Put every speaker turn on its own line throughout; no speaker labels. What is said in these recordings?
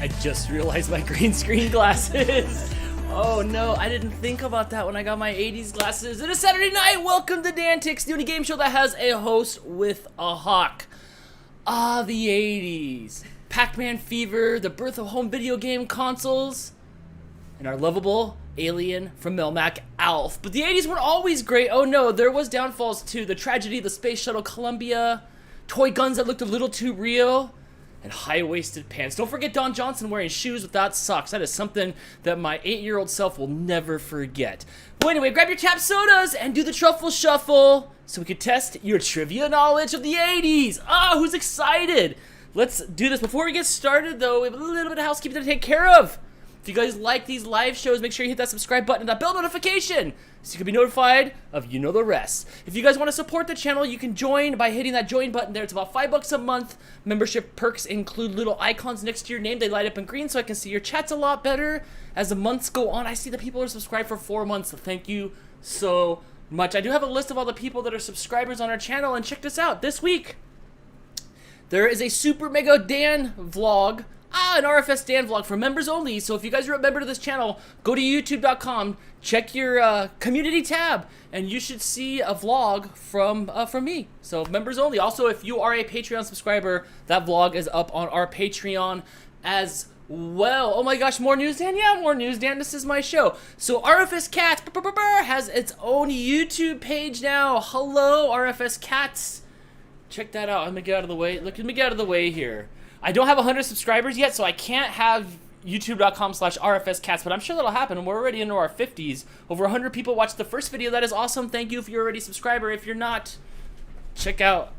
I just realized my green screen glasses. Oh no, I didn't think about that when I got my 80s glasses. It is Saturday night. Welcome to DANtics, the only game show that has a host with a hawk. Ah, the 80s. Pac-Man fever, the birth of home video game consoles, and our lovable alien from Melmac, Alf. But the 80s weren't always great. Oh no, there was downfalls too. The tragedy of the Space Shuttle Columbia, toy guns that looked a little too real, and high-waisted pants. Don't forget Don Johnson wearing shoes without socks. That is something that my 8-year-old self will never forget. Well, anyway, grab your tap sodas and do the truffle shuffle so we can test your trivia knowledge of the 80s. Ah, who's excited? Let's do this. Before we get started, though, we have a little bit of housekeeping to take care of. If you guys like these live shows, make sure you hit that subscribe button and that bell notification so you can be notified of you know the rest. If you guys want to support the channel, you can join by hitting that join button there. It's about $5 a month. Membership perks include little icons next to your name. They light up in green so I can see your chats a lot better as the months go on. I see that people are subscribed for 4 months, so thank you so much. I do have a list of all the people that are subscribers on our channel, and check this out. This week, there is a Super Mega Dan vlog. An RFSDan vlog for members only. So if you guys are a member to this channel, go to youtube.com, check your community tab, and you should see a vlog from me. So members only. Also, if you are a Patreon subscriber, that vlog is up on our Patreon as well. Oh my gosh, more news, Dan? Yeah, more news, Dan. This is my show. So RFS Cats has its own YouTube page now. Hello, RFS Cats. Check that out. Let me get out of the way. Let me get out of the way here. I don't have 100 subscribers yet, so I can't have youtube.com/rfscats, but I'm sure that'll happen, and we're already into our 50s. Over 100 people watched the first video. That is awesome. Thank you if you're already a subscriber. If you're not, check out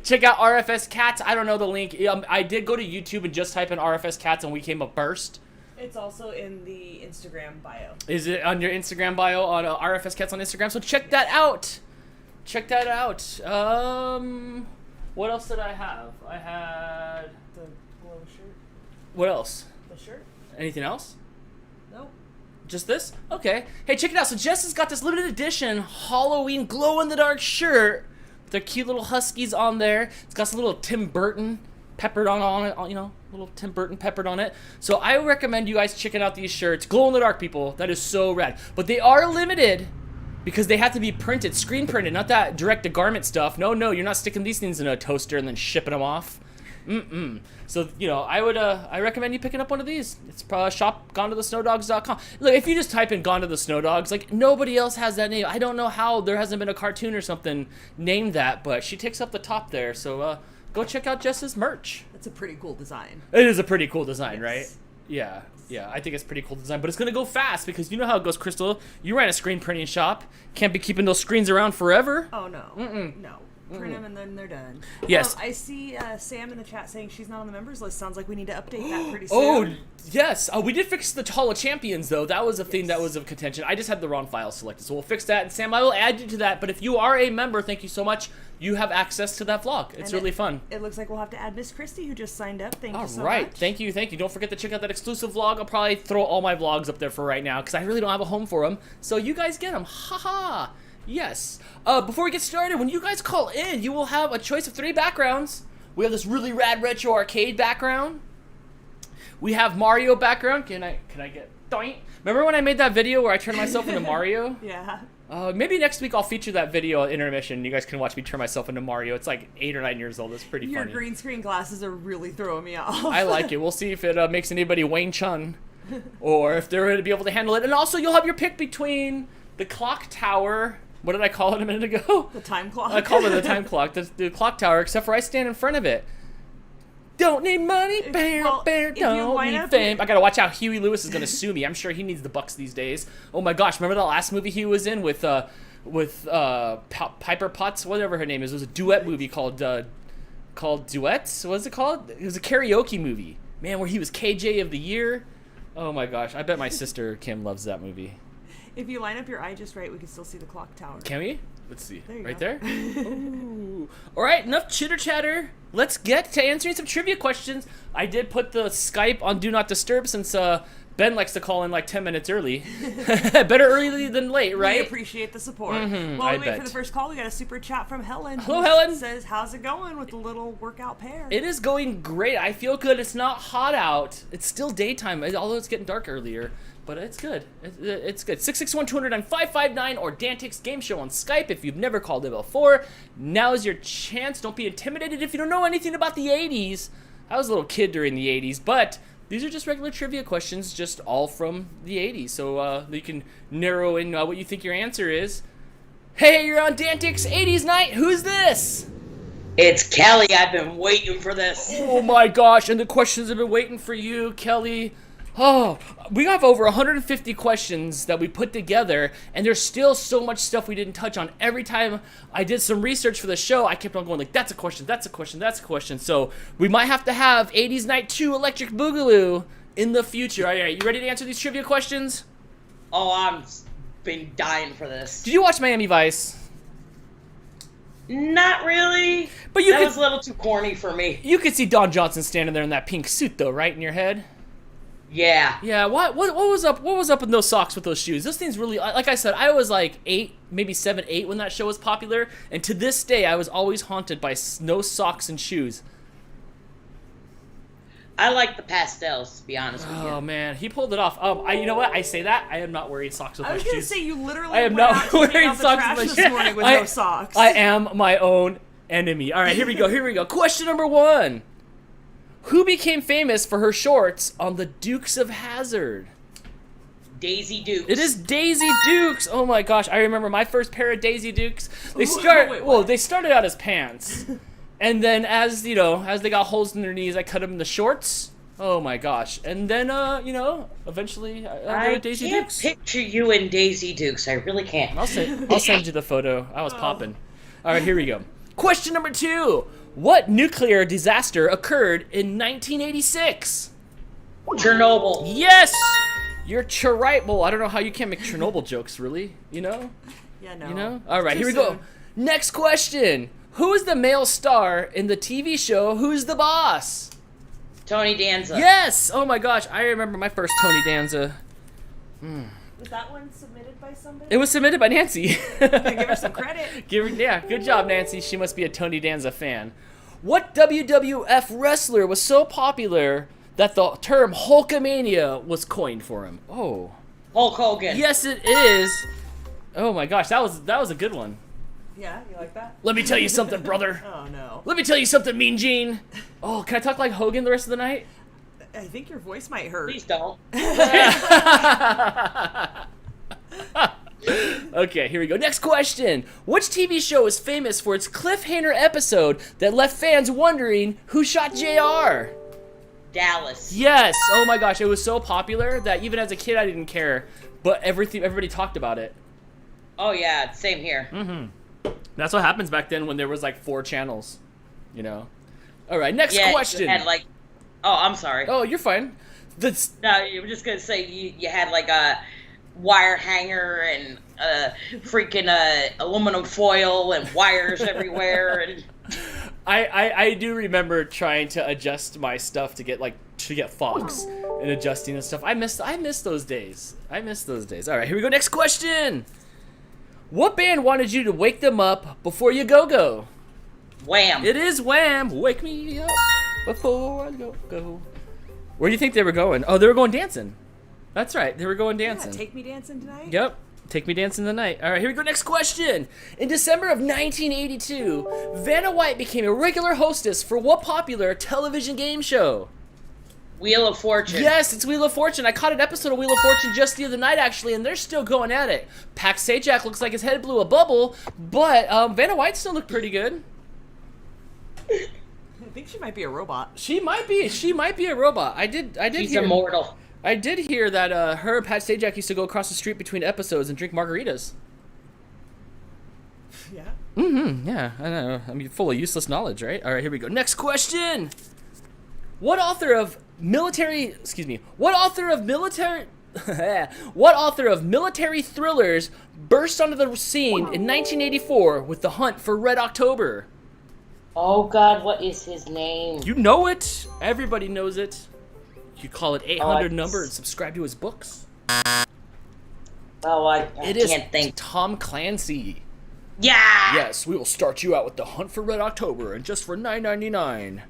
check out RFS Cats. I don't know the link. I did go to YouTube and just type in RFS Cats, and we came up first.
It's also in the Instagram bio.
Is it on your Instagram bio on RFS Cats on Instagram? So check that out. Check that out. What else did I have? I had
The glow shirt.
What else?
The shirt?
Anything else?
Nope.
Just this? Okay. Hey, check it out. So Jess has got this limited edition Halloween glow-in-the-dark shirt with their cute little huskies on there. It's got some little Tim Burton peppered on it, you know, little Tim Burton peppered on it. So I recommend you guys checking out these shirts. Glow-in-the-dark, people. That is so rad. But they are limited because they have to be printed, screen printed, not that direct-to-garment stuff. No, you're not sticking these things in a toaster and then shipping them off. So, you know, I recommend you picking up one of these. It's probably shop gonetothesnowdogs.com. Look, if you just type in Gone to the Snow Dogs, like, nobody else has that name. I don't know how there hasn't been a cartoon or something named that, but she takes up the top there. So, go check out Jess's merch.
That's a pretty cool design.
It is a pretty cool design,
Yes.
right? Yeah, I think it's pretty cool design, but it's gonna go fast because you know how it goes, Crystal. You ran a screen printing shop. Can't be keeping those screens around forever.
Oh, no. No. Print them and then they're done.
Yes.
I see Sam in the chat saying she's not on the members list. Sounds like we need to update that pretty
Oh,
soon.
yes. We did fix the Hall of Champions, though. That was a thing that was of contention. I just had the wrong file selected, so we'll fix that. And Sam, I will add you to that. But if you are a member, thank you so much. You have access to that vlog. It's really fun.
It looks like we'll have to add Miss Christy, who just signed up. Thank you so much.
All right. Thank you. Don't forget to check out that exclusive vlog. I'll probably throw all my vlogs up there for right now because I really don't have a home for them. So you guys get them. Ha-ha. Yes. Before we get started, when you guys call in, you will have a choice of 3 backgrounds. We have this really rad retro arcade background. We have Mario background. Can I get doink? Remember when I made that video where I turned myself into Mario?
Yeah.
Maybe next week I'll feature that video at intermission. You guys can watch me turn myself into Mario. It's like 8 or 9 years old. It's pretty
Your
funny.
green screen glasses are really throwing me off.
I like it. We'll see if it makes anybody Wayne Chun or if they're going to be able to handle it. And also, you'll have your pick between the clock tower. What did I call it a minute ago?
The time clock.
I called it the time clock. The clock tower, except for I stand in front of it. Don't need money, don't need fame. I gotta watch out. Huey Lewis is gonna sue me. I'm sure he needs the bucks these days. Oh my gosh, remember that last movie he was in with Piper Potts, whatever her name is. It was a duet movie called Duets. What was it called? It was a karaoke movie. Man, where he was KJ of the year. Oh my gosh, I bet my sister Kim loves that movie.
If you line up your eye just right, we can still see the clock tower.
Can we? Let's see.
There you
right
go.
there? Ooh. All right, enough chitter chatter. Let's get to answering some trivia questions. I did put the Skype on Do Not Disturb since Ben likes to call in like 10 minutes early. Better early than late, right?
We appreciate the support.
Mm-hmm,
While we
I
wait
bet.
for the first call, we got a super chat from Helen.
Hello,
who
Helen.
Says, how's it going with the little workout pair?
It is going great. I feel good. It's not hot out. It's still daytime, although it's getting dark earlier. But it's good. It's good. 661-200-9559 or DANtics Game Show on Skype. If you've never called it before, now is your chance. Don't be intimidated if you don't know anything about the 80s. I was a little kid during the 80s, but these are just regular trivia questions, just all from the 80s. So you can narrow in what you think your answer is. Hey, you're on DANtics 80s Night. Who's this?
It's Kelly. I've been waiting for this.
Oh my gosh, and the questions have been waiting for you, Kelly. Oh, we have over 150 questions that we put together, and there's still so much stuff we didn't touch on. Every time I did some research for the show, I kept on going like, that's a question, that's a question, that's a question. So we might have to have 80s Night 2 Electric Boogaloo in the future. All right, you ready to answer these trivia questions?
Oh, I've been dying for this.
Did you watch Miami Vice?
Not really.
But that
was a little too corny for me.
You could see Don Johnson standing there in that pink suit, though, right in your head?
Yeah.
Yeah, what was up? What was up in those socks with those shoes? Those things really, like I said, I was like 8, maybe 7, 8 when that show was popular, and to this day, I was always haunted by no socks and shoes.
I like the pastels, to be honest with you.
Oh man, he pulled it off. You know what? I say that I am not wearing socks with
I
my
was
shoes.
going to say, you literally
I am
went
not
out to take
wearing
out the
socks
trash
with my
this morning with no socks.
I am my own enemy. All right, here we go. Question number 1. Who became famous for her shorts on the Dukes of Hazzard?
Daisy Dukes.
It is Daisy Dukes. Oh my gosh, I remember my first pair of Daisy Dukes. They started out as pants, and then as they got holes in their knees, I cut them in the shorts. Oh my gosh, and then eventually I got Daisy Dukes.
I can't picture you in Daisy Dukes. I really can't.
I'll send you the photo. I was popping. All right, here we go. Question number 2. What nuclear disaster occurred in 1986?
Chernobyl.
Yes! You're right. Well, I don't know how you can't make Chernobyl jokes, really. You know?
Yeah, no.
You know? All right,
Too
here we
soon.
go. Next question. Who is the male star in the TV show Who's the Boss?
Tony Danza.
Yes! Oh my gosh, I remember my first Tony Danza.
Was that one submitted by somebody?
It was submitted by Nancy.
Give her some credit.
Good job, Nancy. She must be a Tony Danza fan. What WWF wrestler was so popular that the term Hulkamania was coined for him? Oh.
Hulk Hogan.
Yes, it is. Oh my gosh, that was a good one.
Yeah, you like that?
Let me tell you something, brother.
Oh, no.
Let me tell you something, Mean Gene. Oh, can I talk like Hogan the rest of the night?
I think your voice might hurt.
Please don't.
Okay, here we go. Next question. Which TV show is famous for its cliffhanger episode that left fans wondering who shot JR?
Dallas.
Yes. Oh my gosh, it was so popular that even as a kid I didn't care, but everybody talked about it.
Oh yeah, same here.
That's what happens back then when there was like 4 channels, you know. All right, next
Yeah,
question.
you had like. Oh, I'm sorry.
Oh, you're fine.
No, you were just gonna say you had like a wire hanger and freaking aluminum foil and wires everywhere and.
I do remember trying to adjust my stuff to get Fox and adjusting and stuff. I miss those days. All right, here we go. Next question. What band wanted you to wake them up before you go?
Wham!
It is Wham! Wake me up before I go. Where do you think they were going? Oh, they were going dancing. That's right, they were going dancing.
Yeah, take me dancing tonight?
Yep. Take me dancing tonight. All right, here we go. Next question. In December of 1982, Vanna White became a regular hostess for what popular television game show?
Wheel of Fortune.
Yes, it's Wheel of Fortune. I caught an episode of Wheel of Fortune just the other night, actually, and they're still going at it. Pax Sajak looks like his head blew a bubble, but Vanna White still looked pretty good.
I think she might be a robot.
She might be a robot. I did
She's
hear.
immortal.
I did hear that her and Pat Sajak used to go across the street between episodes and drink margaritas.
Yeah.
Yeah, I know. I mean, full of useless knowledge, right? All right, here we go. Next question. What author of military thrillers burst onto the scene in 1984 with The Hunt for Red October?
Oh God, what is his name?
You know it. Everybody knows it. You call it 800 number and subscribe to his books.
Oh, I
It
can't think.
Tom Clancy.
Yeah.
Yes, we will start you out with The Hunt for Red October, and just for $9.99,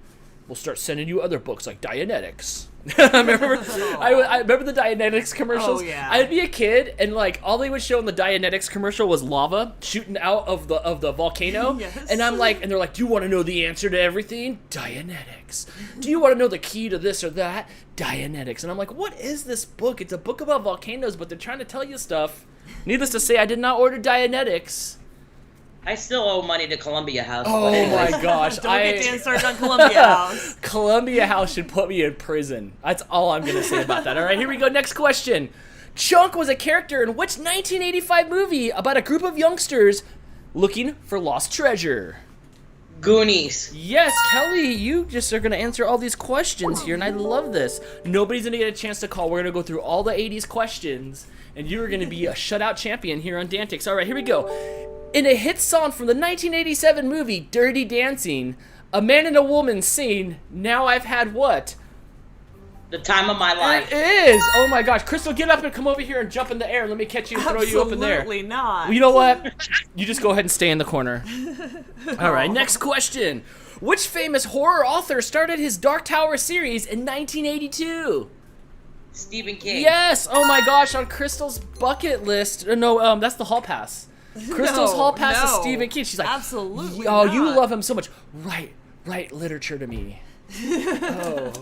we'll start sending you other books like DANtics. I remember the DANtics commercials.
Oh, yeah.
I'd be a kid, and like all they would show in the DANtics commercial was lava shooting out of the volcano.
Yes.
And I'm like, and they're like, do you want to know the answer to everything? DANtics. Do you want to know the key to this or that? DANtics. And I'm like, what is this book? It's a book about volcanoes, but they're trying to tell you stuff. Needless to say, I did not order DANtics.
I still owe money to Columbia House.
Oh my gosh.
Don't get Dan started on Columbia House.
Columbia House should put me in prison. That's all I'm going to say about that. All right, here we go. Next question. Chunk was a character in which 1985 movie about a group of youngsters looking for lost treasure?
Goonies.
Yes, Kelly, you just are going to answer all these questions here, and I love this. Nobody's going to get a chance to call. We're going to go through all the 80s questions, and you're going to be a shutout champion here on DANtics. All right, here we go. In a hit song from the 1987 movie Dirty Dancing, a man and a woman sing, "Now I've had what?"
The time of my life.
It is! Oh my gosh. Crystal, get up and come over here and jump in the air. Let me catch you and throw you up in there.
Absolutely not.
Well, you know what? You just go ahead and stay in the corner. All right, next question. Which famous horror author started his Dark Tower series in 1982?
Stephen King.
Yes! Oh my gosh, on Crystal's bucket list. No, that's the Hall Pass. Crystal's Hall Pass is Stephen King. She's like,
absolutely
oh,
not.
you love him so much. Write literature to me. Oh.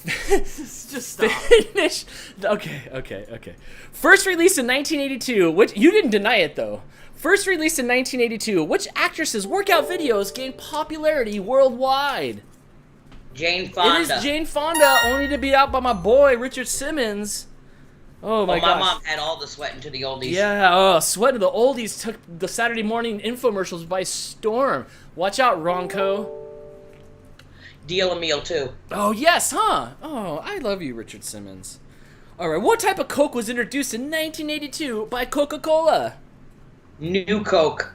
Just stop.
Finish. Okay. First released in 1982, which you didn't deny it though. First released in 1982, which actress's workout videos gained popularity worldwide?
Jane Fonda.
It is Jane Fonda, only to be out by my boy Richard Simmons. Oh my gosh.
My mom had all the sweating to the oldies.
Yeah, Sweat to the Oldies took the Saturday morning infomercials by storm. Watch out, Ronco.
Deal a meal too.
Oh, yes, huh? Oh, I love you, Richard Simmons. All right, what type of Coke was introduced in 1982 by Coca-Cola?
New Coke.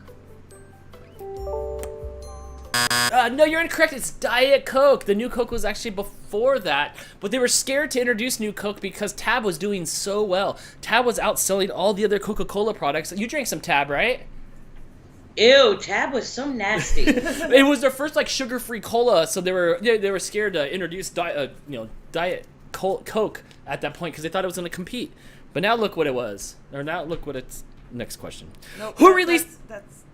No, you're incorrect. It's Diet Coke. The New Coke was actually before that, but they were scared to introduce New Coke because Tab was doing so well. Tab was outselling all the other Coca-Cola products. You drank some Tab, right?
Ew, Tab was so nasty.
It was their first like sugar-free cola, so they were scared to introduce Diet Coke at that point because they thought it was going to compete. But now look what it was. Or now look what it's. Next question.
Nope,
Who released?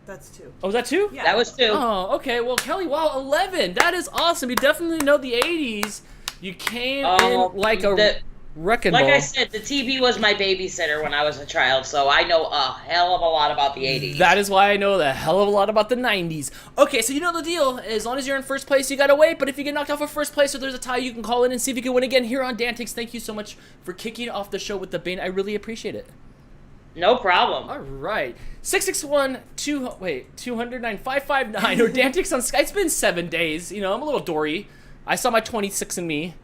That's two.
Oh, was that two?
Yeah.
That was two.
Oh, okay. Well, Kelly, wow, 11. That is awesome. You definitely know the 80s. You came in like a wrecking ball.
Like I said, the TV was my babysitter when I was a child, so I know a hell of a lot about the 80s.
That is why I know a hell of a lot about the 90s. Okay, so you know the deal. As long as you're in first place, you gotta wait. But if you get knocked off of first place or there's a tie, you can call in and see if you can win again here on DANtics. Thank you so much for kicking off the show with the Bane. I really appreciate it.
No problem.
All right. 661-209-559 or DANtics on Skype. It's been 7 days. You know, I'm a little Dory. I saw my 26 in me.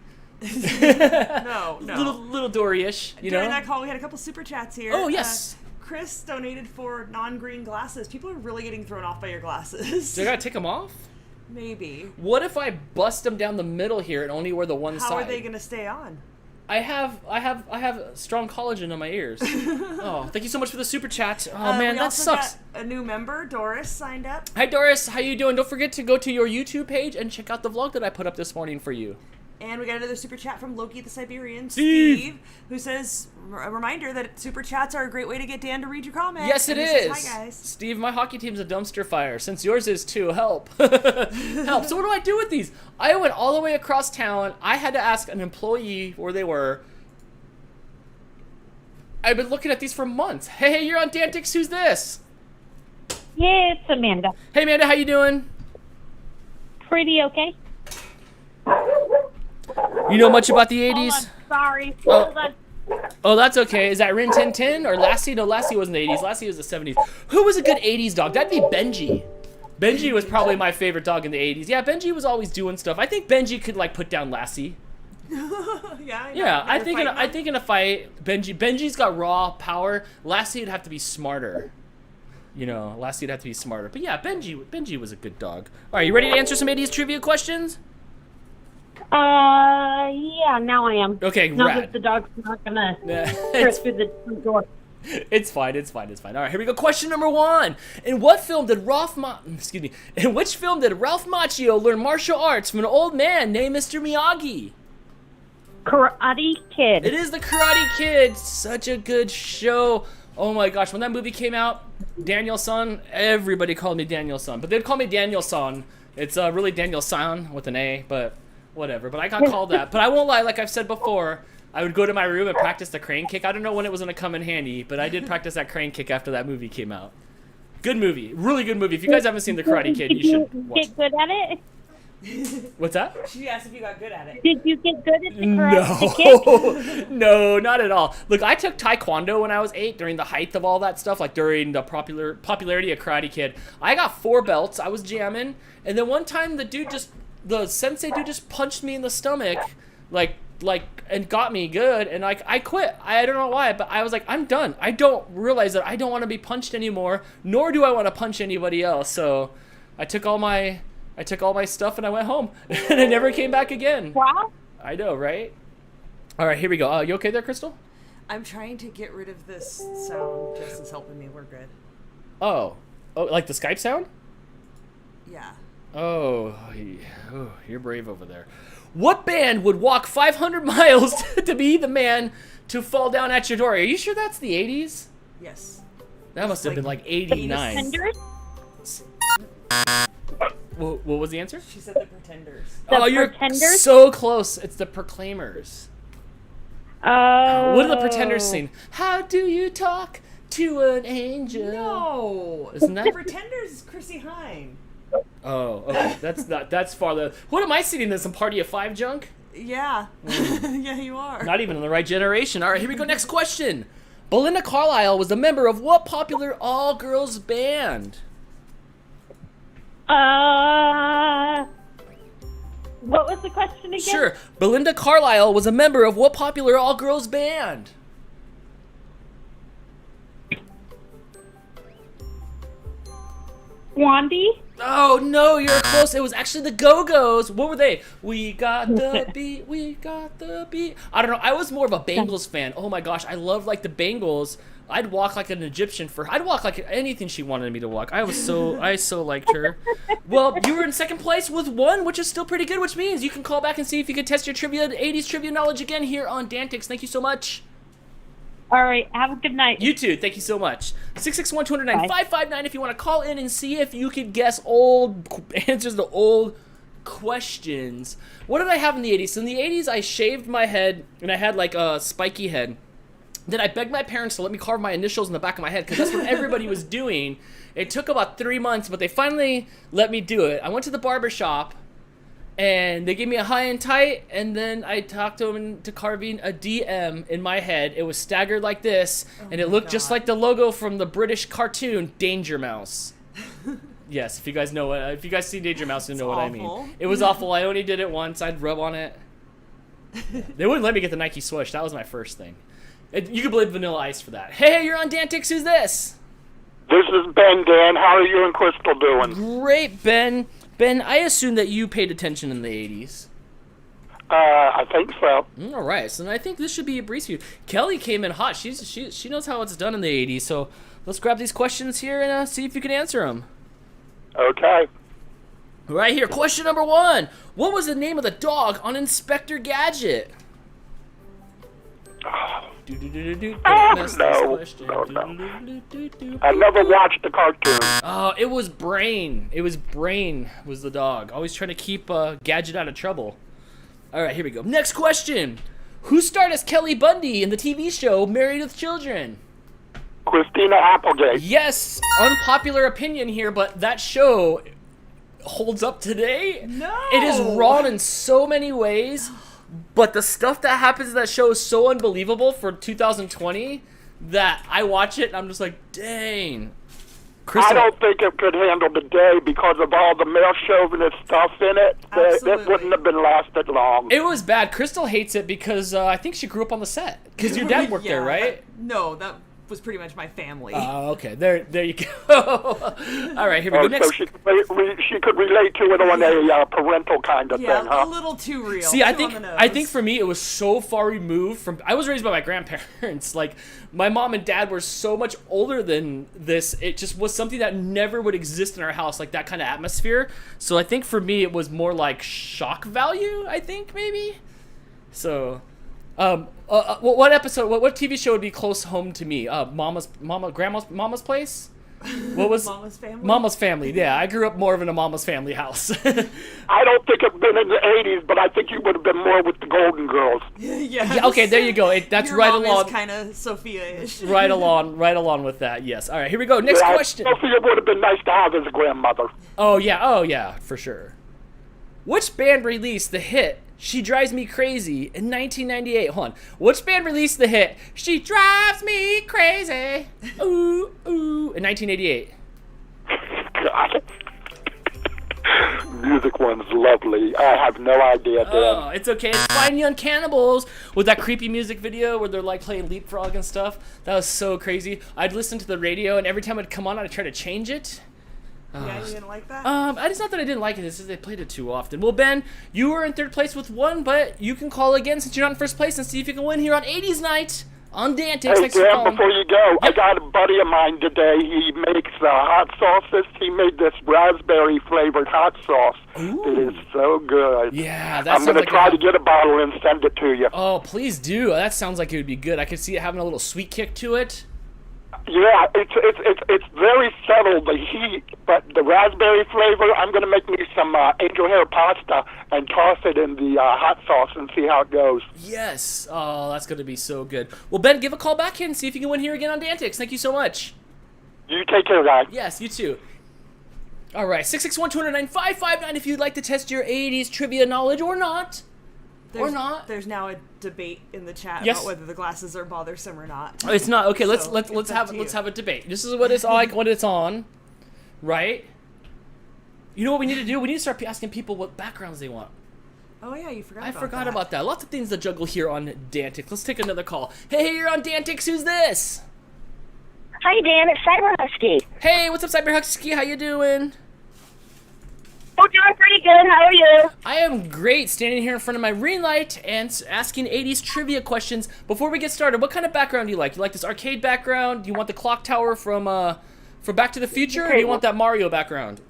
No.
Little Dory-ish, you
During
know?
that call, we had a couple super chats here.
Oh, yes.
Chris donated for non-green glasses. People are really getting thrown off by your glasses.
So I gotta take them off?
Maybe.
What if I bust them down the middle here and only wear the one side?
How are they going to stay on?
I have strong collagen in my ears. Oh, thank you so much for the super chat. Oh man,
we
that
also
sucks.
got a new member, Doris, signed up.
Hi Doris, how you doing? Don't forget to go to your YouTube page and check out the vlog that I put up this morning for you.
And we got another super chat from Loki the Siberian,
Steve,
Steve, who says, a reminder that super chats are a great way to get Dan to read your comments.
Yes, it
and he
is.
says, hi, guys.
Steve, my hockey team's a dumpster fire, since yours is too. Help. Help. So what do I do with these? I went all the way across town. I had to ask an employee where they were. I've been looking at these for months. Hey, you're on DANtics. Who's this?
Yeah, it's Amanda.
Hey, Amanda, how you doing?
Pretty okay.
You know much about the 80s?
Hold on, sorry.
Oh.
Hold on.
Oh, that's okay. Is that Rin Tin Tin or Lassie? No, Lassie wasn't the 80s. Lassie was the 70s. Who was a good 80s dog? That'd be Benji. Benji was probably my favorite dog in the 80s. Yeah, Benji was always doing stuff. I think Benji could like put down Lassie.
Yeah,
I think in a fight, Benji's got raw power. Lassie would have to be smarter. You know, Lassie would have to be smarter. But yeah, Benji was a good dog. All right, you ready to answer some 80s trivia questions?
Yeah, now I am.
Okay,
now
rad.
that the dog's not gonna
It's-
trip through the door.
It's fine. All right, here we go. Question number 1. In which film did Ralph Macchio learn martial arts from an old man named Mr. Miyagi?
Karate Kid.
It is The Karate Kid. Such a good show. Oh my gosh, when that movie came out, Daniel-san, everybody called me Daniel-san. But they'd call me Daniel-san. It's really Daniel-san with an A, but whatever. But I got called that. But I won't lie, like I've said before, I would go to my room and practice the crane kick. I don't know when it was going to come in handy, but I did practice that crane kick after that movie came out. Good movie. Really good movie. If you guys haven't seen The Karate Kid, you should watch
Get good at it?
it. What's that?
She asked if you got good at it.
Did you get good at the karate kick?
No, not at all. Look, I took Taekwondo when I was 8 during the height of all that stuff, like during the popularity of Karate Kid. I got 4 belts. I was jamming. And then one time the sensei dude just punched me in the stomach, and got me good, and I quit. I don't know why, but I was like, I'm done. I don't realize that I don't want to be punched anymore, nor do I want to punch anybody else. So I took all my stuff and I went home, and I never came back again.
Wow.
I know, right? All right, here we go. You okay there, Crystal?
I'm trying to get rid of this sound. Jess is helping me. We're good.
Oh, like the Skype sound?
Yeah.
Oh, you're brave over there. What band would walk 500 miles to be the man to fall down at your door? Are you sure that's the 80s?
Yes.
That must have been like 89. What was the answer?
She said the Pretenders.
You're
Pretenders?
so close. It's the Proclaimers.
Oh.
What do the Pretenders sing? How do you talk to an angel?
No.
Isn't that?
The Pretenders is Chrissy Hine.
Oh, okay. That's farther. What am I sitting in? Some Party of 5 junk?
Yeah. Yeah, you are.
Not even in the right generation. All right, here we go. Next question. Belinda Carlisle was a member of what popular all-girls band?
What was the question again?
Sure. Belinda Carlisle was a member of what popular all-girls band?
Wandy?
Oh, no, you're close. It was actually the Go-Go's. What were they? We got the beat, we got the beat. I don't know. I was more of a Bangles fan. Oh, my gosh. I love, like, the Bangles. I'd walk like an Egyptian I'd walk like anything she wanted me to walk. I so liked her. Well, you were in second place with 1, which is still pretty good, which means you can call back and see if you can test your 80s trivia knowledge again here on DANtics. Thank you so much.
All right. Have a good night.
You too. Thank you so much. 661-209-559 if you want to call in and see if you could guess old answers to old questions. What did I have in the 80s? So in the 80s, I shaved my head, and I had like a spiky head. Then I begged my parents to let me carve my initials in the back of my head because that's what everybody was doing. It took about 3 months, but they finally let me do it. I went to the barber shop, and they gave me a high and tight, and then I talked them into carving a DM in my head. It was staggered like this, and it looked just like the logo from the British cartoon Danger Mouse. Yes, if you guys see Danger Mouse, you know what I mean. It was awful. I only did it once. I'd rub on it. They wouldn't let me get the Nike swoosh. That was my first thing. You could blame Vanilla Ice for that. Hey, you're on DANtics. Who's this?
This is Ben, Dan. How are you and Crystal doing?
Great, Ben. Ben, I assume that you paid attention in the 80s.
I think so.
All right, so I think this should be a breeze for you. Kelly came in hot. She knows how it's done in the 80s, so let's grab these questions here and see if you can answer them.
Okay.
Right here, question number 1. What was the name of the dog on Inspector Gadget?
No. I never watched the cartoon.
Oh, it was Brain. Brain was the dog. Always trying to keep Gadget out of trouble. All right, here we go. Next question. Who starred as Kelly Bundy in the TV show Married with Children?
Christina Applegate.
Yes, unpopular opinion here, but that show holds up today.
No.
It is wrong in so many ways. But the stuff that happens in that show is so unbelievable for 2020 that I watch it and I'm just like, dang.
I don't think it could handle the day because of all the male chauvinist stuff in it. It wouldn't have been lasted long.
It was bad. Crystal hates it because I think she grew up on the set. Because your dad worked there, right?
No, was pretty much my family.
Oh, okay. There you go. All right, here we go. Next.
So she could relate to it on a parental kind of thing, huh?
A little too real.
See, I think for me it was so far removed from. I was raised by my grandparents. Like my mom and dad were so much older than this. It just was something that never would exist in our house, like that kind of atmosphere. So I think for me it was more like shock value. I think maybe. So. What episode? What TV show would be close home to me? Grandma's Mama's Place. What was
Mama's Family?
Mama's Family. Yeah, I grew up more of in a Mama's Family house.
I don't think I've been in the 80s, but I think you would have been more with the Golden Girls.
Yes.
Yeah, okay, there you go. That's
Your
right
mom
along.
is kind of Sophia-ish.
right along with that. Yes. All right, here we go. Next question.
Sophia would have been nice to have as a grandmother.
Oh yeah, for sure. Which band released the hit "She Drives Me Crazy" in 1998? Hold on. Which band released the hit "She Drives Me Crazy"? Ooh, ooh, in 1988.
God. Music one's lovely. I have no idea, Dan.
Oh, it's okay. It's Fine Young Cannibals with that creepy music video where they're like playing leapfrog and stuff. That was so crazy. I'd listen to the radio, and every time it'd come on, I'd try to change it.
Yeah, you didn't like that?
It's not that I didn't like it. It's just they played it too often. Well, Ben, you were in third place with one, but you can call again since you're not in first place and see if you can win here on 80's night on DANtics.
Hey,
Thanks for
Dan,
calling.
before you go, I got a buddy of mine today. He makes hot sauces. He made this raspberry-flavored hot sauce.
Ooh.
It is so good.
Yeah, that
I'm
sounds
going to
like
try to get a bottle and send it to you.
Oh, please do. That sounds like it would be good. I could see it having a little sweet kick to it.
Yeah, it's very subtle, the heat, but the raspberry flavor, I'm going to make me some angel hair pasta and toss it in the hot sauce and see how it goes.
Yes. Oh, that's going to be so good. Well, Ben, give a call back here and see if you can win here again on DANtics. Thank you so much.
You take care, guys.
Yes, you too. All right, 661-209-5559 if you'd like to test your 80s trivia knowledge or not.
There's now a debate in the chat
Yes.
about whether the glasses are bothersome or not.
It's not. Okay, let's
So,
let's
it's up
have
to
let's
you.
have a debate. This is what it's like when it's on, right? You know what we need to do? We need to start asking people what backgrounds they want.
Oh yeah, you forgot.
I forgot about that. Lots of things to juggle here on DANtics. Let's take another call. Hey, you're on DANtics. Who's this?
Hi, Dan. It's Cyber Husky.
Hey, what's up, Cyber Husky? How you doing?
Oh, doing pretty good. How are you?
I am great, standing here in front of my ring light and asking 80s trivia questions. Before we get started, what kind of background do you like? You like this arcade background? Do you want the clock tower from Back to the Future, or do you want that Mario background?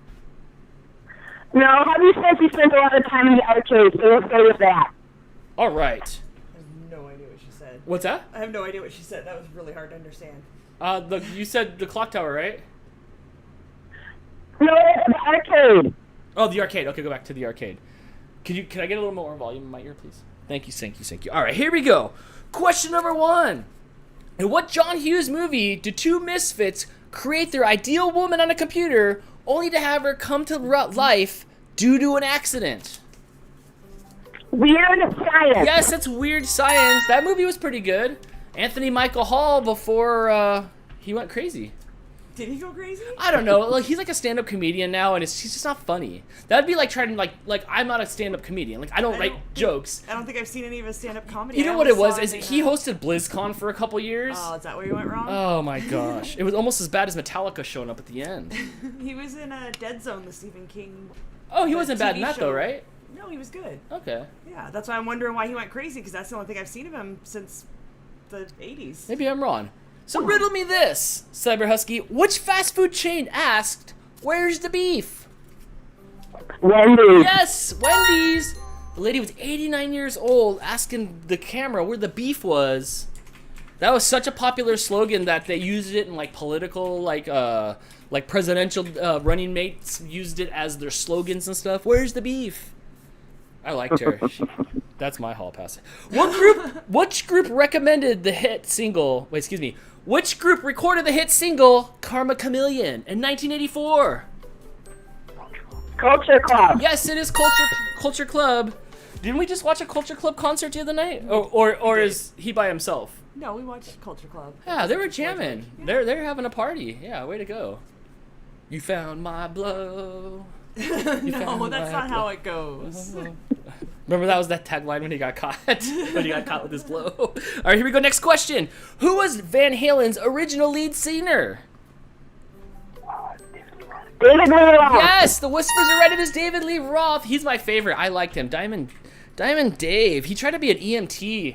No, hubby says he spends a lot of time in the arcade, so let's go with that.
All right.
I have no idea what she said.
What's that?
I have no idea what she said. That was really hard to understand.
You said the clock tower, right?
No, the arcade.
Oh, the arcade. Okay, go back to the arcade. Can I get a little more volume in my ear, please? Thank you. All right, here we go. Question number 1. In what John Hughes movie do two misfits create their ideal woman on a computer only to have her come to life due to an accident?
Weird Science.
Yes, that's Weird Science. That movie was pretty good. Anthony Michael Hall before he went crazy.
Did he go crazy?
I don't know. Like he's like a stand-up comedian now, and he's just not funny. That'd be like trying to like I'm not a stand-up comedian. Like I don't write jokes.
I don't think I've seen any of his stand-up comedy.
You know
I
what it
only
was?
saw
Is
it in,
he hosted BlizzCon for a couple years?
Oh, is that where you went wrong?
Oh my gosh! It was almost as bad as Metallica showing up at the end.
He was in Dead Zone, the Stephen King.
Oh, he
the
wasn't bad
TV
in that
show.
though, right?
No, he was good.
Okay.
Yeah, that's why I'm wondering why he went crazy, because that's the only thing I've seen of him since the 80s.
Maybe I'm wrong. So riddle me this, Cyber Husky. Which fast food chain asked, "Where's the beef?"
Wendy's.
Yes, Wendy's. The lady was 89 years old asking the camera where the beef was. That was such a popular slogan that they used it in like political, like presidential running mates used it as their slogans and stuff. Where's the beef? I liked her. That's my hall pass. Which group recommended the hit single? Wait, excuse me. Which group recorded the hit single Karma Chameleon in 1984?
Culture Club.
Yes, it is Culture Club. Didn't we just watch a Culture Club concert the other night? Or is he by himself?
No, we watched Culture Club.
Yeah, they were jamming. They're having a party. Yeah, way to go. You found my blow.
No, that's not how it goes.
Remember that was that tagline when he got caught? When he got caught with his blow. All right, here we go. Next question. Who was Van Halen's original lead singer?
David Lee Roth.
Yes, the whispers are right. It is David Lee Roth. He's my favorite. I liked him. Diamond Dave. He tried to be an EMT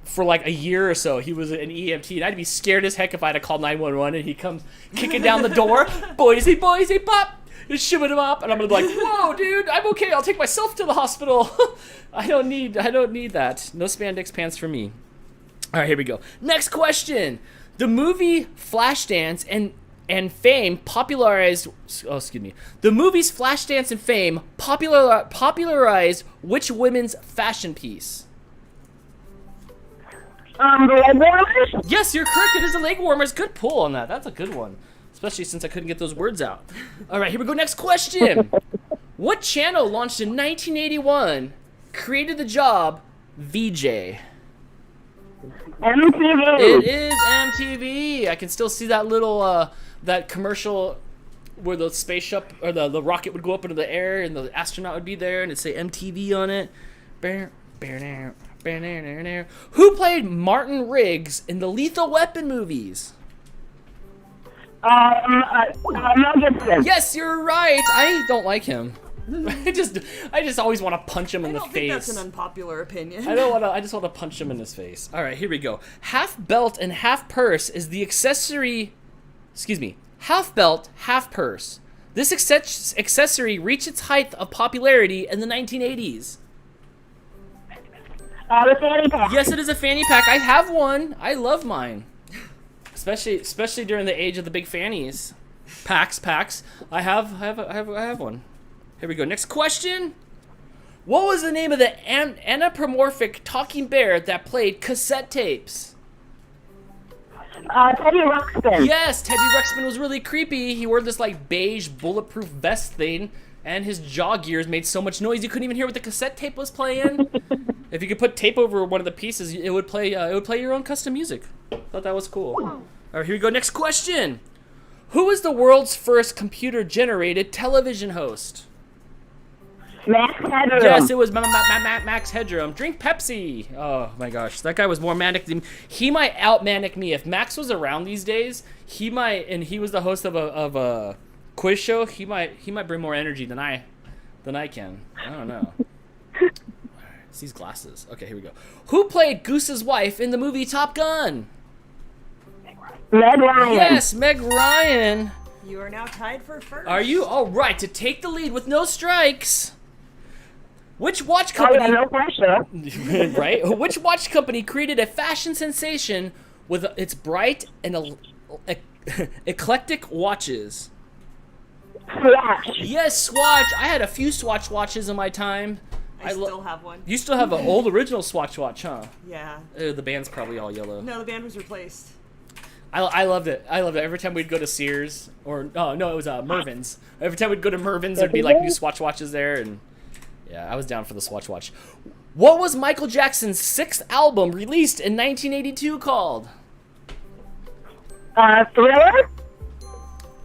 for like a year or so. He was an EMT, and I'd be scared as heck if I had to call 911 and he comes kicking down the door. Boise, pop. Just shivering him up, and I'm gonna be like, whoa, dude, I'm okay. I'll take myself to the hospital. I don't need that. No spandex pants for me. All right, here we go. Next question. The movie Flashdance and Fame popularized. Oh, excuse me. The movies Flashdance and Fame popularized which women's fashion piece?
The leg warmers?
Yes, you're correct. It is the leg warmers. Good pull on that. That's a good one. Especially since I couldn't get those words out. All right, here we go. Next question. What channel launched in 1981 created the job VJ?
MTV.
It is MTV. I can still see that little that commercial where the spaceship or the rocket would go up into the air and the astronaut would be there and it'd say MTV on it. Who played Martin Riggs in the Lethal Weapon movies?
Mel Gibson.
Yes, you're right. I don't like him. I just always want to punch him in the
I don't
face.
think that's an unpopular opinion.
I just want to punch him in his face. All right, here we go. Half belt and half purse is the accessory. Excuse me. Half belt, half purse. This accessory reached its height of popularity in the 1980s.
The fanny pack.
Yes, it is a fanny pack. I have one. I love mine. Especially during the age of the big fannies. Packs. I have one. Here we go. Next question. What was the name of the anthropomorphic talking bear that played cassette tapes?
Teddy Ruxpin.
Yes, Teddy Ruxpin was really creepy. He wore this like beige bulletproof vest thing, and his jaw gears made so much noise you couldn't even hear what the cassette tape was playing. If you could put tape over one of the pieces, it would play your own custom music. Thought that was cool. All right, here we go. Next question. Who was the world's first computer-generated television host?
Max Headroom.
Yes, it was Max Headroom. Drink Pepsi. Oh my gosh, that guy was more manic than me. He might out-manic me. If Max was around these days, he might, and he was the host of a quiz show, he might bring more energy than I can. I don't know. It's these glasses. Okay, here we go. Who played Goose's wife in the movie Top Gun?
Meg Ryan.
Yes, Meg Ryan.
You are now tied for first.
Are you? All right, to take the lead with no strikes. Which watch company?
Oh, yeah, no pressure.
Right? Which watch company created a fashion sensation with its bright and eclectic watches?
Swatch.
Yes, Swatch. I had a few Swatch watches in my time.
I still have one.
You still have an old original Swatch watch, huh?
Yeah.
The band's probably all yellow.
No, the band was replaced.
I loved it. Every time we'd go to Sears, or no, it was Mervyn's. Every time we'd go to Mervyn's, there'd be like new Swatch watches there, and yeah, I was down for the Swatch watch. What was Michael Jackson's 6th album released in 1982 called?
Thriller?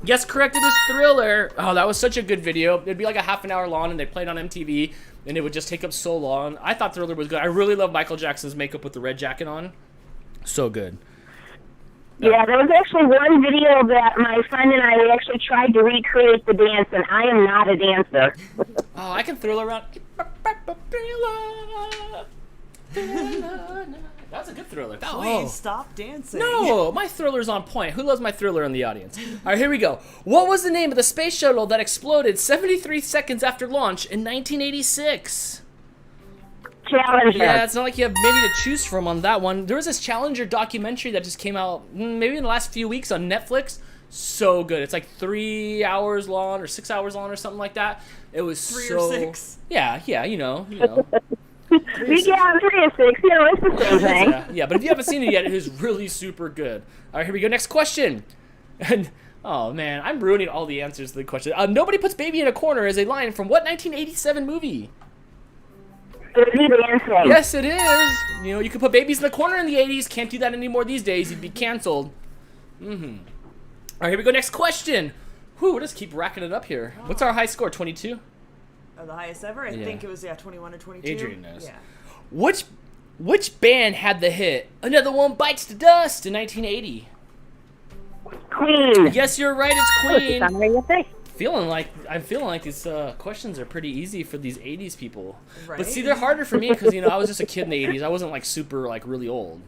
Yes, correct. It is Thriller. Oh, that was such a good video. It'd be like a half an hour long, and they played on MTV, and it would just take up so long. I thought Thriller was good. I really love Michael Jackson's makeup with the red jacket on. So good.
Yeah, there was actually one video that my friend and I actually tried to recreate the dance, and I am not a dancer.
Oh, I can Thriller around. That's a good Thriller.
Please stop dancing.
No, my Thriller's on point. Who loves my Thriller in the audience? All right, here we go. What was the name of the space shuttle that exploded 73 seconds after launch in 1986?
Challenger.
Yeah, it's not like you have many to choose from on that one. There was this Challenger documentary that just came out maybe in the last few weeks on Netflix. So good. It's like 3 hours long or 6 hours long or something like that. It was
3 or 6.
Yeah, you know.
Yeah, 3 or 6. You know, it's the same thing.
Yeah, but if you haven't seen it yet, it is really super good. All right, here we go. Next question. And oh man, I'm ruining all the answers to the question. Nobody puts baby in a corner as a line from what 1987 movie? Yes, it is. You know, you could put babies in the corner in the 80s. Can't do that anymore these days. You'd be canceled. All right, here we go. Next question. Whew, we'll just keep racking it up here. What's our high score? 22?
Oh, the highest ever? I
Yeah.
think it was 21 or 22.
Adrian knows.
Yeah.
Which band had the hit "Another One Bites the Dust" in 1980?
Queen.
Yes, you're right. It's Queen.
Sorry, you think?
I'm feeling like these questions are pretty easy for these 80s people.
Right?
But see, they're harder for me because I was just a kid in the 80s. I wasn't like super like really old.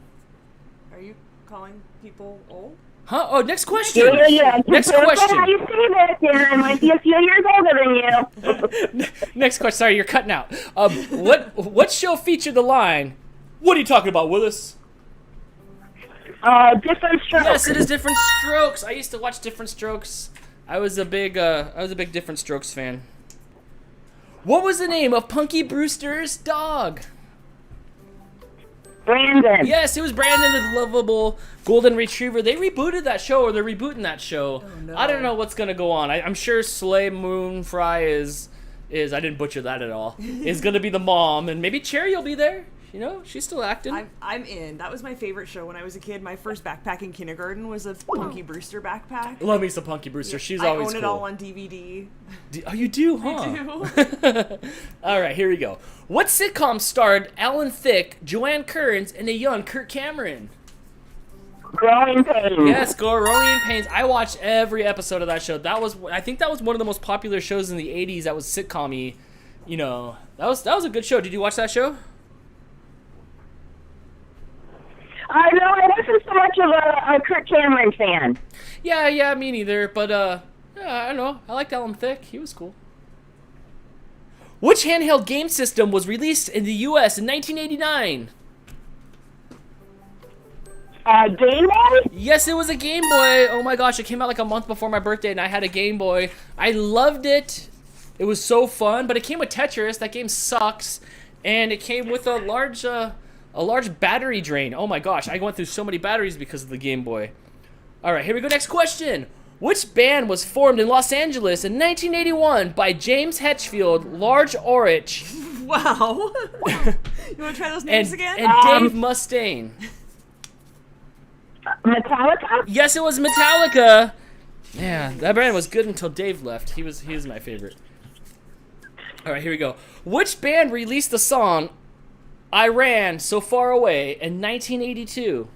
Are you calling people old?
Huh? Oh, next question.
Yeah.
Next
Careful
question.
how you say this, and I might be a few years older than you.
Next question. Sorry, you're cutting out. What show featured the line, "What are you talking about, Willis?"
Different strokes.
Yes, it is Different Strokes. I used to watch Different Strokes. I was a big Different Strokes fan. What was the name of Punky Brewster's dog?
Brandon.
Yes, it was Brandon, the lovable golden retriever. They rebooted that show, or they're rebooting that show.
Oh, no.
I don't know what's gonna go on. I'm sure Soleil Moon Fry is I didn't butcher that at all. Is gonna be the mom, and maybe Cherry will be there. You know, she's still acting.
I'm in. That was my favorite show when I was a kid. My first backpack in kindergarten was a Punky Brewster backpack.
Love me some Punky Brewster. She's always
I own
cool.
it all on DVD.
Oh, you do, huh?
I do.
All right, here we go. What sitcom starred Alan Thicke, Joanne Kearns, and a young Kirk Cameron?
Growing pains.
Yes, Growing Pains. I watched every episode of that show. I think that was one of the most popular shows in the 80s that was sitcom-y. You know, that was a good show. Did you watch that show?
No, I wasn't so much of a Kirk Cameron fan.
Yeah, me neither. But yeah, I don't know. I liked Alan Thicke. He was cool. Which handheld game system was released in the U.S. in 1989?
Game Boy?
Yes, it was a Game Boy. Oh my gosh, it came out like a month before my birthday, and I had a Game Boy. I loved it. It was so fun, but it came with Tetris. That game sucks, and it came with a large battery drain. Oh my gosh, I went through so many batteries because of the Game Boy. All right, here we go. Next question. Which band was formed in Los Angeles in 1981 by James Hetfield, Large Orich,
Wow. You want to try those names again?
and Dave Mustaine?
Metallica?
Yes, it was Metallica. Yeah, that band was good until Dave left. He was my favorite. All right, here we go. Which band released the song "I Ran So Far Away" in 1982?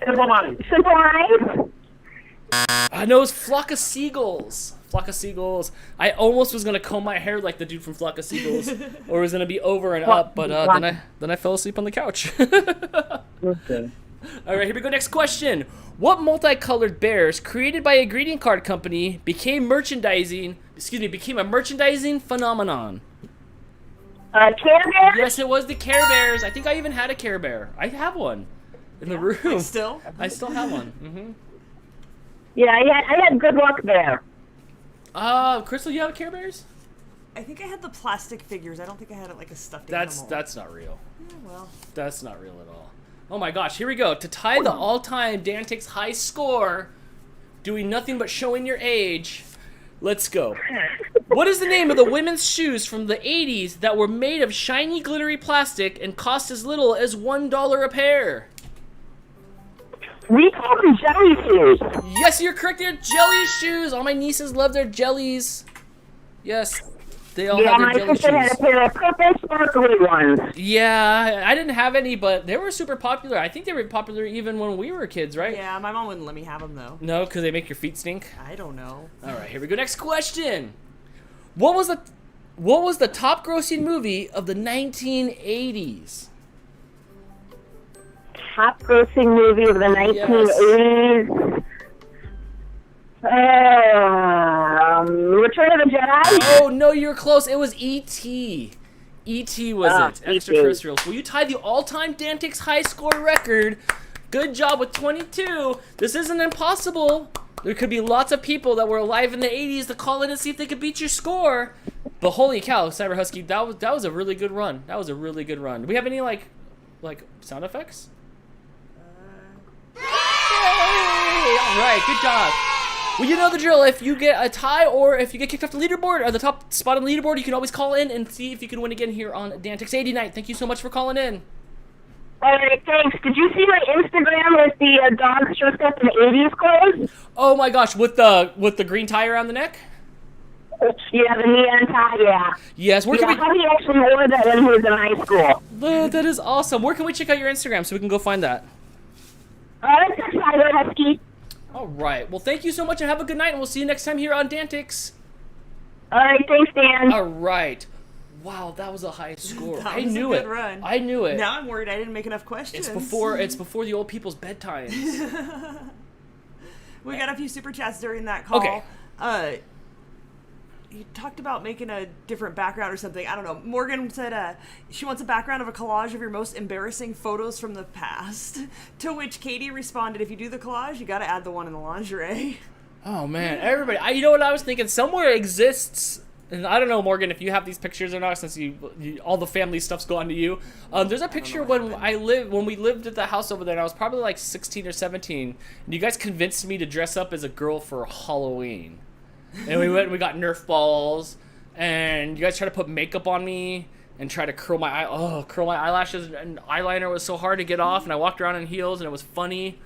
Simple Minds.
Simple Minds?
I know it's Flock of Seagulls. Flock of Seagulls. I almost was gonna comb my hair like the dude from Flock of Seagulls, or it was gonna be over and up, but then I fell asleep on the couch.
Okay.
All right, here we go. Next question. What multicolored bears created by a greeting card company became a merchandising phenomenon?
Care Bear?
Yes, it was the Care Bears. I think I even had a Care Bear. I have one in the room.
Still?
I still have one.
Yeah, I had good luck there.
Crystal, you have Care Bears?
I think I had the plastic figures. I don't think I had like a stuffed animal.
That's not real.
Yeah, well.
That's not real at all. Oh my gosh, here we go. To tie the all-time DANtics high score, doing nothing but showing your age. Let's go. What is the name of the women's shoes from the 80s that were made of shiny, glittery plastic and cost as little as $1 a pair?
We call them jelly shoes.
Yes, you're correct. They're jelly shoes. All my nieces love their jellies. Yes, they all
Yeah,
have
my
their jelly
sister had a
shoes.
pair of purple sparkly ones.
Yeah, I didn't have any, but they were super popular. I think they were popular even when we were kids, right?
Yeah, my mom wouldn't let me have them though.
No, because they make your feet stink.
I don't know.
All right, here we go. Next question. What was the top grossing movie of the 1980s?
Top grossing movie of the 1980s. Return of the Jedi?
Oh, no, you're close. It was E.T. E.T. was it.
E.T.
Extraterrestrials. Will you tie the all-time DANtics high score record? Good job with 22. This isn't impossible. There could be lots of people that were alive in the 80s to call in and see if they could beat your score. But holy cow, Cyber Husky, that was a really good run. That was a really good run. Do we have any like sound effects? Yay! All right, good job. Well, you know the drill. If you get a tie or if you get kicked off the leaderboard or the top spot on the leaderboard, you can always call in and see if you can win again here on DANtics 80 Night. Thank you so much for calling in.
All right, thanks. Did you see my Instagram with the dogs dressed up in 80's clothes?
Oh my gosh, with the green tie around the neck?
Yeah, the neon tie, yeah.
Yes, where can
Yeah, how he actually wore that when he was in high school.
That is awesome. Where can we check out your Instagram so we can go find that?
It's a Cyber Husky.
All right. Well, thank you so much and have a good night, and we'll see you next time here on DANtics.
All right, thanks, Dan.
All right. Wow, that was a high score.
That
I
was
knew
a
it.
good run.
I knew it.
Now I'm worried I didn't make enough questions.
It's before the old people's bedtimes.
We got a few super chats during that call.
Okay.
You talked about making a different background or something. I don't know. Morgan said she wants a background of a collage of your most embarrassing photos from the past. To which Katie responded, if you do the collage, you got to add the one in the lingerie.
Oh man, everybody! You know what I was thinking? Somewhere exists, and I don't know, Morgan, if you have these pictures or not, since you all the family stuff's gone to you. There's a picture when we lived at the house over there, and I was probably like 16 or 17, and you guys convinced me to dress up as a girl for Halloween. And we went and we got Nerf balls, and you guys tried to put makeup on me and try to curl my eyelashes, and eyeliner was so hard to get off, and I walked around in heels, and it was funny.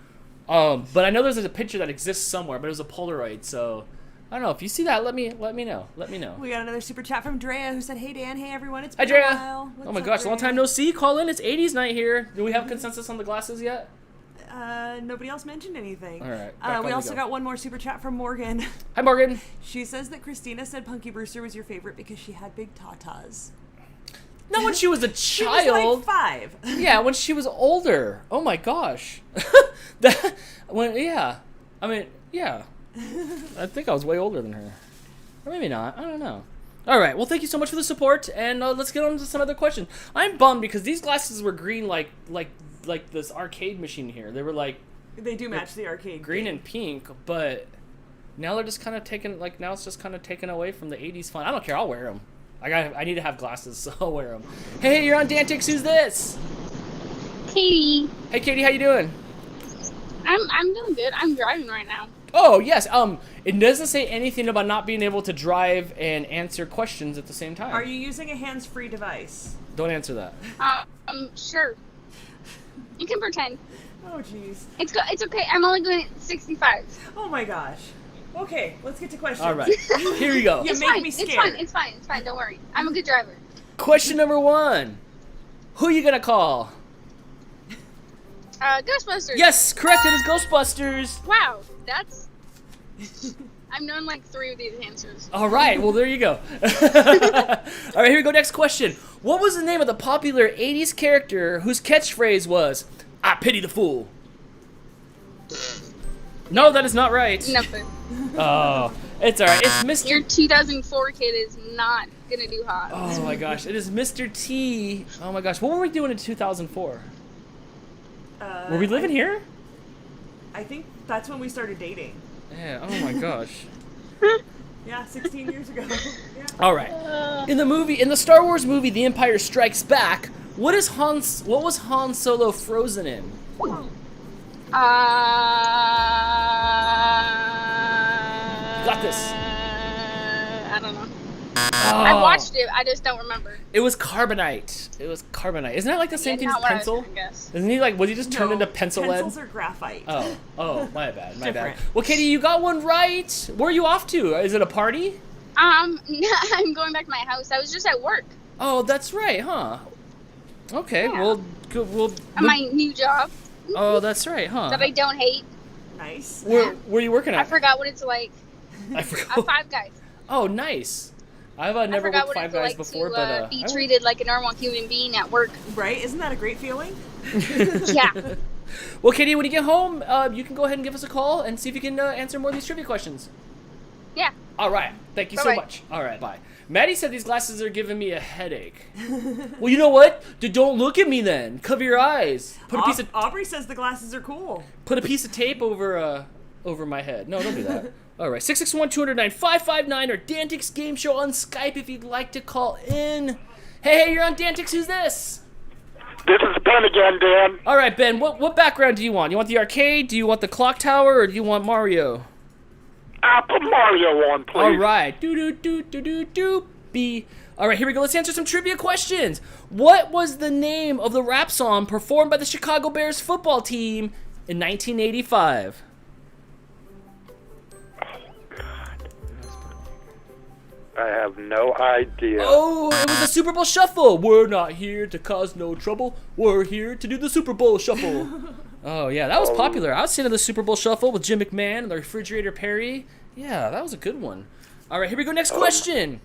But I know there's a picture that exists somewhere, but it was a Polaroid, so I don't know. If you see that, let me know.
We got another super chat from Drea who said, hey Dan, hey everyone, it's
Hi,
been a
Drea.
while. What's
Oh my
up,
gosh,
Drea?
long time no see. Call in. It's 80's night here. Do we have consensus on the glasses yet?
Nobody else mentioned anything.
All right, back
We
on
also
we go.
got one more super chat from Morgan.
Hi, Morgan.
She says that Christina said Punky Brewster was your favorite because she had big tatas.
Not when she was a
She
child.
was like 5.
Yeah, when she was older. Oh my gosh. Yeah. I mean, yeah. I think I was way older than her. Or maybe not. I don't know. All right. Well, thank you so much for the support, and let's get on to some other questions. I'm bummed because these glasses were green like this arcade machine here. They were like
They do match the arcade.
green
game.
and pink, but now they're just kind of taken, like, now it's just kind of taken away from the 80's fun. I don't care. I'll wear them. I need to have glasses, so I'll wear them. Hey, you're on DANtics. Who's this?
Katie,
Hey, Katie, how you doing?
I'm doing good. I'm driving right now.
Oh, yes. It doesn't say anything about not being able to drive and answer questions at the same time.
Are you using a hands-free device?
Don't answer that.
Sure. You can pretend.
Oh, jeez.
It's okay. I'm only going at 65.
Oh my gosh. Okay, let's get to questions.
All right. Here we go.
You
It's
make
fine.
me
It's
scared.
fine. It's fine. Don't worry. I'm a good driver.
Question number 1. Who you gonna call?
Ghostbusters.
Yes, correct. It is Ghostbusters.
Wow, that's. I've known like 3 of these answers.
All right. Well, there you go. All right. Here we go. Next question. What was the name of the popular 80's character whose catchphrase was, "I pity the fool"? No, that is not right.
Nothing.
Oh, it's all right. It's Mr.
Your 2004 kid is not gonna do hot.
Oh my gosh, it is Mr. T. Oh my gosh, what were we doing in 2004? Were we living here?
I think that's when we started dating.
Yeah. Oh my gosh.
Yeah, 16 years ago. Yeah.
All right. In the Star Wars movie, The Empire Strikes Back, what was Han Solo frozen in? Got this.
I don't know.
Oh,
I watched it. I just don't remember.
It was carbonite. Isn't that like the same thing as
Not what I was
pencil?
gonna guess.
Isn't he like, was he just turned
No,
into pencil lead?
Pencils are graphite.
Oh, my bad.
Different.
Well, Katie, you got one right. Where are you off to? Is it a party?
I'm going back to my house. I was just at work.
Oh, that's right, huh? Okay,
Yeah.
well,
At my new job
oh, that's right, huh?
that I don't hate.
Nice.
Where are you working
I
at?
forgot what it's like.
I
At
forgot.
Five Guys.
Oh, nice. I've
I
never
forgot
worked
what
Five
it's
Guys
like
before,
to
but
be
I
treated like a normal human being at work.
Right? Isn't that a great feeling?
Yeah.
Well, Katie, when you get home, you can go ahead and give us a a and see if you can answer more of these trivia questions.
Yeah.
All right. Thank you so
Bye-bye.
much. All right. Bye. Maddie said these glasses are giving me a headache. Well, you know what? Don't look at me then. Cover your eyes. Put
Aubrey says the glasses are cool.
a piece of tape over my head. No, don't do that. All right. 661-209-559 or DANtics Game Show on Skype if you'd like to call in. Hey, you're on DANtics. Who's this?
This is Ben again, Dan.
All right, Ben. What background do you want? You want the arcade? Do you want the clock tower? Or do you want Mario?
Put Mario on, please.
All right. Do. B. All right, here we go. Let's answer some trivia questions. What was the name of the rap song performed by the Chicago Bears football team in 1985?
I have no idea.
Oh, it was the Super Bowl Shuffle. We're not here to cause no trouble. We're here to do the Super Bowl Shuffle. Oh, yeah, that was popular. I was singing the Super Bowl Shuffle with Jim McMahon and the Refrigerator Perry. Yeah, that was a good one. All right, here we go. Next question.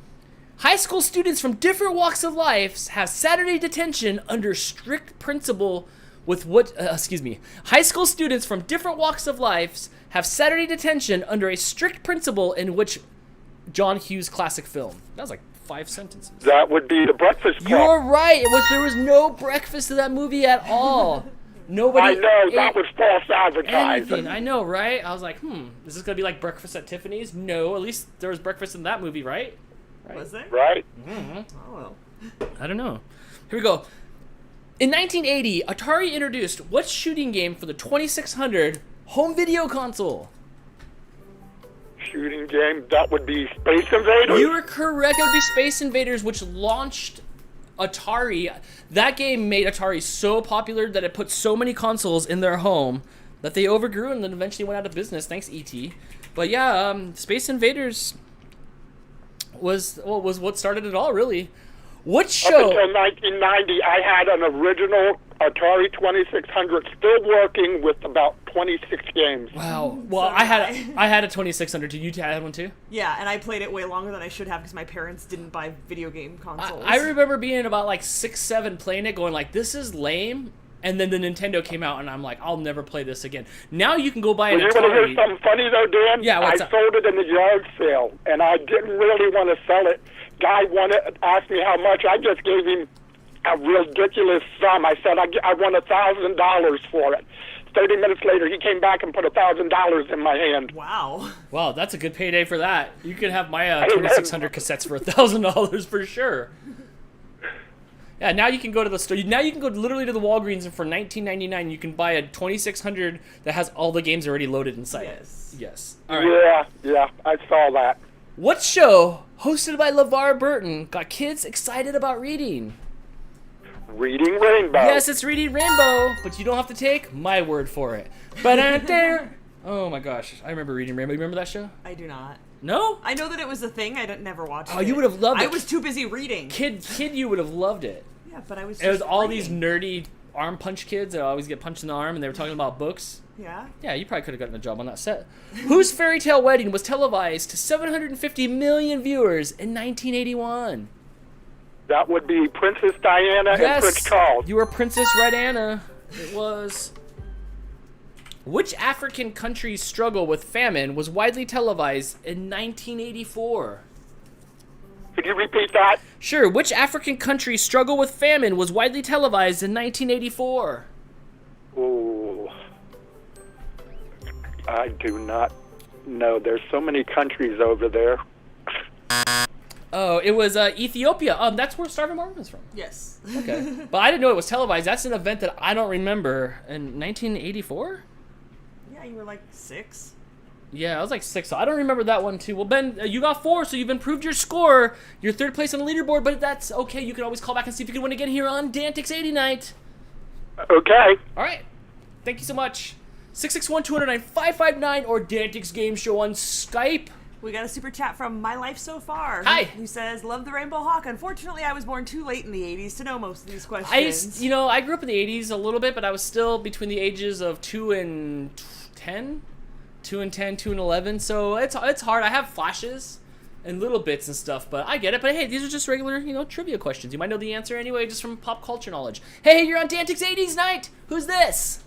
High school students from different walks of life have Saturday detention under strict principle with what, High school students from different walks of life have Saturday detention under a strict principle in which John Hughes classic film. That was like 5 sentences.
That would be The Breakfast Club.
You're right. There was no breakfast to that movie at all. Nobody.
I know, that was false advertising.
Anything. I know, right? I was like, is this gonna be like Breakfast at Tiffany's? No, at least there was breakfast in that movie, right?
Was there?
Right.
Oh.
I don't know. Here we go. In 1980, Atari introduced what shooting game for the 2600 home video console?
Shooting game, that would be Space Invaders.
You were correct. It would be Space Invaders, which launched Atari. That game made Atari so popular that it put so many consoles in their home that they overgrew and then eventually went out of business. Thanks, E.T. But yeah, Space Invaders was what started it all, really. What show?
Up until 1990, I had an original Atari 2600 still working with about 26 games.
Wow. Well, I had a 2600 too. You had one too?
Yeah, and I played it way longer than I should have because my parents didn't buy video game consoles.
I remember being about like 6, 7 playing it, going like, this is lame. And then the Nintendo came out, and I'm like, I'll never play this again. Now you can go buy an Atari.
You want to hear something funny though, Dan?
Yeah, what's
I
up?
sold it in the yard sale, and I didn't really want to sell it. Guy asked me how much. I just gave him a ridiculous sum. I said I want $1,000 for it. 30 minutes later, he came back and put $1,000 in my hand.
Wow.
Wow, that's a good payday for that. You could have my 2600 cassettes for $1,000 for sure. Yeah, now you can go to the store. Now you can go literally to the Walgreens, and for $19.99 you can buy a 2600 that has all the games already loaded inside
Yes.
it. Yes. All right.
Yeah, I saw that.
What show, hosted by LeVar Burton, got kids excited about reading?
Reading Rainbow.
Yes, it's Reading Rainbow, but you don't have to take my word for it. Oh my gosh, I remember Reading Rainbow. You remember that show?
I do not.
No?
I know that it was a thing. I never watched it.
Oh, you would have loved it.
I was too busy reading.
Kid, you would have loved it.
Yeah, but I was
It was
just
all
reading.
these nerdy arm punch kids that always get punched in the arm, and they were talking about books.
Yeah?
Yeah, you probably could have gotten a job on that set. Whose fairy tale wedding was televised to 750 million viewers in 1981?
That would be Princess Diana and Prince Charles.
You were Princess Red Anna. It was. Which African country's struggle with famine was widely televised in 1984?
Could you repeat that?
Sure. Which African country's struggle with famine was widely televised in 1984?
Ooh. I do not know. There's so many countries over there.
Oh, it was Ethiopia. That's where Starving Marvin is from.
Yes.
Okay. But I didn't know it was televised. That's an event that I don't remember. In 1984?
Yeah, you were like 6.
Yeah, I was like 6. So I don't remember that one too. Well, Ben, you got 4, so you've improved your score. You're 3rd place on the leaderboard, but that's okay. You can always call back and see if you can win again here on DANtics 80 Night.
Okay.
All right. Thank you so much. 661-209-559 or DANtics Game Show on Skype.
We got a super chat from My Life So Far.
Hi.
Who says, love the Rainbow Hawk. Unfortunately, I was born too late in the 80s to know most of these questions.
I grew up in the 80s a little bit, but I was still between the ages of 2 and 10. 2 and 10, 2 and 11. So it's hard. I have flashes and little bits and stuff, but I get it. But hey, these are just regular, trivia questions. You might know the answer anyway, just from pop culture knowledge. Hey, you're on DANtics 80's Night. Who's this?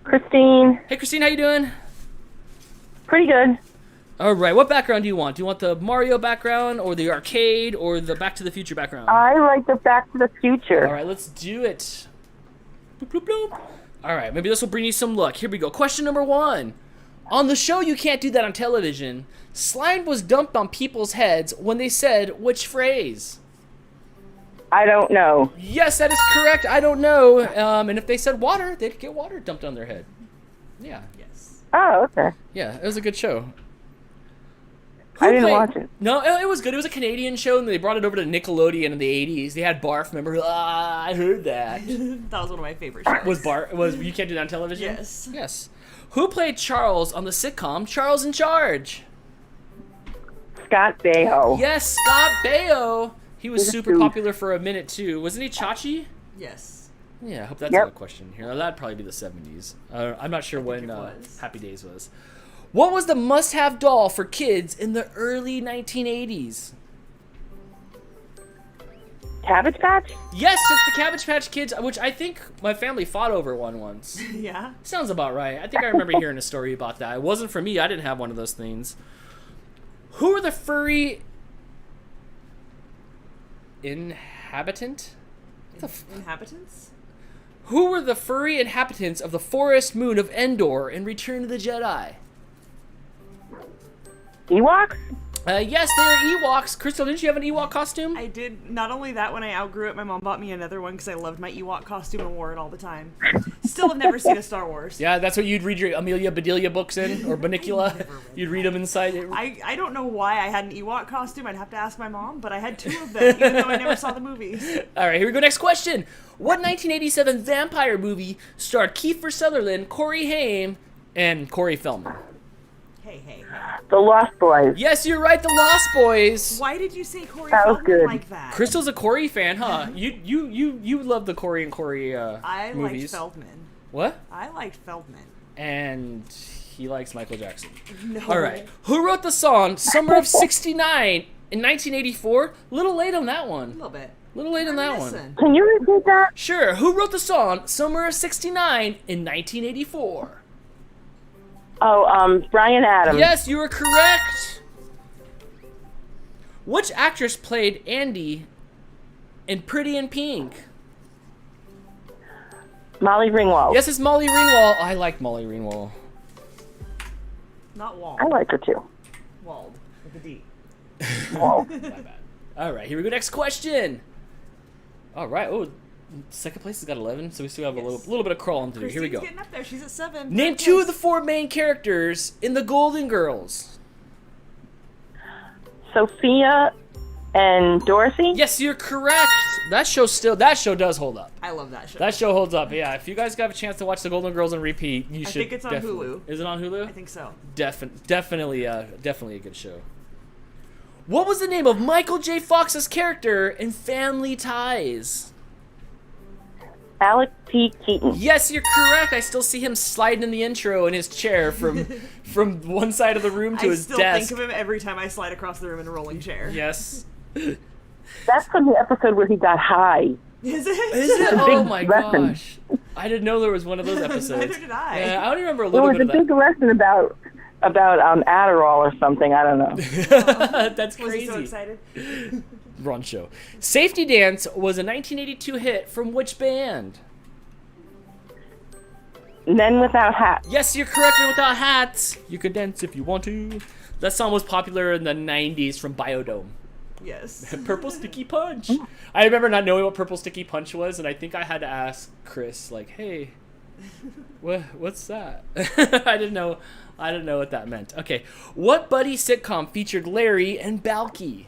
Christine.
Hey, Christine, how you doing?
Pretty good.
All right, what background do you want? Do you want the Mario background or the arcade or the Back to the Future background?
I like the Back to the Future.
All right, let's do it. Bloop, bloop, bloop. All right, maybe this will bring you some luck. Here we go. Question number 1. On the show You Can't Do That on Television, slime was dumped on people's heads when they said which phrase?
I don't know.
Yes, that is correct. I don't know. And if they said water, they'd get water dumped on their head. Yeah.
Yes.
Oh, okay.
Yeah, it was a good show.
I didn't watch it.
No, it was good. It was a Canadian show, and they brought it over to Nickelodeon in the 80s. They had Barf, remember? I heard that.
That was one of my favorite shows.
Was You Can't Do That on Television?
Yes.
Yes. Who played Charles on the sitcom Charles in Charge?
Scott Baio.
Yes, Scott Baio. He was
He's a
super
dude.
popular for a minute, too. Wasn't he Chachi?
Yes.
Yeah, I hope that's
Yep.
a good question here. That'd probably be the 70s. I'm not sure when
it was.
Happy Days was. What was the must-have doll for kids in the early 1980s?
Cabbage Patch?
Yes, it's the Cabbage Patch Kids, which I think my family fought over one once.
Yeah.
Sounds about right. I think I remember hearing a story about that. It wasn't for me. I didn't have one of those things. Who are the furry inhabitant?
Inhabitants?
Who were the furry inhabitants of the forest moon of Endor in Return of the Jedi?
Ewoks?
Yes, they are Ewoks. Crystal, didn't you have an Ewok costume?
I did. Not only that, when I outgrew it, my mom bought me another one because I loved my Ewok costume and wore it all the time. Still have never seen a Star Wars.
Yeah, that's what you'd read your Amelia Bedelia books in, or Banicula. You'd read them inside.
I don't know why I had an Ewok costume. I'd have to ask my mom, but I had 2 of them, even though I never saw the movies.
All right, here we go. Next question. What 1987 vampire movie starred Kiefer Sutherland, Corey Haim, and Corey Feldman?
Hey.
The Lost Boys.
Yes, you're right. The Lost Boys.
Why did you say Corey
That was
Feldman
good.
like that?
Crystal's a Corey fan, huh? You love the Corey and Corey
I liked
movies.
Feldman.
What?
I liked Feldman.
And he likes Michael Jackson.
No.
All right. Who wrote the song "Summer of '69" in 1984? Little late on that
A
one.
little bit.
Little late on that one.
Listen.
Can you repeat that?
Sure. Who wrote the song "Summer of '69" in 1984?
Oh, Brian Adams.
Yes, you are correct. Which actress played Andy in Pretty in Pink?
Molly Ringwald.
Yes, it's Molly Ringwald. I like Molly Ringwald.
Not Wald.
I like her too.
Wald with a D.
Whoa.
My bad. All right, here we go. Next question. All right. Oh, second place has got 11, so we still have a little bit of crawling to do. Here we go.
Christine's getting up there. She's at 7.
Name 2 of the 4 main characters in the Golden Girls.
Sophia and Dorothy?
Yes, you're correct. That show does hold up.
I love that show.
That show holds up. Yeah, if you guys have a chance to watch the Golden Girls on repeat, you should.
think it's on
definitely.
Hulu.
Is it on Hulu?
I think so.
Definitely a good show. What was the name of Michael J. Fox's character in Family Ties?
Alec P. Keaton.
Yes, you're correct. I still see him sliding in the intro in his chair from one side of the room to his
I still
desk.
think of him every time I slide across the room in a rolling chair.
Yes.
That's from the episode where he got high.
Is it?
Is it?
a
Oh
big
my
lesson.
gosh. I didn't know there was one of those episodes.
Neither did I.
Yeah, I only remember a
It
little
was
bit
a
of
big lesson about Adderall or something. I don't know.
that. That's
Was he so
crazy.
excited?
Wrong show. Safety Dance was a 1982 hit from which band?
Men Without Hats.
Yes, you're correct. Men Without Hats. You can dance if you want to. That song was popular in the 90s from Biodome.
Yes.
Purple Sticky Punch. I remember not knowing what Purple Sticky Punch was, and I think I had to ask Chris, like, "Hey, what's that?" I didn't know what that meant. Okay, what buddy sitcom featured Larry and Balky?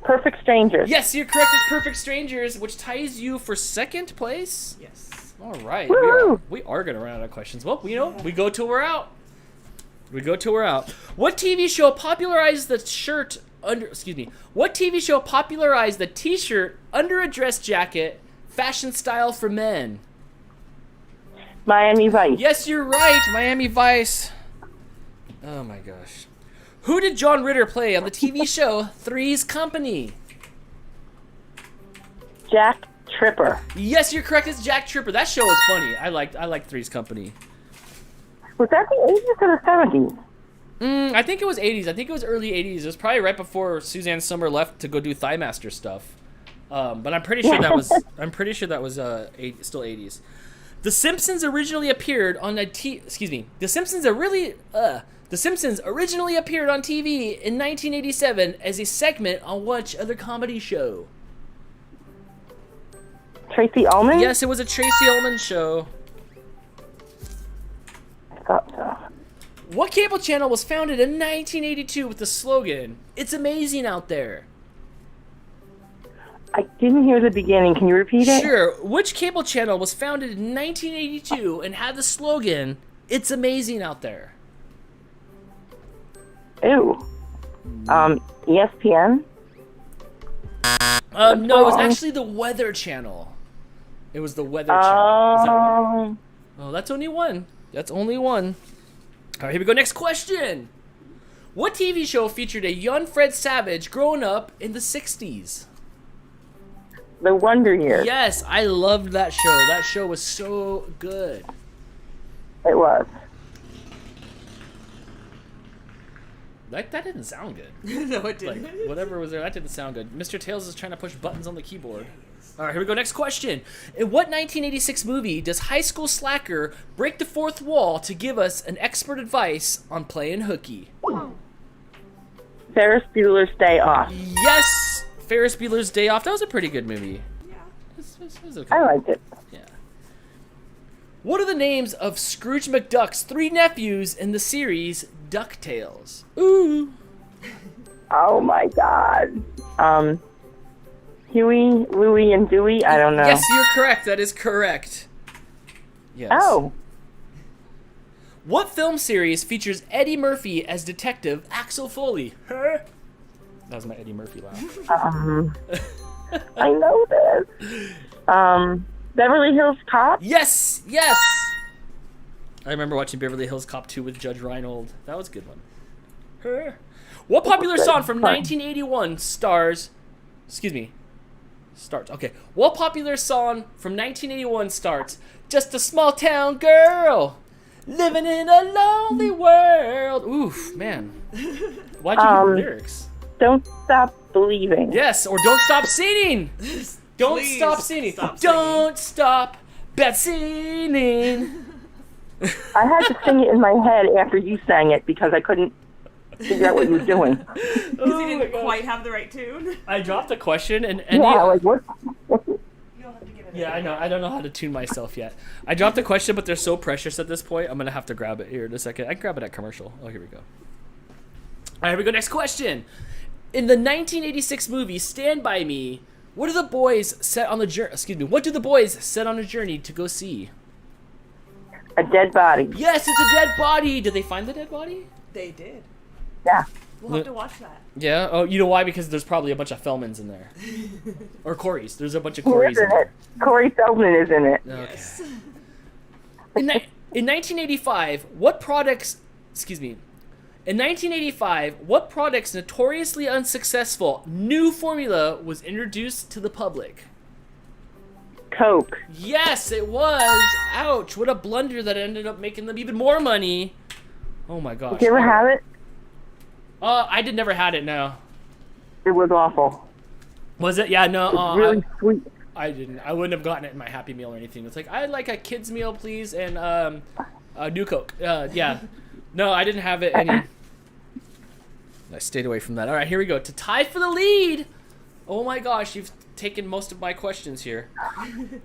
Perfect Strangers.
Yes, you're correct. It's Perfect Strangers, which ties you for second place.
Yes.
All right,
Woo!
we are gonna run out of questions. Well, we go till we're out. What TV show popularized the shirt under? Excuse me. What TV show popularized the T-shirt under a dress jacket, fashion style for men?
Miami Vice.
Yes, you're right. Miami Vice. Oh my gosh. Who did John Ritter play on the TV show Three's Company?
Jack Tripper.
Yes, you're correct. It's Jack Tripper. That show was funny. I liked Three's Company.
Was that the 80s or the 70s?
I think it was 80s. I think it was early 80s. It was probably right before Suzanne Sommer left to go do Thigh Master stuff. But I'm pretty sure that was still 80s. The Simpsons originally appeared on The Simpsons originally appeared on TV in 1987 as a segment on which other comedy show?
Tracy Ullman?
Yes, it was a Tracy Ullman show.
I thought so.
What cable channel was founded in 1982 with the slogan, "It's amazing out there"?
I didn't hear the beginning. Can you repeat it?
Sure. Which cable channel was founded in 1982 and had the slogan, "It's amazing out there"?
Ooh. ESPN?
No, it was actually the Weather Channel. It was the Weather Channel. Is that right? Oh, that's only one. That's only one. All right, here we go. Next question. What TV show featured a young Fred Savage growing up in the 60s?
The Wonder Years.
Yes, I loved that show. That show was so good.
It was.
That didn't sound good.
No, it didn't.
Like, whatever was there, that didn't sound good. Mr. Tails is trying to push buttons on the keyboard. All right, here we go. Next question. In what 1986 movie does high school slacker break the fourth wall to give us an expert advice on playing hooky?
Ferris Bueller's Day Off.
Yes, Ferris Bueller's Day Off. That was a pretty good movie.
Yeah.
It was okay.
I liked it.
Yeah. What are the names of Scrooge McDuck's 3 nephews in the series DuckTales? Ooh.
Oh my God. Huey, Louie, and Dewey? I don't know.
Yes, you're correct. That is correct. Yes.
Oh.
What film series features Eddie Murphy as Detective Axel Foley? That was my Eddie Murphy laugh.
I know this. Beverly Hills Cop?
Yes, yes. I remember watching Beverly Hills Cop 2 with Judge Reinhold. That was a good one. What popular song from 1981 starts? Okay. What popular song from 1981 starts? Just a small town girl living in a lonely world. Oof, man. Why'd you do the lyrics?
Don't Stop Believing.
Yes, or Don't Stop Singing. Don't
Please
stop singing.
stop singing.
Don't stop bad singing.
I had to sing it in my head after you sang it because I couldn't figure out what you were doing.
Because he didn't quite have the right tune.
I dropped a question and
Yeah, like what?
You'll have to give it
yeah, I know. I don't know how to tune myself yet. I dropped a question, but they're so precious at this point. I'm gonna have to grab it here in a second. I can grab it at commercial. Oh, here we go. All right, here we go. Next question. In the 1986 movie Stand By Me, what do the boys set on the journey? What do the boys set on a journey to go see?
A dead body.
Yes, it's a dead body. Did they find the dead body?
They did.
Yeah.
We'll have to watch that.
Yeah. Oh, you know why? Because there's probably a bunch of Fellmans in there, or Corys. There's a bunch of
Who
Corys
is
in
in
there.
it? Corey Feldman is in it.
Okay.
Yes.
In 1985, what products? In 1985, what product's notoriously unsuccessful new formula was introduced to the public?
Coke.
Yes, it was. Ouch! What a blunder that ended up making them even more money. Oh my gosh.
Did you ever have it?
I did never had it. No.
It was awful.
Was it? Yeah. No.
It's really sweet.
I didn't. I wouldn't have gotten it in my Happy Meal or anything. It's like, I'd like a kids meal, please, and a new Coke. Yeah. No, I didn't have it any. I stayed away from that. All right, here we go. To tie for the lead. Oh my gosh, you've taken most of my questions here.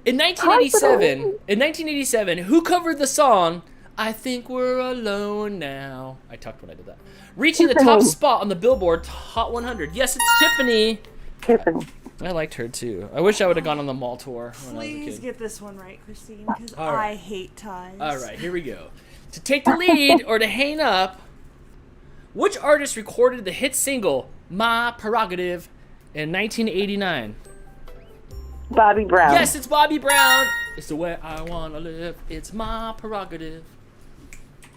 In 1987, who covered the song "I Think We're Alone Now"? I talked when I did that. Reaching the top spot on the Billboard Hot 100. Yes, it's Tiffany.
Tiffany.
I liked her too. I wish I would have gone on the mall tour when I was a
Please
kid.
get this one right, Christine, because
All right.
I hate ties.
All right, here we go. To take the lead or to hang up, which artist recorded the hit single "My Prerogative" in 1989?
Bobby Brown.
Yes, it's Bobby Brown. It's the way I wanna live. It's my prerogative.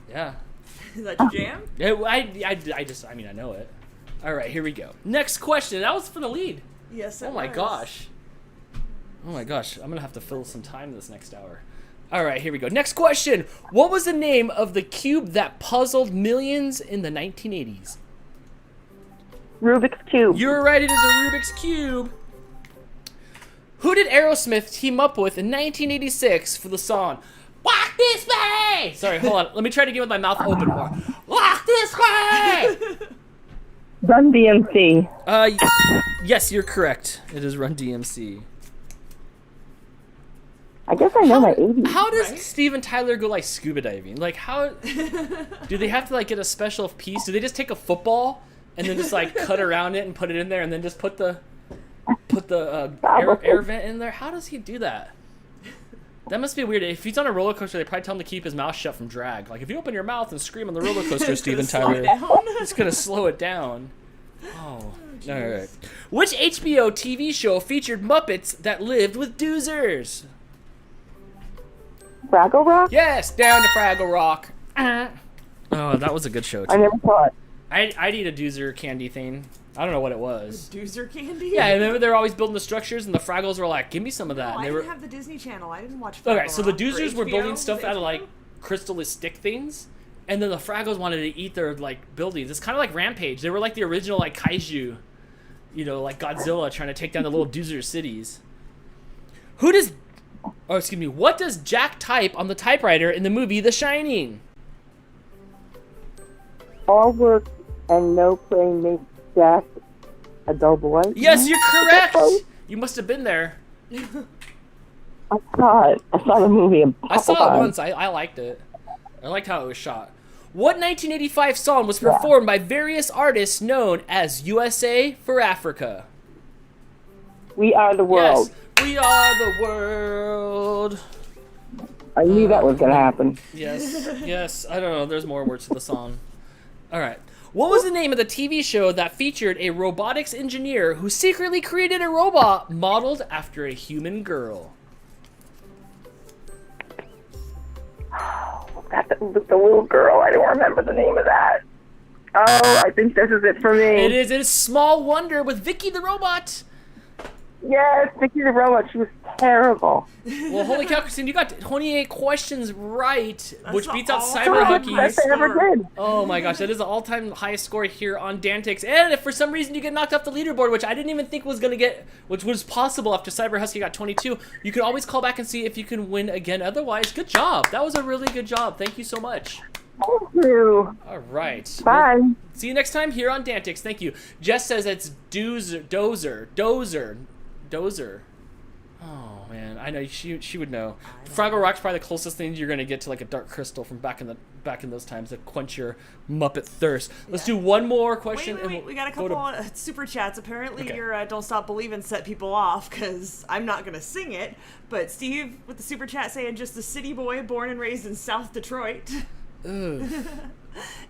Yeah.
Is that your jam?
Yeah, I mean, I know it. All right, here we go. Next question. That was for the lead.
Yes,
Oh my gosh. Oh my gosh. I'm gonna have to fill some time this next hour. All right, here we go. Next question. What was the name of the cube that puzzled millions in the 1980s?
Rubik's Cube.
You're right. It is a Rubik's Cube. Who did Aerosmith team up with in 1986 for the song "Walk This Way"? Sorry, hold on. Let me try to get with my mouth open more. Walk this way.
Run DMC.
Yes, you're correct. It is Run DMC.
I guess I know my 80s.
How does Steven Tyler go like scuba diving? Like how do they have to like get a special piece? Do they just take a football and then just like cut around it and put it in there and then just put the air vent in there? How does he do that? That must be weird. If he's on a roller coaster, they probably tell him to keep his mouth shut from drag. Like if you open your mouth and scream on the roller coaster, Steven Tyler, it's gonna slow it down. Oh. All right. Which HBO TV show featured Muppets that lived with doozers?
Fraggle Rock?
Yes, down to Fraggle Rock. Oh, that was a good show too.
I never saw it.
I'd eat a doozer candy thing. I don't know what it was.
Doozer candy?
Yeah, I remember they were always building the structures, and the Fraggles were like, "Give me some of that."
No,
and
I
they
didn't
were
have the Disney Channel. I didn't watch Fraggle
okay. So the
Rock. For
doozers were
HBO,
building stuff
was
out of
HBO?
like crystalline stick things, and then the Fraggles wanted to eat their like buildings. It's kind of like Rampage. They were like the original like kaiju, you know, like Godzilla trying to take down the little doozer cities. What does Jack type on the typewriter in the movie The Shining?
All work and no play makes Jack a dull boy.
Yes, you're correct. You must have been there.
I saw it. I saw the movie.
I saw it once. I liked it. I liked how it was shot. What 1985 song was performed by various artists known as USA for Africa?
We Are the World.
Yes, we are the world.
I knew that was going to happen.
Yes. I don't know. There's more words to the song. All right. What was the name of the TV show that featured a robotics engineer who secretly created a robot modeled after a human girl?
That's the little girl. I don't remember the name of that. Oh, I think this is it for me.
It is Small Wonder with Vicky the Robot.
Yes, Vicky the Robot. She was terrible.
Well, holy cow, Christine, you got 28 questions right, which beats out
all-time
Cyber
Best
Hockey's.
I ever did.
Oh my gosh, that is the all-time highest score here on DANtics. And if for some reason you get knocked off the leaderboard, which I didn't even think was which was possible after Cyber Husky got 22, you can always call back and see if you can win again. Otherwise, good job. That was a really good job. Thank you so much.
Thank you.
All right.
Bye.
Well, see you next time here on DANtics. Thank you. Jess says it's dozer. Oh man, I know she would know. Fraggle Rock's probably the closest thing you're gonna get to like a dark crystal from back in those times to quench your Muppet thirst. Let's do one more question.
Wait. We got a couple super chats. Apparently, your "Don't Stop Believin'" set people off because I'm not gonna sing it. But Steve with the super chat saying just a city boy born and raised in South Detroit.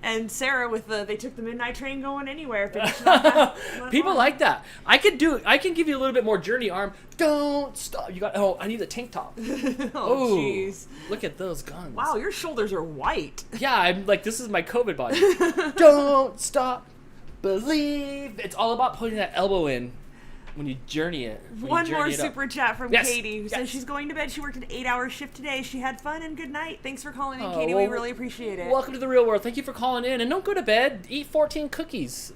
And Sarah with they took the midnight train going anywhere.
People like that. I can give you a little bit more Journey arm. Don't stop. I need a tank top.
Oh jeez.
Look at those guns.
Wow, your shoulders are white.
Yeah, I'm like, this is my COVID body. Don't stop. Believe. It's all about putting that elbow in when you journey it.
One more super chat from
Yes.
Katie, who says she's going to bed. She worked an 8-hour shift today. She had fun and good night. Thanks for calling in, Katie. We really appreciate it.
Welcome to the real world. Thank you for calling in. And don't go to bed. Eat 14 cookies.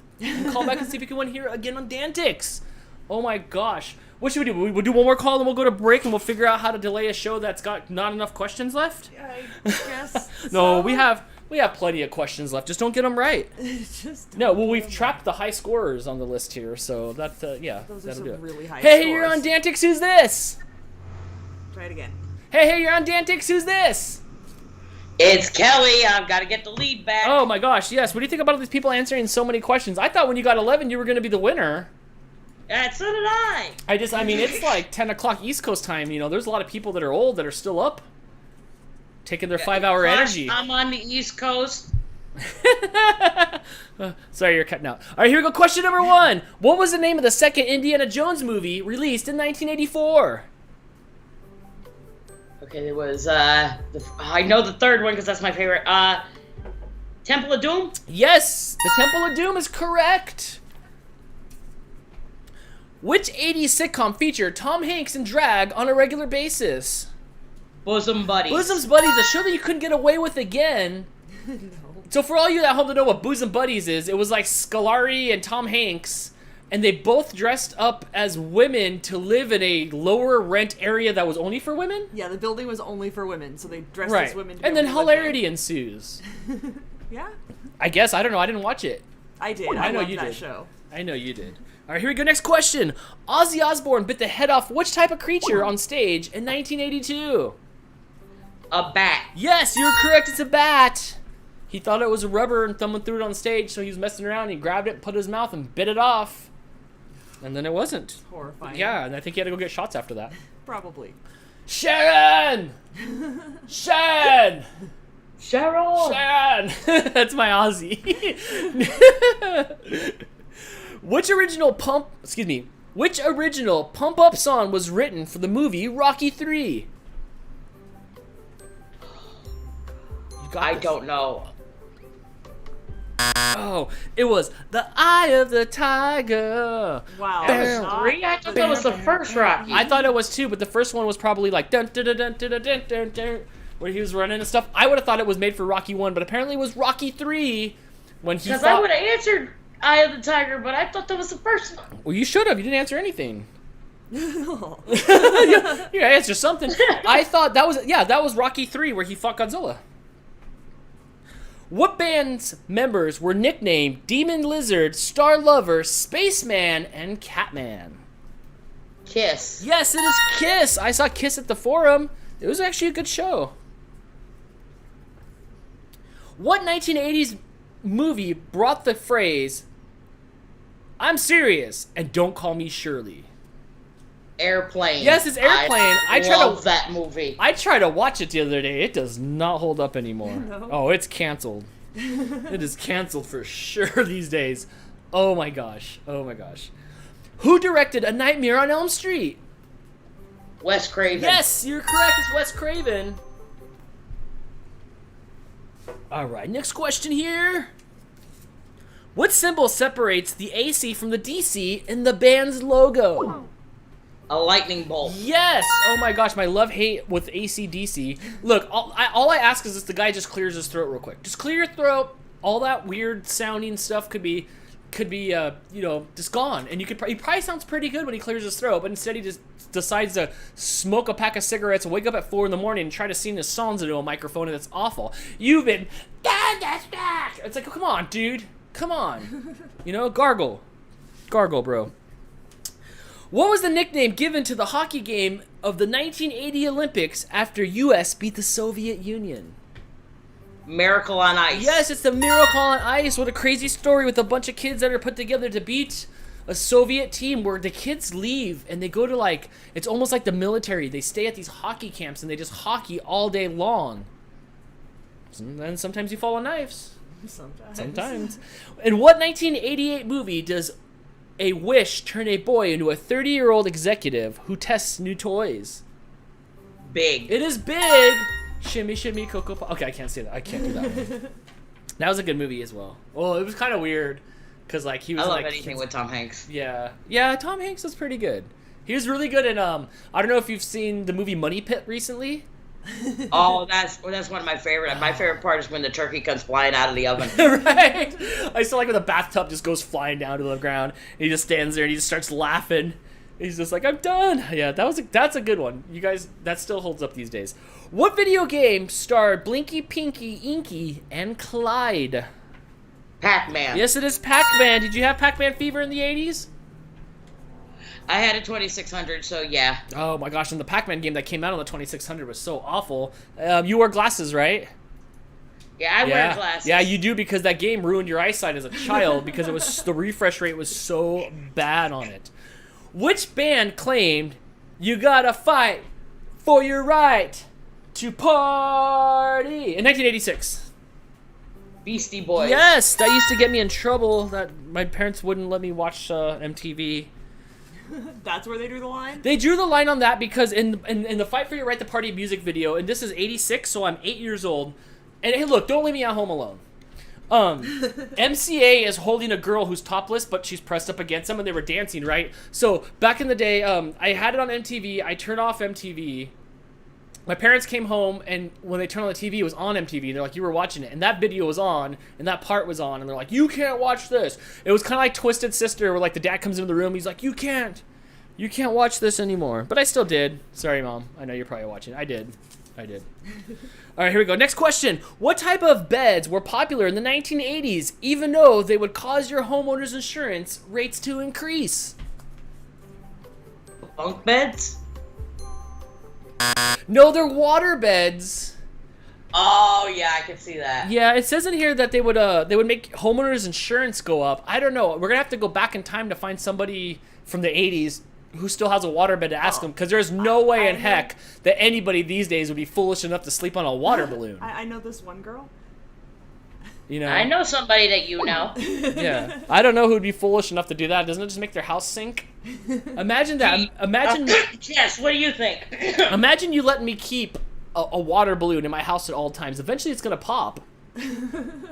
Call back and see if you can win here again on DANtics. Oh my gosh. What should we do? We'll do one more call and we'll go to break and we'll figure out how to delay a show that's got not enough questions left?
I guess
No,
so.
we have plenty of questions left. Just don't get them right. We've trapped the high scorers on the list here, so that'll
some
do it.
really high
Hey,
scores.
you're on DANtics. Who's this?
Try it again.
Hey, you're on DANtics. Who's this?
It's Kelly. I've got to get the lead back.
Oh my gosh, yes. What do you think about all these people answering so many questions? I thought when you got 11, you were going to be the winner.
So did I.
It's like 10 o'clock East Coast time. You know, there's a lot of people that are old that are still up, taking their 5-hour energy.
I'm on the East Coast.
Sorry, you're cutting out. All right, here we go. Question number 1. What was the name of the second Indiana Jones movie released in 1984?
Okay, there was, I know the third one because that's my favorite. Temple of Doom?
Yes, the Temple of Doom is correct. Which 80s sitcom featured Tom Hanks in drag on a regular basis?
Bosom Buddies.
Bosom Buddies, the show that you couldn't get away with again. No. So for all you at home to know what Bosom Buddies is, it was like Scolari and Tom Hanks, and they both dressed up as women to live in a lower rent area that was only for women?
Yeah, the building was only for women, so they dressed
Right.
as women to
And
be
then
able to live
hilarity ensues.
there. Yeah,
I guess, I don't know, I didn't watch it.
I did. I
know
loved
you
that
did.
show.
I know you did. All right, here we go. Next question. Ozzy Osbourne bit the head off which type of creature on stage in 1982?
A bat.
Yes, you're correct. It's a bat. He thought it was a rubber and someone threw it on stage, so he was messing around. He grabbed it, put it in his mouth, and bit it off. And then it wasn't.
Horrifying.
Yeah, and I think he had to go get shots after that.
Probably.
Sharon! Sharon!
Cheryl.
Sharon! That's my Ozzy. Which original Pump Up song was written for the movie Rocky 3?
I don't know.
Oh, it was The Eye of the Tiger.
Wow.
That was 3? I thought that was the first Rocky.
I thought it was 2, but the first one was probably like dun dun dun dun dun dun dun dun, where he was running and stuff. I would have thought it was made for Rocky 1, but apparently it was Rocky 3 when he
Because
fought...
I would have answered Eye of the Tiger, but I thought that was the first one.
Well, you should have. You didn't answer anything. You answer something. I thought that was Rocky 3 where he fought Godzilla. What band's members were nicknamed Demon Lizard, Star Lover, Spaceman, and Catman?
Kiss.
Yes, it is Kiss. I saw Kiss at the Forum. It was actually a good show. What 1980s movie brought the phrase, "I'm serious, and don't call me Shirley"?
Airplane.
Yes, it's Airplane.
I love that movie.
I tried to watch it the other day. It does not hold up anymore.
No.
Oh, it's canceled. It is canceled for sure these days. Oh my gosh. Oh my gosh. Who directed A Nightmare on Elm Street?
Wes Craven.
Yes, you're correct. It's Wes Craven. All right, next question here. What symbol separates the AC from the DC in the band's logo?
A lightning bolt.
Yes! Oh my gosh, my love-hate with AC/DC. Look, all I ask is that the guy just clears his throat real quick. Just clear your throat. All that weird sounding stuff could be just gone. And he probably sounds pretty good when he clears his throat, but instead he just decides to smoke a pack of cigarettes and wake up at 4 in the morning and try to sing his songs into a microphone, and it's awful. You've been... It's like, come on, dude. Come on. Gargle. Gargle, bro. What was the nickname given to the hockey game of the 1980 Olympics after U.S. beat the Soviet Union?
Miracle on Ice.
Yes, it's the Miracle on Ice. What a crazy story with a bunch of kids that are put together to beat a Soviet team where the kids leave and they go to it's almost like the military. They stay at these hockey camps and they just hockey all day long. And then sometimes you fall on knives. Sometimes. In what 1988 movie does a wish turn a boy into a 30-year-old executive who tests new toys?
Big.
It is Big. Shimmy, shimmy, cocoa pop. Okay, I can't say that. I can't do that one. That was a good movie as well. Well, it was kind of weird because he was
I love anything with Tom Hanks.
Yeah. Tom Hanks was pretty good. He was really good in I don't know if you've seen the movie Money Pit recently.
Oh, that's one of my favorite. My favorite part is when the turkey comes flying out of the oven.
Right. I still like when the bathtub just goes flying down to the ground. And he just stands there and he just starts laughing. He's just like, I'm done. Yeah, that's a good one. You guys, that still holds up these days. What video game starred Blinky, Pinky, Inky, and Clyde?
Pac-Man.
Yes, it is Pac-Man. Did you have Pac-Man fever in the 80s?
I had a 2600, so yeah.
Oh my gosh, and the Pac-Man game that came out on the 2600 was so awful. You wore glasses, right?
Yeah, I wear glasses.
Yeah, you do, because that game ruined your eyesight as a child because it was the refresh rate was so bad on it. Which band claimed you gotta fight for your right to party in 1986?
Beastie Boys.
Yes, that used to get me in trouble. That my parents wouldn't let me watch MTV.
That's where they drew the line?
They drew the line on that because in the Fight for Your Right to Party music video, and this is 86, so I'm 8 years old. And hey, look, don't leave me at home alone. MCA is holding a girl who's topless, but she's pressed up against him, and they were dancing, right? So back in the day, I had it on MTV. I turned off MTV. My parents came home, and when they turned on the TV, it was on MTV. They're like, you were watching it. And that video was on, and that part was on. And they're like, you can't watch this. It was kind of like Twisted Sister, where the dad comes into the room. He's like, you can't watch this anymore. But I still did. Sorry, Mom. I know you're probably watching. I did. I did. All right, here we go. Next question. What type of beds were popular in the 1980s, even though they would cause your homeowner's insurance rates to increase?
Bunk beds?
No, they're water beds.
Oh, yeah, I can see that.
Yeah, it says in here that they would make homeowners insurance go up. I don't know. We're going to have to go back in time to find somebody from the 80s who still has a waterbed to ask them, because there's no way in heck that anybody these days would be foolish enough to sleep on a water balloon.
I know this one girl.
You know,
I know somebody that you know.
Yeah, I don't know who'd be foolish enough to do that. Doesn't it just make their house sink? Imagine that. Imagine.
Jess, what do you think?
Imagine you letting me keep a water balloon in my house at all times. Eventually, it's gonna pop.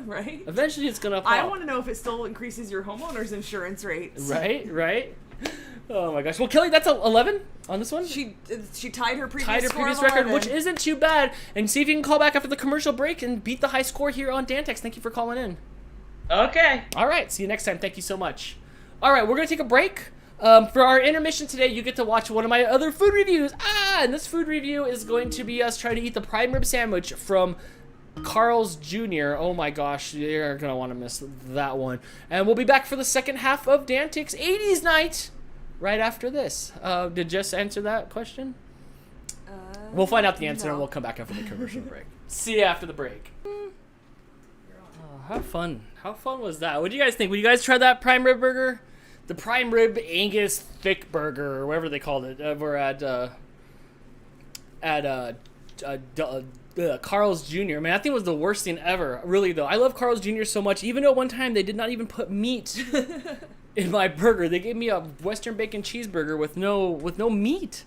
Right?
Eventually, it's gonna pop.
I want to know if it still increases your homeowner's insurance rates.
Right. Oh my gosh. Well, Kelly, that's 11 on this one.
She tied her previous
record,
11.
which isn't too bad. And see if you can call back after the commercial break and beat the high score here on DANtics. Thank you for calling in.
Okay.
All right. See you next time. Thank you so much. All right. We're going to take a break. For our intermission today, you get to watch one of my other food reviews. And this food review is going to be us trying to eat the prime rib sandwich from Carl's Jr. Oh my gosh, you're going to want to miss that one. And we'll be back for the second half of DANtics 80's Night right after this. Did Jess answer that question? We'll find out the answer and we'll come back after the commercial break. See you after the break. Oh, how fun. How fun was that? What do you guys think? Would you guys try that prime rib burger? The prime rib Angus thick burger, or whatever they called it. We're at Carl's Jr. Man, that thing was the worst thing ever. Really, though. I love Carl's Jr. so much. Even though one time they did not even put meat in my burger. They gave me a Western bacon cheeseburger with no meat.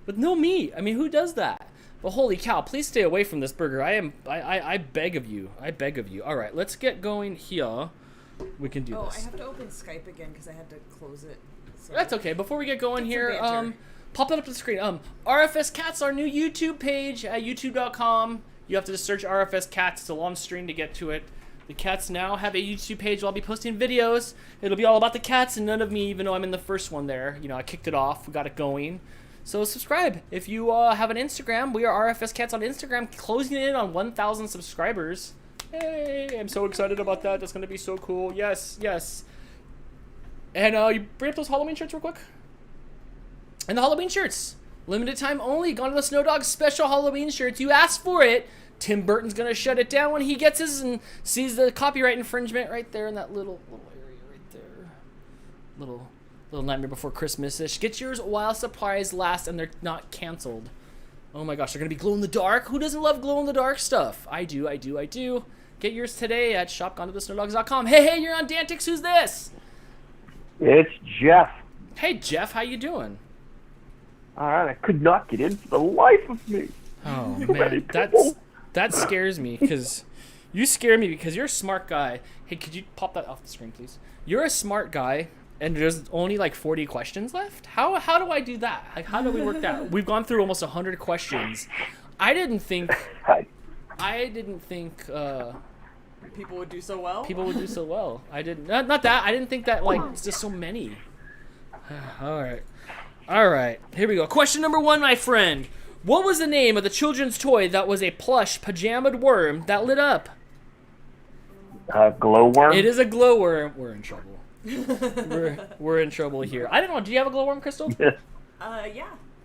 With no meat. I mean, who does that? But holy cow, please stay away from this burger. I beg of you. I beg of you. All right, let's get going here. We can do this.
Oh, I have to open Skype again because I had to close it. So.
That's okay. Before we get going here,
banter.
pop it up to the screen. RFS Cats, our new YouTube page at youtube.com. You have to just search RFS Cats. It's a long string to get to it. The cats now have a YouTube page where I'll be posting videos. It'll be all about the cats and none of me, even though I'm in the first one there. You know, I kicked it off. We got it going. So subscribe. If you have an Instagram, we are RFS Cats on Instagram, closing in on 1,000 subscribers. Hey, I'm so excited about that. That's going to be so cool. Yes. And you bring up those Halloween shirts real quick? And the Halloween shirts. Limited time only. Gone to the Snow Dog special Halloween shirts. You asked for it. Tim Burton's going to shut it down when he gets his and sees the copyright infringement right there in that little area right there. Little Nightmare Before Christmas-ish. Get yours while supplies last and they're not canceled. Oh my gosh, they're going to be glow-in-the-dark. Who doesn't love glow-in-the-dark stuff? I do. Get yours today at shopgonetothesnowdogs.com. Hey, you're on DANtics. Who's this?
It's Jeff.
Hey, Jeff. How you doing?
All right, I could not get in for the life of me.
Oh,
Too many
man.
people.
That scares me because you scare me because you're a smart guy. Hey, could you pop that off the screen, please? You're a smart guy, and there's only like 40 questions left? How do I do that? Like, how do we work that? We've gone through almost 100 questions. I didn't think
people would do so well.
I didn't. Not that. I didn't think that, like, it's just so many. All right. Here we go. Question number 1, my friend. What was the name of the children's toy that was a plush pajamaed worm that lit up?
Glowworm?
It is a glowworm. We're in trouble. we're in trouble here. I don't know. Do you have a glowworm, Crystal?
Yeah. I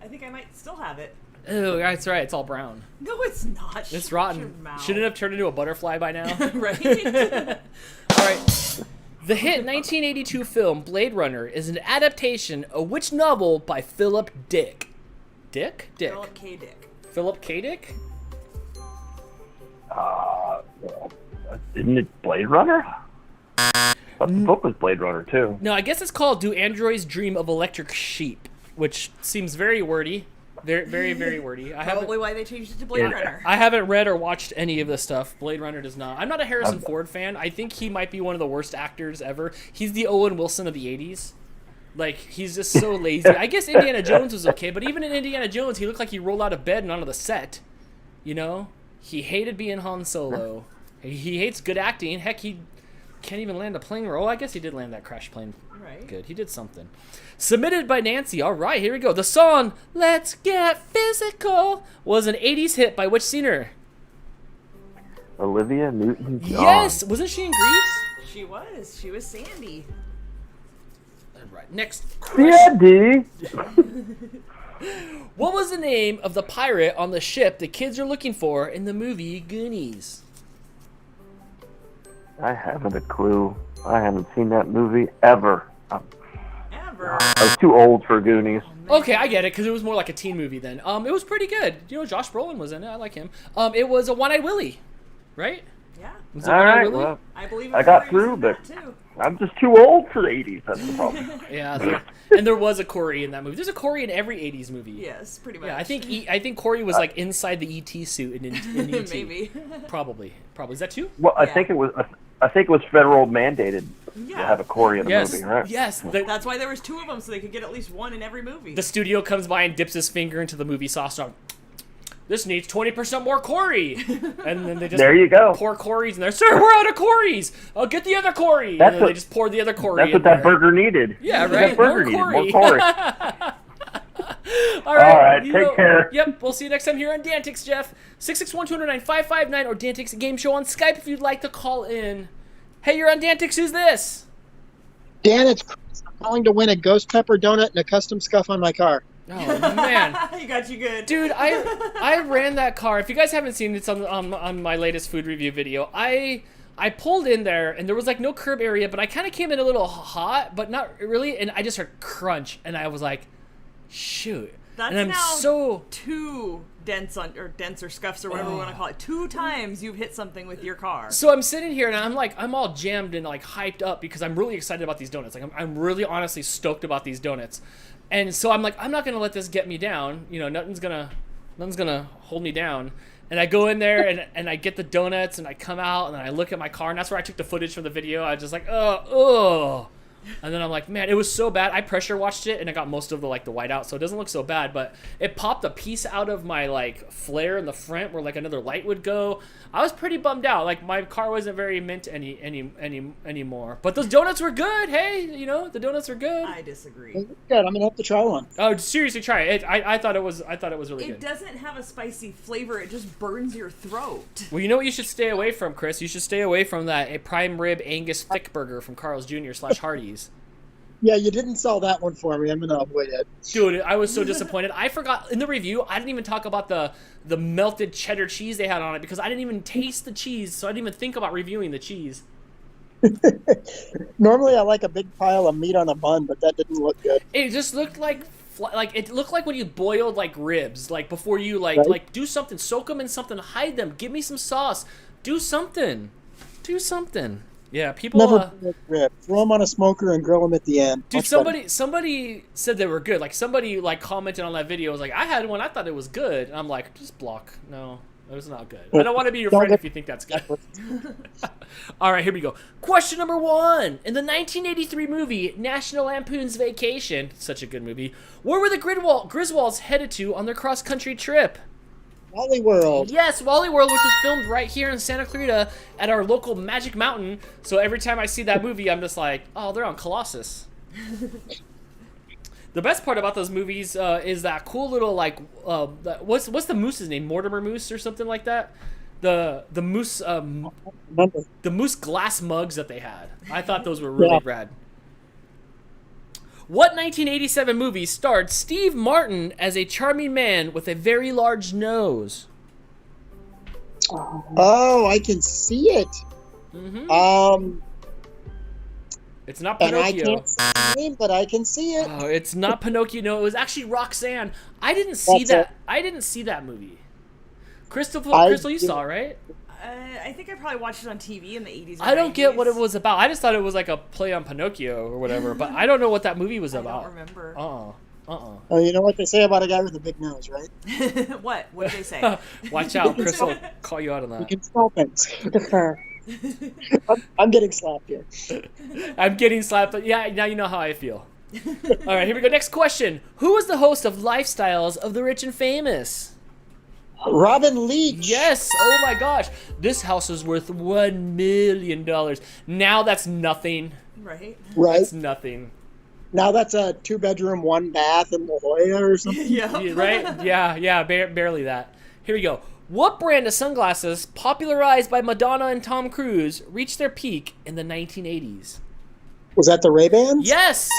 think I might still have it.
Oh, that's right. It's all brown.
No, it's not.
It's rotten. Shouldn't it have turned into a butterfly by now?
Right?
All right. The hit 1982 film Blade Runner is an adaptation of which novel by Philip Dick? Dick?
Philip K. Dick.
Philip K. Dick?
Isn't it Blade Runner? But the book was Blade Runner, too.
No, I guess it's called Do Androids Dream of Electric Sheep, which seems very wordy. Very, very, very wordy.
Probably why they changed it to Blade Runner.
I haven't read or watched any of this stuff. Blade Runner does not. I'm not a Harrison Ford fan. I think he might be one of the worst actors ever. He's the Owen Wilson of the 80s. Like, he's just so lazy. I guess Indiana Jones was okay, but even in Indiana Jones, he looked like he rolled out of bed and onto the set. You know? He hated being Han Solo. He hates good acting. Heck, Can't even land a plane. Oh, I guess he did land that crash plane.
Right.
Good. He did something. Submitted by Nancy. All right, here we go. The song "Let's Get Physical" was an 80s hit by which singer?
Olivia Newton-John.
Yes. Wasn't she in Grease?
She was. She was Sandy.
All right. Next question.
Sandy.
What was the name of the pirate on the ship the kids are looking for in the movie Goonies?
I haven't a clue. I haven't seen that movie ever.
Ever.
I was too old for Goonies.
Okay, I get it, because it was more like a teen movie then. It was pretty good. You know, Josh Brolin was in it. I like him. It was a One-Eyed Willie, right?
Yeah.
Was it
All
One-Eyed
right,
Willie?
well,
I believe
I got
Corey was
through,
in
but
that, too.
I'm just too old for the 80s. That's the problem.
Yeah, and there was a Corey in that movie. There's a Corey in every 80s movie.
Yes, pretty much.
Yeah, I think Corey was like inside the ET suit in ET.
Maybe.
Probably. Is that true?
Well, I
Yeah.
think it was federal mandated to
Yeah.
have a Corey in a
Yes.
movie, right?
Yes.
That's why there was 2 of them, so they could get at least 1 in every movie.
The studio comes by and dips his finger into the movie sauce. So this needs 20% more Corey. And then they just
There you go.
pour Corys in there. Sir, we're out of Corys. I'll get the other Corey.
That's
and then
what-
they just pour the other Corey
That's
in
what that
there.
burger needed.
Yeah,
That
right.
burger
More
needed
Corey.
more Corey.
All right.
All right,
you
take care.
Yep. We'll see you next time here on DANtics, Jeff. 661-209-5559 or DANtics Game Show on Skype if you'd like to call in. Hey, you're on DANtics. Who's this?
Dan, it's Chris. I'm calling to win a ghost pepper donut and a custom scuff on my car.
Oh man.
You got you good.
Dude, I ran that car. If you guys haven't seen it, it's on my latest food review video. I pulled in there and there was like no curb area, but I kind of came in a little hot, but not really. And I just heard crunch, and I was like, shoot.
That's
and I'm
now
so
2 dents or scuffs or whatever we want to call it. 2 times you've hit something with your car.
So I'm sitting here and I'm all jammed and like hyped up because I'm really excited about these donuts. Like I'm really honestly stoked about these donuts. And so I'm like, I'm not gonna let this get me down. You know, nothing's gonna hold me down. And I go in there and I get the donuts and I come out and then I look at my car and that's where I took the footage from the video. I was just like, oh. And then I'm like, man, it was so bad. I pressure washed it and I got most of the like the white out, so it doesn't look so bad. But it popped a piece out of my like flare in the front where like another light would go. I was pretty bummed out. Like my car wasn't very mint anymore. But those donuts were good. Hey, you know the donuts were good.
I disagree.
Good. I'm gonna have to try one.
Oh, seriously, try it. I thought it was really
It
good.
doesn't have a spicy flavor. It just burns your throat.
Well, you know what you should stay away from, Chris? You should stay away from a prime rib Angus thick burger from Carl's Jr. / Hardee's.
Yeah, you didn't sell that one for me. I'm gonna avoid it.
Dude, I was so disappointed. I forgot in the review. I didn't even talk about the melted cheddar cheese they had on it because I didn't even taste the cheese, so I didn't even think about reviewing the cheese.
Normally, I like a big pile of meat on a bun, but that didn't look good.
It just looked like it looked like when you boiled like ribs, like before you
Right.
like do something, soak them in something, hide them, give me some sauce, do something. Yeah, people.
Never been a rib. Throw them on a smoker and grill them at the end.
Dude,
That's better.
somebody said they were good. Like somebody like commented on that video. Was like, I had one. I thought it was good. And I'm like, just block. No, it was not good. I don't want to be your friend if you think that's good. All right, here we go. Question number 1. In the 1983 movie National Lampoon's Vacation, such a good movie, where were the Griswolds headed to on their cross-country trip?
Wally World.
Yes, Wally World, which was filmed right here in Santa Clarita at our local Magic Mountain. So every time I see that movie, I'm just like, oh, they're on Colossus. The best part about those movies is that cool little like, what's the moose's name? Mortimer Moose or something like that. The moose the moose glass mugs that they had. I thought those were really rad. What 1987 movie starred Steve Martin as a charming man with a very large nose?
Oh, I can see it.
It's not
And I
Pinocchio.
can't see the name, but I can see it.
Oh, it's not Pinocchio. No, it was actually Roxanne. I didn't see
That's
that.
it.
I didn't see that movie. Crystal,
I
you saw it, right?
I think I probably watched it on TV in the 80s.
I don't get what it was about. I just thought it was like a play on Pinocchio or whatever, but I don't know what that movie was about.
I don't remember.
Oh, you know what they say about a guy with a big nose, right?
What? What did they say?
Watch out, Chris will call you out on
You
that.
can smell things. I'm getting slapped here.
I'm getting slapped, but yeah, now you know how I feel. All right, here we go. Next question. Who was the host of Lifestyles of the Rich and Famous?
Robin Leach.
Yes. Oh my gosh. This house is worth $1 million. Now that's nothing.
Right.
That's nothing.
Now that's a 2-bedroom, 1 bath in La Jolla or something.
Yeah.
Right? Yeah, barely that. Here we go. What brand of sunglasses, popularized by Madonna and Tom Cruise, reached their peak in the 1980s?
Was that the Ray-Bans?
Yes,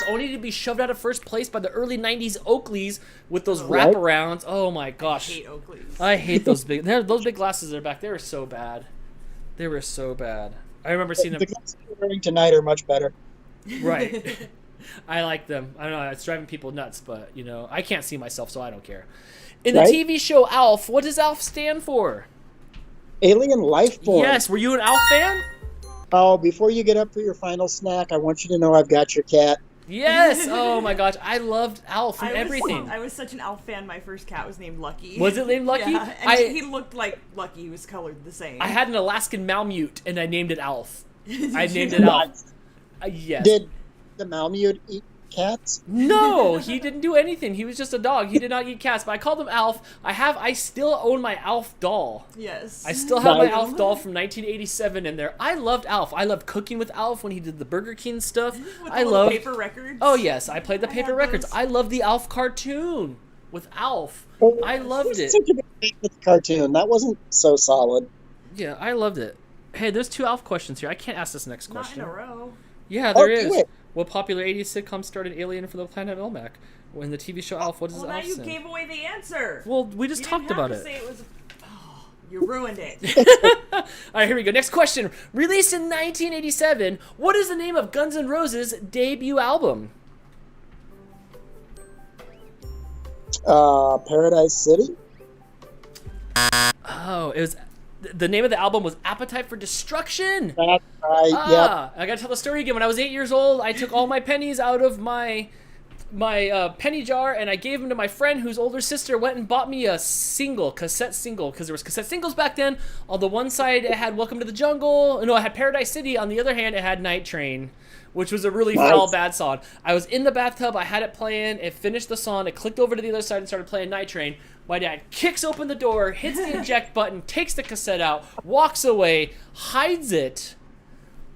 only to be shoved out of first place by the early 90s Oakleys with those wraparounds. Oh my gosh.
I hate Oakleys.
I hate those big glasses that are back. They were so bad. I remember seeing them.
The glasses you're wearing tonight are much better.
Right. I like them. I don't know, it's driving people nuts, but, I can't see myself, so I don't care. In the TV show ALF, what does ALF stand for?
Alien Life Form.
Yes, were you an ALF fan?
Oh, before you get up for your final snack, I want you to know I've got your cat.
Yes! Oh my gosh, I loved ALF and everything.
I was such an ALF fan, my first cat was named Lucky.
Was it named Lucky?
Yeah, and he looked like Lucky, he was colored the same.
I had an Alaskan Malamute, and I named it ALF. I named it ALF. Yes.
Did the Malamute eat cats?
No, he didn't do anything. He was just a dog. He did not eat cats, but I called him Alf. I still own my Alf doll.
Yes.
I still have my Alf doll from 1987 in there. I loved Alf. I loved cooking with Alf when he did the Burger King stuff.
With
I
the
loved
paper records.
Oh yes, I played the paper records. I loved the Alf cartoon with Alf. I loved it.
Such a good game with the cartoon. That wasn't so solid.
Yeah, I loved it. Hey, there's 2 Alf questions here. I can't ask this next question.
Not in a row.
Yeah, there is.
Do it.
What popular 80s sitcom starred an alien from the planet Melmac? When the TV show Alf, what does
Well,
Alf
now you
sing?
gave away the answer.
Well, we just talked about it.
You ruined it.
All right, here we go. Next question. Released in 1987, what is the name of Guns N' Roses' debut album?
Paradise City?
Oh, it was... The name of the album was Appetite for Destruction.
That's right, yep.
I gotta tell the story again. When I was 8 years old, I took all my pennies out of my penny jar and I gave them to my friend whose older sister went and bought me a cassette single, because there was cassette singles back then. On the one side it had Welcome to the Jungle, no, it had Paradise City. On the other hand, it had Night Train, which was a really foul, bad song. I was in the bathtub, I had it playing, it finished the song, it clicked over to the other side and started playing Night Train. My dad kicks open the door, hits the eject button, takes the cassette out, walks away, hides it,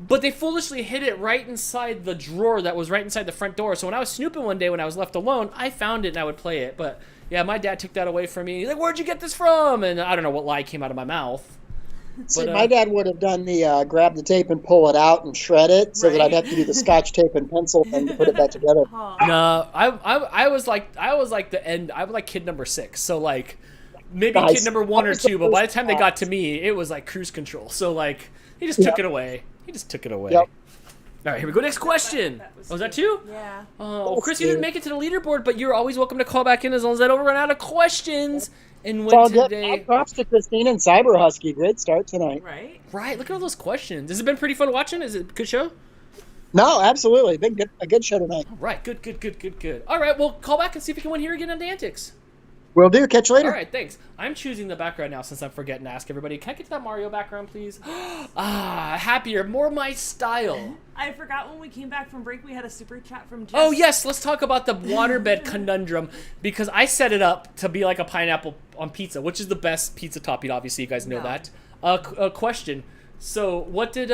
but they foolishly hid it right inside the drawer that was right inside the front door. So when I was snooping one day when I was left alone, I found it and I would play it. But yeah, my dad took that away from me. He's like, "Where'd you get this from?" And I don't know what lie came out of my mouth.
See, my dad would have done the grab the tape and pull it out and shred it, so that I'd have to do the Scotch tape and pencil thing to put it back together.
No, I was like the end. I was like kid number 6, so like maybe kid number 1 or 2. But by the time they got to me, it was like cruise control. So like he just took it away. He just took it away.
Yep.
All right, here we go. Next question. Was that 2?
Yeah.
Oh, Chris, you didn't make it to the leaderboard, but you're always welcome to call back in as long as I don't run out of questions. And
It's all
win
good.
today.
Props to Christina and Cyber Husky. Great start tonight.
Right.
Look at all those questions. Has it been pretty fun watching? Is it a good show?
No, absolutely. A good show tonight.
All right. Good. All right. Well, call back and see if we can win here again on DANtics.
Will do. Catch you later.
All right. Thanks. I'm choosing the background now since I'm forgetting to ask everybody. Can I get to that Mario background, please? Happier. More my style.
I forgot when we came back from break, we had a super chat from Jess.
Oh, yes. Let's talk about the waterbed conundrum, because I set it up to be like a pineapple on pizza, which is the best pizza topping. Obviously, you guys know that. A question. So what did...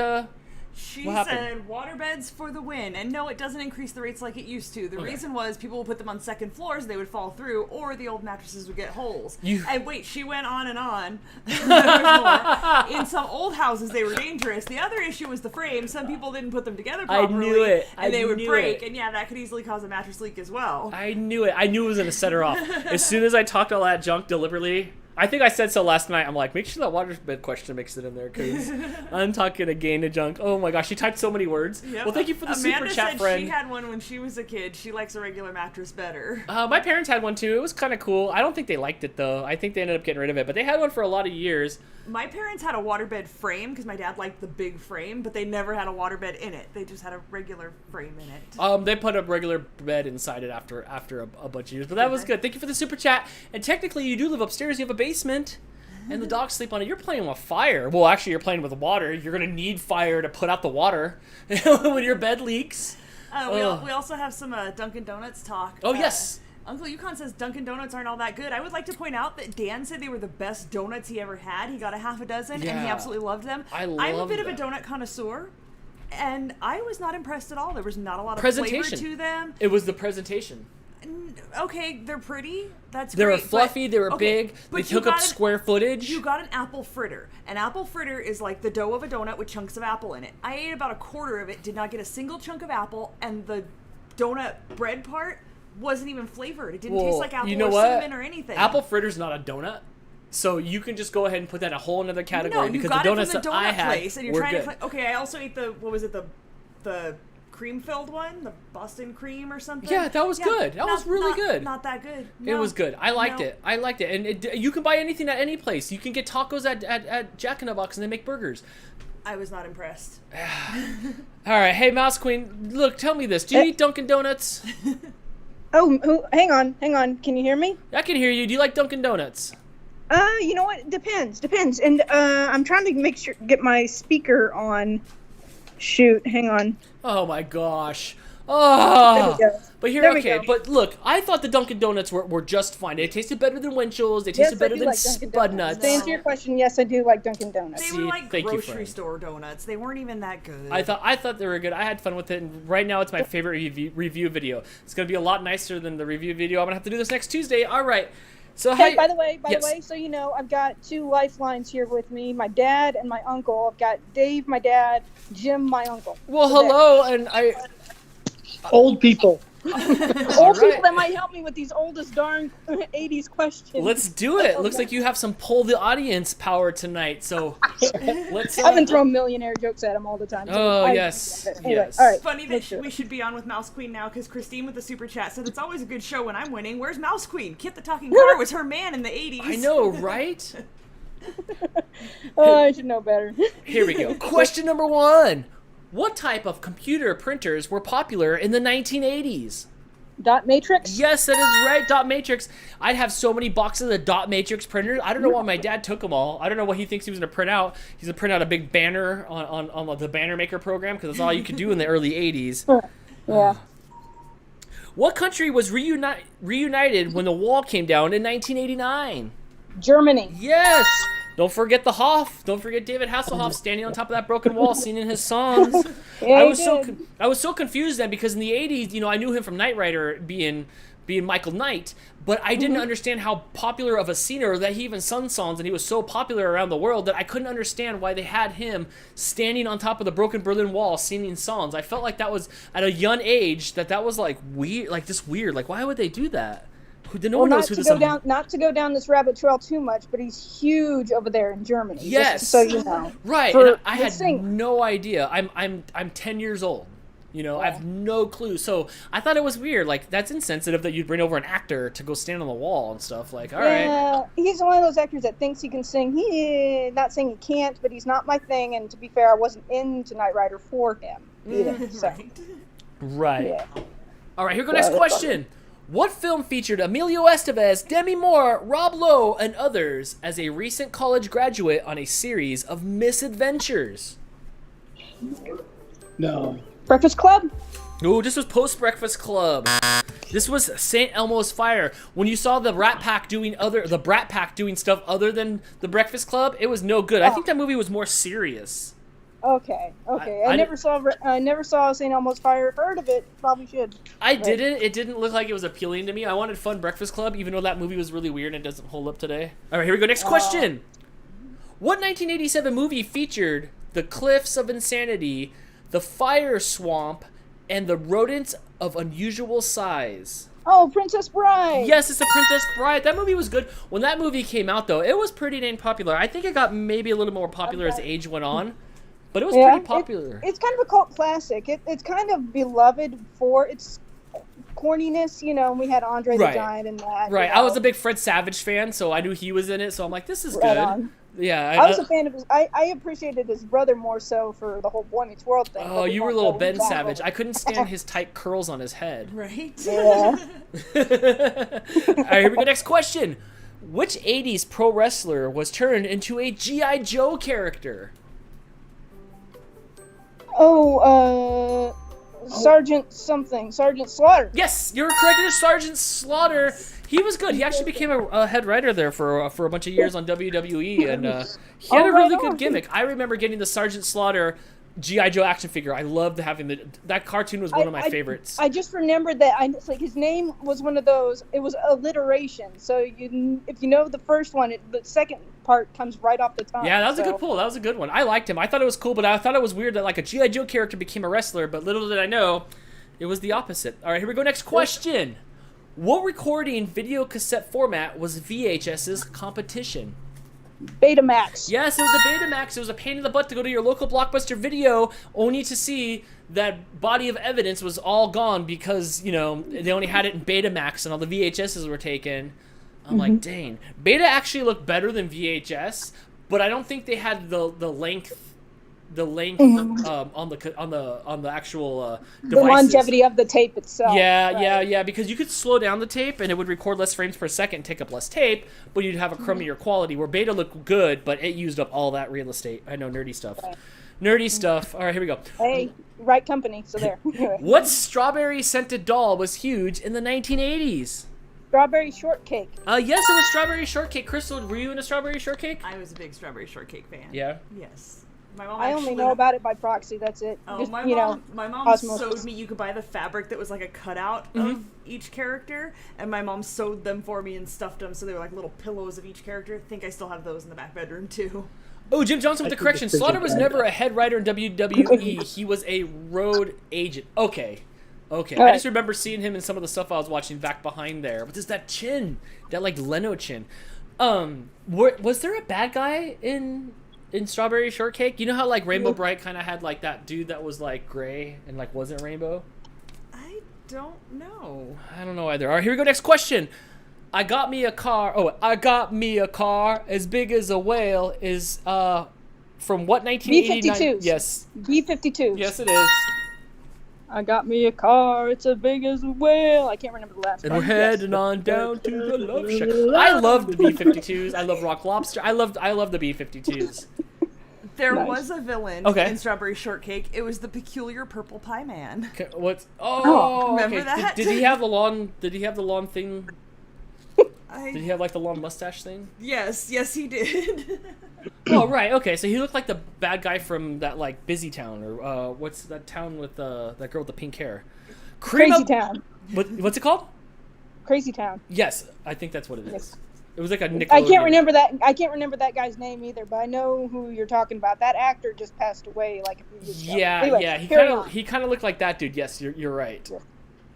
She
what
said waterbeds for the win, and no, it doesn't increase the rates like it used to. The reason was people would put them on second floors, they would fall through, or the old mattresses would get holes. And wait, she went on and on. There's more. In some old houses, they were dangerous. The other issue was the frame. Some people didn't put them together properly.
I knew it.
And they would break, and yeah, that could easily cause a mattress leak as well.
I knew it. I knew it was going to set her off. As soon as I talked all that junk deliberately, I think I said so last night. I'm like, make sure that waterbed question makes it in there, because I'm talking again to junk. Oh my gosh, she typed so many words.
Yep.
Well, thank you for the
Amanda
super chat,
said
friend.
she had one when she was a kid. She likes a regular mattress better.
My parents had one too. It was kind of cool. I don't think they liked it though. I think they ended up getting rid of it, but they had one for a lot of years.
My parents had a waterbed frame because my dad liked the big frame, but they never had a waterbed in it. They just had a regular frame in it.
They put a regular bed inside it after a bunch of years, but that was good. Thank you for the super chat. And technically, you do live upstairs. You have a basement. And the dogs sleep on it. You're playing with fire. Well, actually, you're playing with water. You're going to need fire to put out the water when your bed leaks.
We also have some Dunkin' Donuts talk.
Oh, yes.
Uncle Yukon says Dunkin' Donuts aren't all that good. I would like to point out that Dan said they were the best donuts he ever had. He got a half a dozen, and he absolutely loved them. I'm a bit of a donut connoisseur, and I was not impressed at all. There was not a lot of flavor to them.
It was the presentation.
Okay, they're pretty. That's
great. They were fluffy. They were big. They took up square footage.
You got an apple fritter. An apple fritter is like the dough of a donut with chunks of apple in it. I ate about a quarter of it, did not get a single chunk of apple, and the donut bread part wasn't even flavored. It didn't taste like apple or cinnamon or anything.
Apple fritter's not a donut. So you can just go ahead and put that in a whole other category because the donuts that I had were good.
Okay, I also ate the the cream-filled one, the Boston cream or something.
Yeah, that was good. That was really good.
Not that good.
No. It was good. I liked it. And you can buy anything at any place. You can get tacos at Jack in the Box and they make burgers.
I was not impressed.
All right, hey Mouse Queen, look, tell me this. Do you eat Dunkin' Donuts?
Hang on. Can you hear me?
I can hear you. Do you like Dunkin' Donuts?
You know what? Depends. And I'm trying to get my speaker on. Shoot, hang on.
Oh my gosh. Oh.
There we go.
But here, okay. But look, I thought the Dunkin' Donuts were just fine. They tasted better than Winchel's. They tasted better than Spud Nuts.
To answer your question, yes, I do like Dunkin' Donuts.
They were like grocery store donuts. They weren't even that good.
I thought they were good. I had fun with it. And right now, it's my favorite review video. It's gonna be a lot nicer than the review video. I'm gonna have to do this next Tuesday. All right. So
hey, by the way, so you know, I've got 2 lifelines here with me: my dad and my uncle. I've got Dave, my dad; Jim, my uncle.
Well, hello, and
old people.
Old people that might help me with these oldest darn 80s questions.
Let's do it. Looks like you have some poll the audience power tonight. So let's.
I've been throwing millionaire jokes at him all the time.
So yes.
Anyway,
yes.
All right.
Funny that we should be on with Mouse Queen now because Christine with the super chat said it's always a good show when I'm winning. Where's Mouse Queen? Kit the Talking Car was her man in the 80s.
I know, right?
I should know better.
Here we go. Question number 1. What type of computer printers were popular in the 1980s?
Dot matrix?
Yes, that is right. Dot matrix. I'd have so many boxes of dot matrix printers. I don't know why my dad took them all. I don't know what he thinks he was going to print out. He's going to print out a big banner on the Banner Maker program because that's all you could do in the early 80s.
Yeah.
What country was reunited when the wall came down in 1989?
Germany.
Yes. Don't forget the Hoff. Don't forget David Hasselhoff standing on top of that broken wall singing his songs.
Yeah,
I was so confused then because in the 80s, you know, I knew him from Knight Rider being Michael Knight, but I didn't understand how popular of a singer that he even sung songs and he was so popular around the world that I couldn't understand why they had him standing on top of the broken Berlin Wall singing songs. I felt like that was at a young age that was like weird, like just weird. Like why would they do that?
Not to go down this rabbit trail too much, but he's huge over there in Germany.
Yes,
just so you know.
Right, and I had no idea. I'm 10 years old. You know, I have no clue. So I thought it was weird. Like that's insensitive that you'd bring over an actor to go stand on the wall and stuff. Like, all right.
Yeah, he's one of those actors that thinks he can sing. Not saying he can't, but he's not my thing. And to be fair, I wasn't into Knight Rider for him either. So.
Right.
Yeah.
All right. Here we go. Next question. What film featured Emilio Estevez, Demi Moore, Rob Lowe, and others as a recent college graduate on a series of misadventures?
No.
Breakfast Club?
Oh, this was post-Breakfast Club. This was St. Elmo's Fire. When you saw the Brat Pack doing stuff other than the Breakfast Club, it was no good. I think that movie was more serious.
Okay. I never saw St. Elmo's Fire. Heard of it? Probably should.
I didn't. It didn't look like it was appealing to me. I wanted fun Breakfast Club, even though that movie was really weird and it doesn't hold up today. All right, here we go. Next question. What 1987 movie featured the Cliffs of Insanity, the Fire Swamp, and the Rodents of Unusual Size?
Oh, Princess Bride.
Yes, it's the Princess Bride. That movie was good. When that movie came out, though, it was pretty dang popular. I think it got maybe a little more popular as age went on. But it was pretty popular.
It's kind of a cult classic. It's kind of beloved for its corniness, you know. We had Andre the Giant in that.
Right.
You know.
I was a big Fred Savage fan, so I knew he was in it. So I'm like, this is good.
On.
Yeah.
I was a fan of his. I appreciated his brother more so for the whole Boy Meets World thing.
Oh, you were little Ben Savage. I couldn't stand his tight curls on his head.
Right?
Yeah.
All right, here we go. Next question. Which 80s pro wrestler was turned into a G.I. Joe character?
Sergeant something. Sergeant Slaughter.
Yes, you're correct. It is Sergeant Slaughter. He was good. He actually became a head writer there for a bunch of years on WWE, and he had a really good gimmick. I remember getting the Sergeant Slaughter G.I. Joe action figure. I loved having that cartoon was one of my favorites.
I just remembered that it's like his name was one of those. It was alliteration. So if you know the first one, the second part comes right off the top.
Yeah, that was a good pull. That was a good one. I liked him. I thought it was cool, but I thought it was weird that like a G.I. Joe character became a wrestler. But little did I know, it was the opposite. All right, here we go. Next question. What recording video cassette format was VHS's competition?
Betamax.
Yes, it was the Betamax. It was a pain in the butt to go to your local Blockbuster Video only to see that body of evidence was all gone because, they only had it in Betamax and all the VHSs were taken. I'm like, dang. Beta actually looked better than VHS, but I don't think they had the length on the actual devices.
The longevity of the tape itself.
Yeah, because you could slow down the tape and it would record less frames per second and take up less tape, but you'd have a crummier quality, where Beta looked good, but it used up all that real estate. I know, nerdy stuff. Nerdy stuff. All right, here we go.
Hey, right company, so there.
What strawberry-scented doll was huge in the 1980s?
Strawberry shortcake.
Yes, it was strawberry shortcake. Crystal, were you in a strawberry shortcake?
I was a big strawberry shortcake fan.
Yeah?
Yes. My mom
I only know about it by proxy. That's it.
Oh,
Just,
my mom
osmosis.
sewed me. You could buy the fabric that was like a cutout of each character, and my mom sewed them for me and stuffed them so they were like little pillows of each character. I think I still have those in the back bedroom too.
Oh, Jim Johnson with the correction. Slaughter was never a head writer in WWE. He was a road agent. Okay. I just remember seeing him in some of the stuff I was watching back behind there. But there's that chin, that like Leno chin. Was there a bad guy in Strawberry Shortcake? You know how like Rainbow Bright kind of had like that dude that was like gray and like wasn't rainbow?
I don't know.
I don't know either. All right, here we go. Next question. I got me a car as big as a whale is from what 1989?
B-52s.
Yes.
B-52s.
Yes, it is.
I got me a car, it's as big as a whale. I can't remember the last
And
one.
we're heading on down to the Love Shack. I love the B-52s. I love Rock Lobster. I love the B-52s.
There was a villain in Strawberry Shortcake. It was the peculiar purple pie man.
Okay, what's
remember that?
Did he have the long thing? Did he have like the long mustache thing?
Yes, he did.
Oh right, okay. So he looked like the bad guy from that like Busy Town or what's that town with that girl with the pink hair?
Crazy Town.
What's it called?
Crazy Town.
Yes, I think that's what it is.
Yes.
It was like a Nickelodeon.
I can't remember that guy's name either, but I know who you're talking about. That actor just passed away like a few years ago.
Yeah. He kind of looked like that dude. Yes, you're right.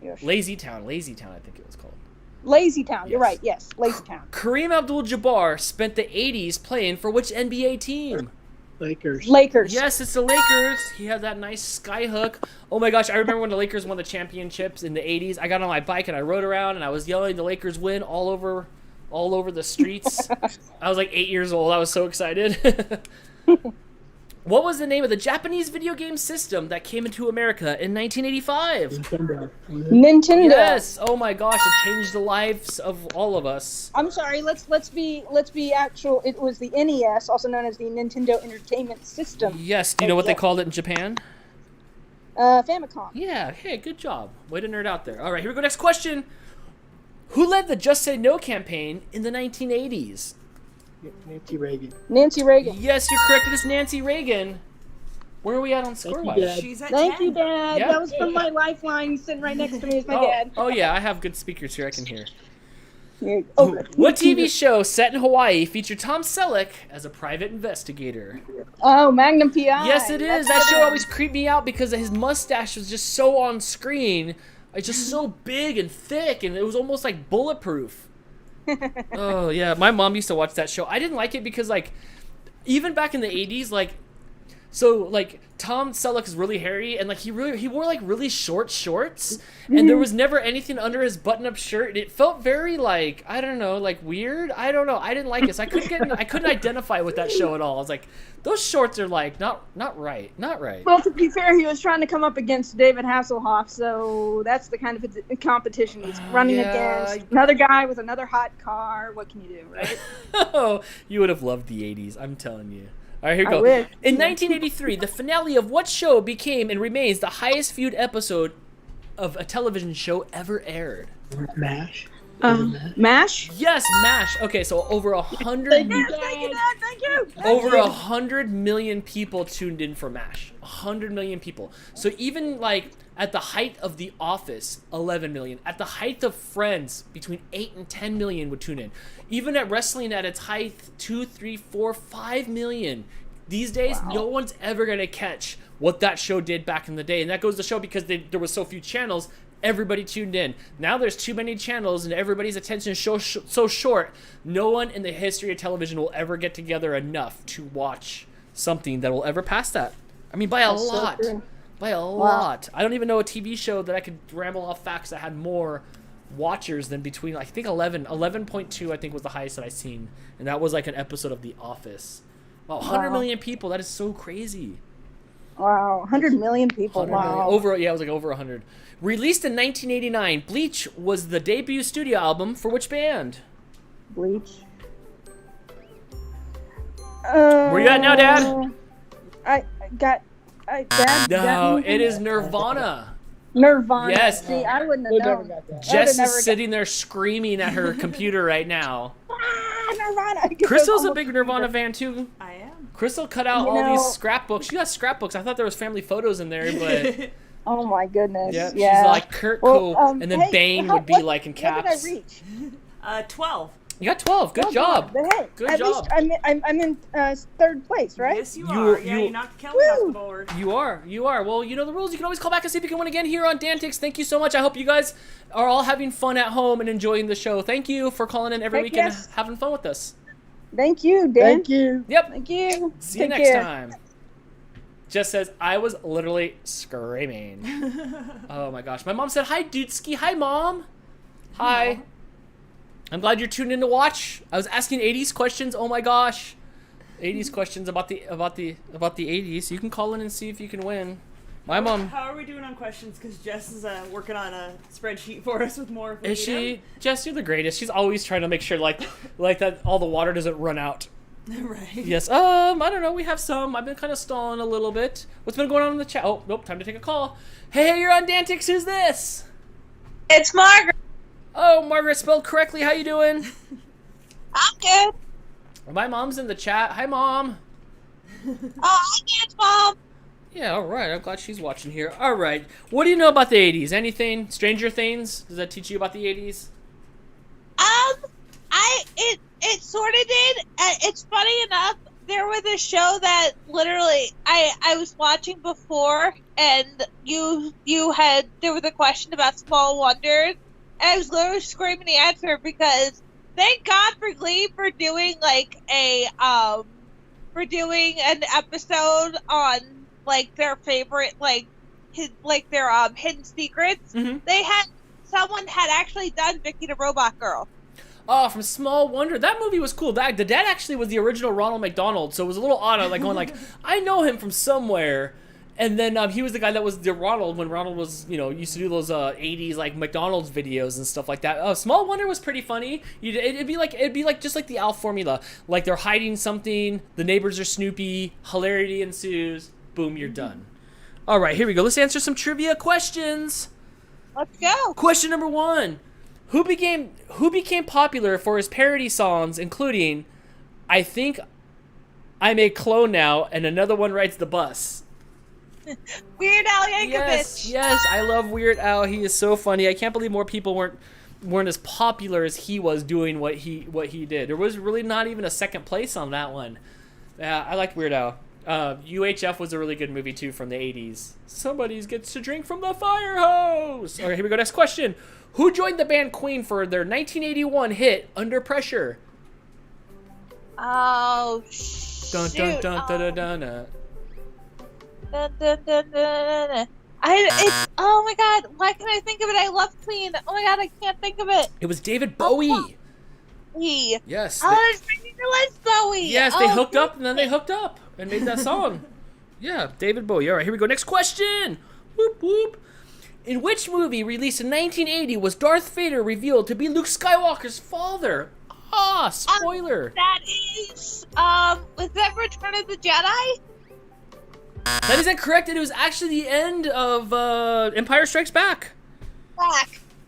Yes.
Lazy Town, I think it was called.
Lazy Town. You're right. Yes, Lazy Town.
Kareem Abdul-Jabbar spent the 80s playing for which NBA team?
Lakers.
Yes, it's the Lakers. He had that nice sky hook. Oh my gosh, I remember when the Lakers won the championships in the 80s. I got on my bike and I rode around and I was yelling the Lakers win all over the streets. I was like 8 years old. I was so excited. What was the name of the Japanese video game system that came into America in 1985?
Nintendo.
Yes. Oh my gosh, it changed the lives of all of us.
I'm sorry. Let's be actual. It was the NES, also known as the Nintendo Entertainment System.
Yes. Do you know what they called it in Japan?
Famicom.
Yeah. Hey, good job. Way to nerd out there. All right, here we go. Next question. Who led the Just Say No campaign in the 1980s?
Nancy Reagan.
Yes, you're correct. It is Nancy Reagan. Where are we at on score-wise?
She's at
Thank
10.
you, Dad.
Yeah.
That was from my lifeline sitting right next to me is my dad.
Oh, yeah, I have good speakers here. I can hear.
What
TV show set in Hawaii featured Tom Selleck as a private investigator?
Oh, Magnum P.I.
Yes, it is. That show always creeped me out because his mustache was just so on screen. It's just so big and thick, and it was almost like bulletproof. Oh, yeah. My mom used to watch that show. I didn't like it because, like, even back in the 80s, like, so, like, Tom Selleck is really hairy, and, like, he wore, like, really short shorts, and there was never anything under his button-up shirt, and it felt very, like, I don't know, like, weird? I don't know. I didn't like it, so I couldn't identify with that show at all. I was like, those shorts are, like, not right. Not right.
Well, to be fair, he was trying to come up against David Hasselhoff, so that's the kind of competition he's running against. Another guy with another hot car. What can you do, right?
Oh, you would have loved the 80s, I'm telling you. All right, here we
I
go.
wish.
In 1983, the finale of what show became and remains the highest viewed episode of a television show ever aired?
MASH.
MASH?
Yes, MASH. Okay, so over 100.
Thank you, Dad. Thank you.
Over 100 million people tuned in for MASH. 100 million people. So even like at the height of The Office, 11 million. At the height of Friends, between 8 and 10 million would tune in. Even at wrestling at its height, 2, 3, 4, 5 million. These days, no one's ever gonna catch what that show did back in the day, and that goes to show because there was so few channels. Everybody tuned in. Now there's too many channels and everybody's attention is so short. No one in the history of television will ever get together enough to watch something that will ever pass that. I mean, by a lot. By a lot. I don't even know a TV show that I could ramble off facts that had more watchers than between, I think 11.2 I think was the highest that I've seen. And that was like an episode of The Office. Wow, 100 million people. That is so crazy.
Wow, 100 million people.
100 million.
Wow.
It was like over 100. Released in 1989, Bleach was the debut studio album for which band?
Bleach.
Where you at now, Dad?
Dad.
No, it is Nirvana.
Nirvana.
Yes.
See, I wouldn't have known.
Jess is sitting there screaming at her computer right now.
Nirvana.
Crystal's a big Nirvana fan too.
I am.
Crystal cut out all these scrapbooks. She got scrapbooks. I thought there was family photos in there, but
oh my goodness.
yeah,
Yeah.
she's like Kurt Cool, and then Bane would be like in caps.
What did I reach?
12.
You got 12. Good job.
But hey,
Good
at
job.
least I'm in third place, right?
Yes, you are. You knocked Kelly off the board.
You are. Well, you know the rules. You can always call back and see if you can win again here on DANtics. Thank you so much. I hope you guys are all having fun at home and enjoying the show. Thank you for calling in every week and having fun with us.
Thank you, Dan.
Thank you.
Yep.
Thank you.
See you next time. Just says, I was literally screaming. Oh my gosh. My mom said, hi, Dudeski. Hi, Mom. Hi.
Aww.
I'm glad you're tuned in to watch. I was asking 80s questions. Oh my gosh. 80s questions about the 80s. You can call in and see if you can win. My mom.
How are we doing on questions? Because Jess is working on a spreadsheet for us with more.
Is she? Jess, you're the greatest. She's always trying to make sure like that all the water doesn't run out.
Right.
Yes. I don't know. We have some. I've been kind of stalling a little bit. What's been going on in the chat? Oh, nope. Time to take a call. Hey, you're on DANtics. Who's this?
It's Margaret.
Oh, Margaret, spelled correctly. How you doing?
I'm good.
My mom's in the chat. Hi, Mom.
Oh, I can't, Mom.
Yeah, all right. I'm glad she's watching here. All right. What do you know about the 80s? Anything? Stranger Things? Does that teach you about the 80s?
It sort of did. It's funny enough. There was a show that literally I was watching before, and there was a question about Small Wonders, and I was literally screaming the answer because thank God for Glee for doing an episode on like their favorite their hidden secrets.
Mm-hmm.
Someone had actually done Vicky the Robot Girl.
Oh, from Small Wonder. That movie was cool. The dad actually was the original Ronald McDonald, so it was a little odd. Like going like, I know him from somewhere. And then he was the guy that was the Ronald when Ronald was, used to do those 80s like McDonald's videos and stuff like that. Small Wonder was pretty funny. It'd be like just like the Al formula. Like they're hiding something, the neighbors are Snoopy, hilarity ensues, boom, you're done. All right, here we go. Let's answer some trivia questions.
Let's go.
Question number 1. Who became popular for his parody songs, including I Think I'm a Clone Now and Another One Rides the Bus?
Weird Al Yankovic.
Yes, I love Weird Al. He is so funny. I can't believe more people weren't as popular as he was doing what he did. There was really not even a second place on that one. Yeah, I liked Weird Al. UHF was a really good movie too from the 80s. Somebody gets to drink from the fire hose. All right, here we go. Next question. Who joined the band Queen for their 1981 hit Under Pressure?
Oh, shoot.
Dun dun dun dun dun dun.
Dun, dun, dun, dun. Oh my God, why can't I think of it? I love Queen. Oh my God, I can't think of it.
It was David Bowie. Yes.
Oh, it's Bowie.
Yes, they hooked up and then they hooked up and made that song. Yeah, David Bowie. All right, here we go. Next question. Whoop whoop. In which movie released in 1980 was Darth Vader revealed to be Luke Skywalker's father? Ah, spoiler.
That is, was that Return of the Jedi?
That is incorrect, and it was actually the end of Empire Strikes Back.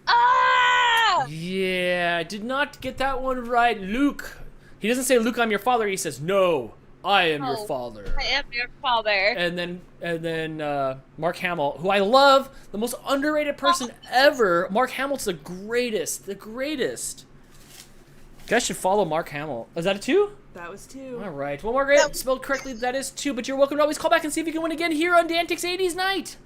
Ah!
Yeah, I did not get that one right. Luke. He doesn't say, Luke, I'm your father. He says, no, I am your father.
I am your father.
And then Mark Hamill, who I love, the most underrated person ever. Mark Hamill's the greatest. The greatest. You guys should follow Mark Hamill. Is that a 2?
That was 2.
All right. Well, Margaret, spelled correctly, that is 2. But you're welcome to always call back and see if you can win again here on DANtics 80's Night.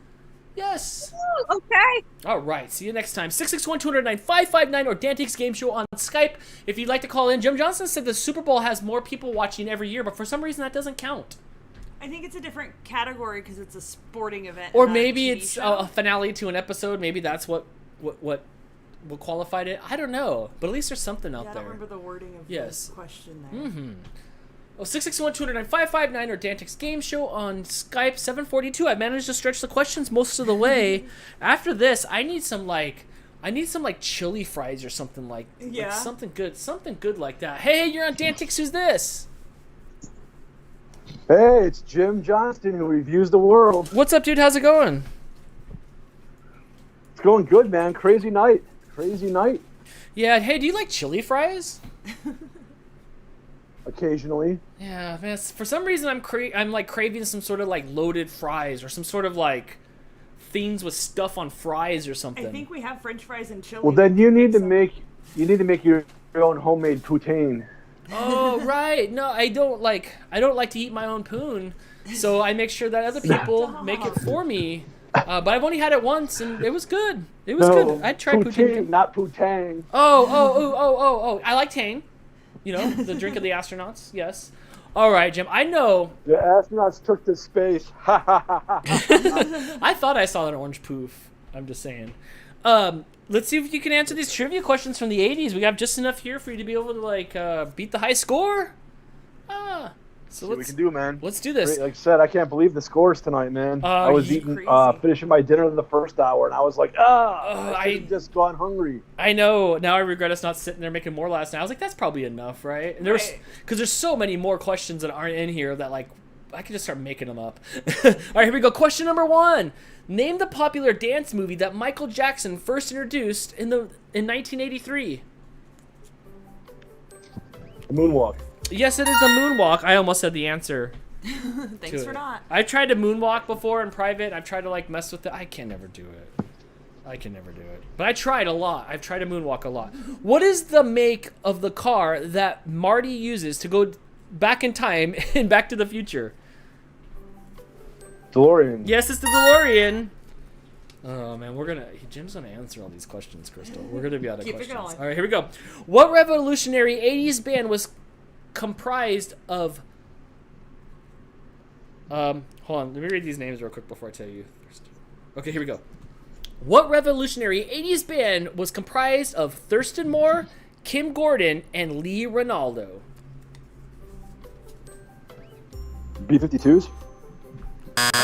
Yes.
Ooh, okay.
All right. See you next time. 661-209-559 or DANtics Game Show on Skype. If you'd like to call in, Jim Johnson said the Super Bowl has more people watching every year, but for some reason that doesn't count.
I think it's a different category because it's a sporting event.
Or
not
maybe
a TV
it's
show.
a finale to an episode. Maybe that's what qualified it. I don't know. But at least there's something out
I
there.
don't remember the wording of
Yes.
the question there.
Mm-hmm. Well, 661-209-559 or DANtics Game Show on Skype 742. I managed to stretch the questions most of the way. After this, I need some chili fries or something like something good like that. Hey, you're on DANtics. Who's this?
Hey, it's Jim Johnston who reviews the world.
What's up, dude? How's it going?
It's going good, man. Crazy night.
Yeah. Hey, do you like chili fries?
Occasionally.
Yeah, man. For some reason, I'm like craving some sort of like loaded fries or some sort of like things with stuff on fries or something.
I think we have French fries and chili.
Well, then you need to make your own homemade poutine.
Oh, right. No, I don't like to eat my own poon, so I make sure that other people make it for me. But I've only had it once, and it was good. It was good. I tried poutine.
Not poutang.
Oh. I like tang. You know, the drink of the astronauts. Yes. All right, Jim. I know.
The astronauts took to space. Ha ha ha ha.
I thought I saw an orange poof. I'm just saying. Let's see if you can answer these trivia questions from the 80s. We have just enough here for you to be able to like beat the high score. So
we can do, man.
Let's do this.
Like I said, I can't believe the scores tonight, man. I was finishing my dinner in the first hour, and I was like, I just gone hungry.
I know. Now I regret us not sitting there making more last night. I was like, that's probably enough, right? And there's so many more questions that aren't in here that like I could just start making them up. All right, here we go. Question number 1. Name the popular dance movie that Michael Jackson first introduced in 1983.
The Moonwalk.
Yes, it is the Moonwalk. I almost said the answer.
Thanks for not.
I tried to moonwalk before in private. I've tried to like mess with it. I can never do it. But I tried a lot. I've tried to moonwalk a lot. What is the make of the car that Marty uses to go back in time in Back to the Future?
DeLorean.
Yes, it's the DeLorean. Oh man, Jim's gonna answer all these questions, Crystal. We're gonna be out of questions.
Keep it going.
All right, here we go. What revolutionary 80s band was comprised of hold on, let me read these names real quick before I tell you first. Okay, here we go. What revolutionary 80s band was comprised of Thurston Moore, Kim Gordon, and Lee Ronaldo?
B-52s?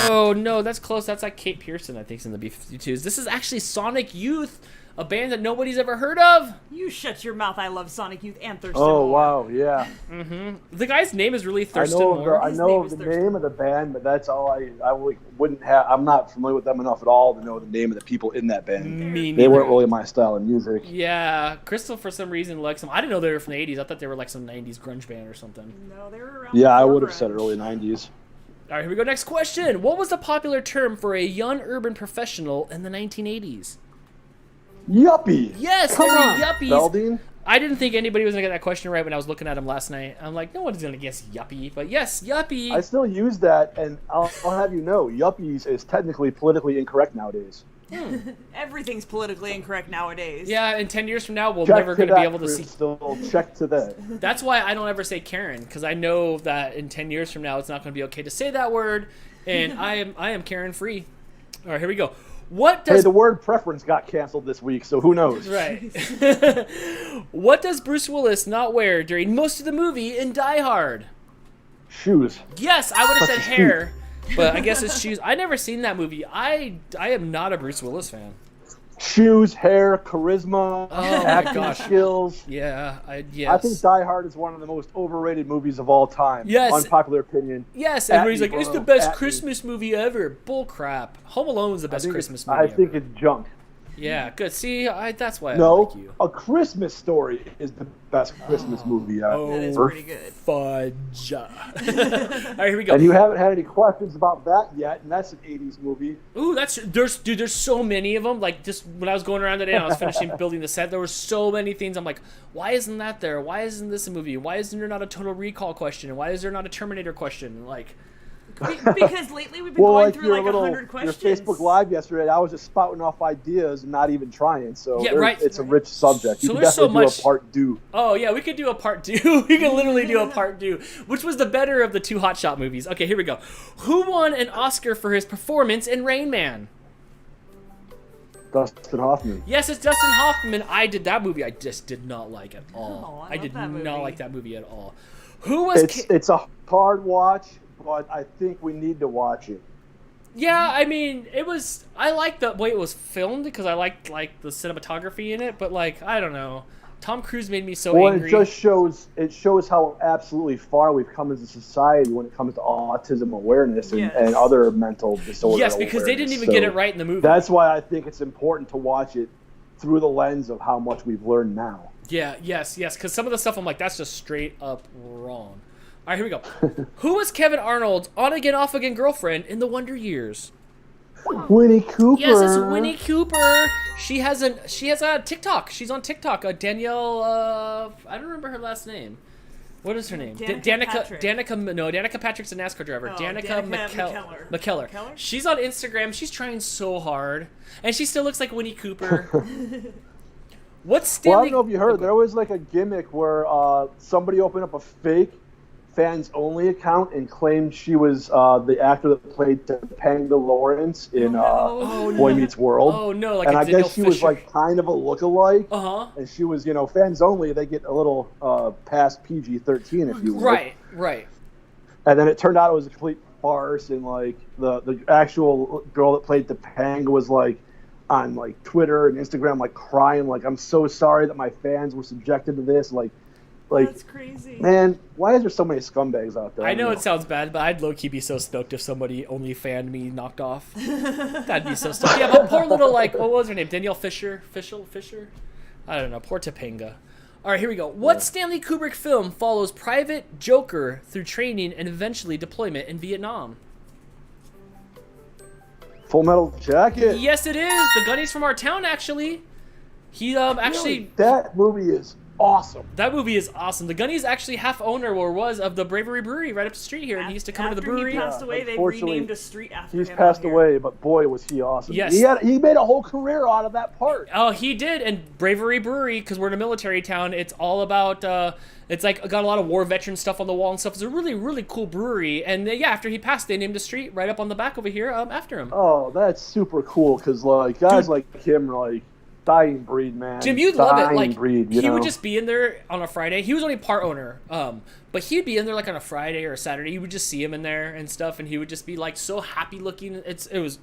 Oh no, that's close. That's like Kate Pearson, I think, is in the B-52s. This is actually Sonic Youth, a band that nobody's ever heard of.
You shut your mouth. I love Sonic Youth and Thurston
Oh,
Moore.
wow, yeah.
Mm-hmm. The guy's name is really Thurston Moore.
I know the name of the band, but that's all I wouldn't have. I'm not familiar with them enough at all to know the name of the people in that band. They weren't really my style of music.
Yeah, Crystal, for some reason, likes them. I didn't know they were from the 80s. I thought they were like some 90s grunge band or something.
No, they were around.
Yeah, I would have said early 90s.
All right, here we go. Next question. What was the popular term for a young urban professional in the 1980s?
Yuppie.
Yes,
Come
they were
on,
yuppies.
Belding.
I didn't think anybody was going to get that question right when I was looking at them last night. I'm like, no one's going to guess yuppie. But yes, yuppie.
I still use that, and I'll have you know, yuppies is technically politically incorrect nowadays.
Everything's politically incorrect nowadays.
Yeah, in 10 years from now, we're
Check
never going to be able to see.
Check to that.
That's why I don't ever say Karen, because I know that in 10 years from now, it's not going to be okay to say that word, and I am Karen free. All right, here we go.
Hey, the word preference got canceled this week, so who knows?
Right. What does Bruce Willis not wear during most of the movie in Die Hard?
Shoes.
Yes, I would have said hair, but I guess it's shoes. I never seen that movie. I am not a Bruce Willis fan.
shoes, hair, charisma, acting skills.
Yeah,
I think Die Hard is one of the most overrated movies of all time.
Yes.
Unpopular opinion.
Yes, everybody's like, it's the best Christmas movie ever. Bull crap. Home Alone's the best Christmas movie
I
ever.
think it's junk.
Yeah, good. See, that's why I like you.
A Christmas Story is the best Christmas movie ever.
Oh,
that is pretty good.
Fudge. All right, here we go.
And you haven't had any questions about that yet, and that's an 80s movie.
Ooh, there's so many of them. Like, just when I was going around today and I was finishing building the set, there were so many things. I'm like, why isn't that there? Why isn't this a movie? Why isn't there not a Total Recall question? And why is there not a Terminator question? Like,
because lately we've been going through like 100 questions.
Your Facebook Live yesterday, I was just spouting off ideas and not even trying. So
yeah, right.
It's a rich subject. You
So
can
there's so
definitely
much.
do a part two.
Oh yeah, we could do a part two. We could literally do a part two. Which was the better of the two Hot Shot movies? Okay, here we go. Who won an Oscar for his performance in Rain Man?
Dustin Hoffman.
Yes, it's Dustin Hoffman. I did that movie. I just did not like at all.
I
did
love that movie.
not like that movie at all. Who was?
It's a hard watch, but I think we need to watch it.
Yeah, I mean, it was. I liked the way it was filmed because I liked like the cinematography in it. But like, I don't know, Tom Cruise made me so angry.
Well, it shows how absolutely far we've come as a society when it comes to autism awareness and other mental disorders.
Yes, because they didn't even get it right in the movie.
That's why I think it's important to watch it through the lens of how much we've learned now.
Yeah, yes, because some of the stuff I'm like, that's just straight up wrong. All right, here we go. Who was Kevin Arnold's on-again, off-again girlfriend in the Wonder Years?
Winnie Cooper.
Yes, it's Winnie Cooper. She has a TikTok. She's on TikTok. Danielle. I don't remember her last name. What is her name? Danica Patrick's a NASCAR driver. Danica McKellar. She's on Instagram. She's trying so hard, and she still looks like Winnie Cooper. What's Stanley?
Well, I don't know if you heard. There was like a gimmick where somebody opened up a fake fans-only account and claimed she was the actor that played Topanga Lawrence in Boy Meets World.
Oh no! Like
and I
Danielle
guess she was like kind of a look-alike. And she was, fans-only. They get a little past PG-13, if you will.
Right.
And then it turned out it was a complete farce, and like the actual girl that played Topanga was like on like Twitter and Instagram like crying like, I'm so sorry that my fans were subjected to this. Like
that's crazy.
Man, why is there so many scumbags out there?
I know it sounds bad, but I'd low-key be so stoked if somebody only fanned me knocked off. That'd be so stoked. Yeah, but poor little, like, what was her name? Danielle Fisher? I don't know. Poor Topanga. All right, here we go. What Stanley Kubrick film follows Private Joker through training and eventually deployment in Vietnam?
Full Metal Jacket.
Yes, it is. The Goonies from our town, actually. He, actually...
That movie is awesome.
That movie is awesome. The Goonies actually half owner or was of the Bravery Brewery right up the street here, and he used to come to the brewery.
After he passed away, they renamed a street after him.
He's passed away, but boy, was he awesome.
Yes.
He made a whole career out of that part.
Oh, he did. And Bravery Brewery, because we're in a military town, it's all about, it's like got a lot of war veteran stuff on the wall and stuff. It's a really, really cool brewery. And after he passed, they named a street right up on the back over here after him.
Oh, that's super cool, because like guys like him are like dying breed, man.
Jim, you'd love it. Like
he
would just be in there on a Friday. He was only part owner, but he'd be in there like on a Friday or a Saturday. You would just see him in there and stuff, and he would just be like so happy looking. It was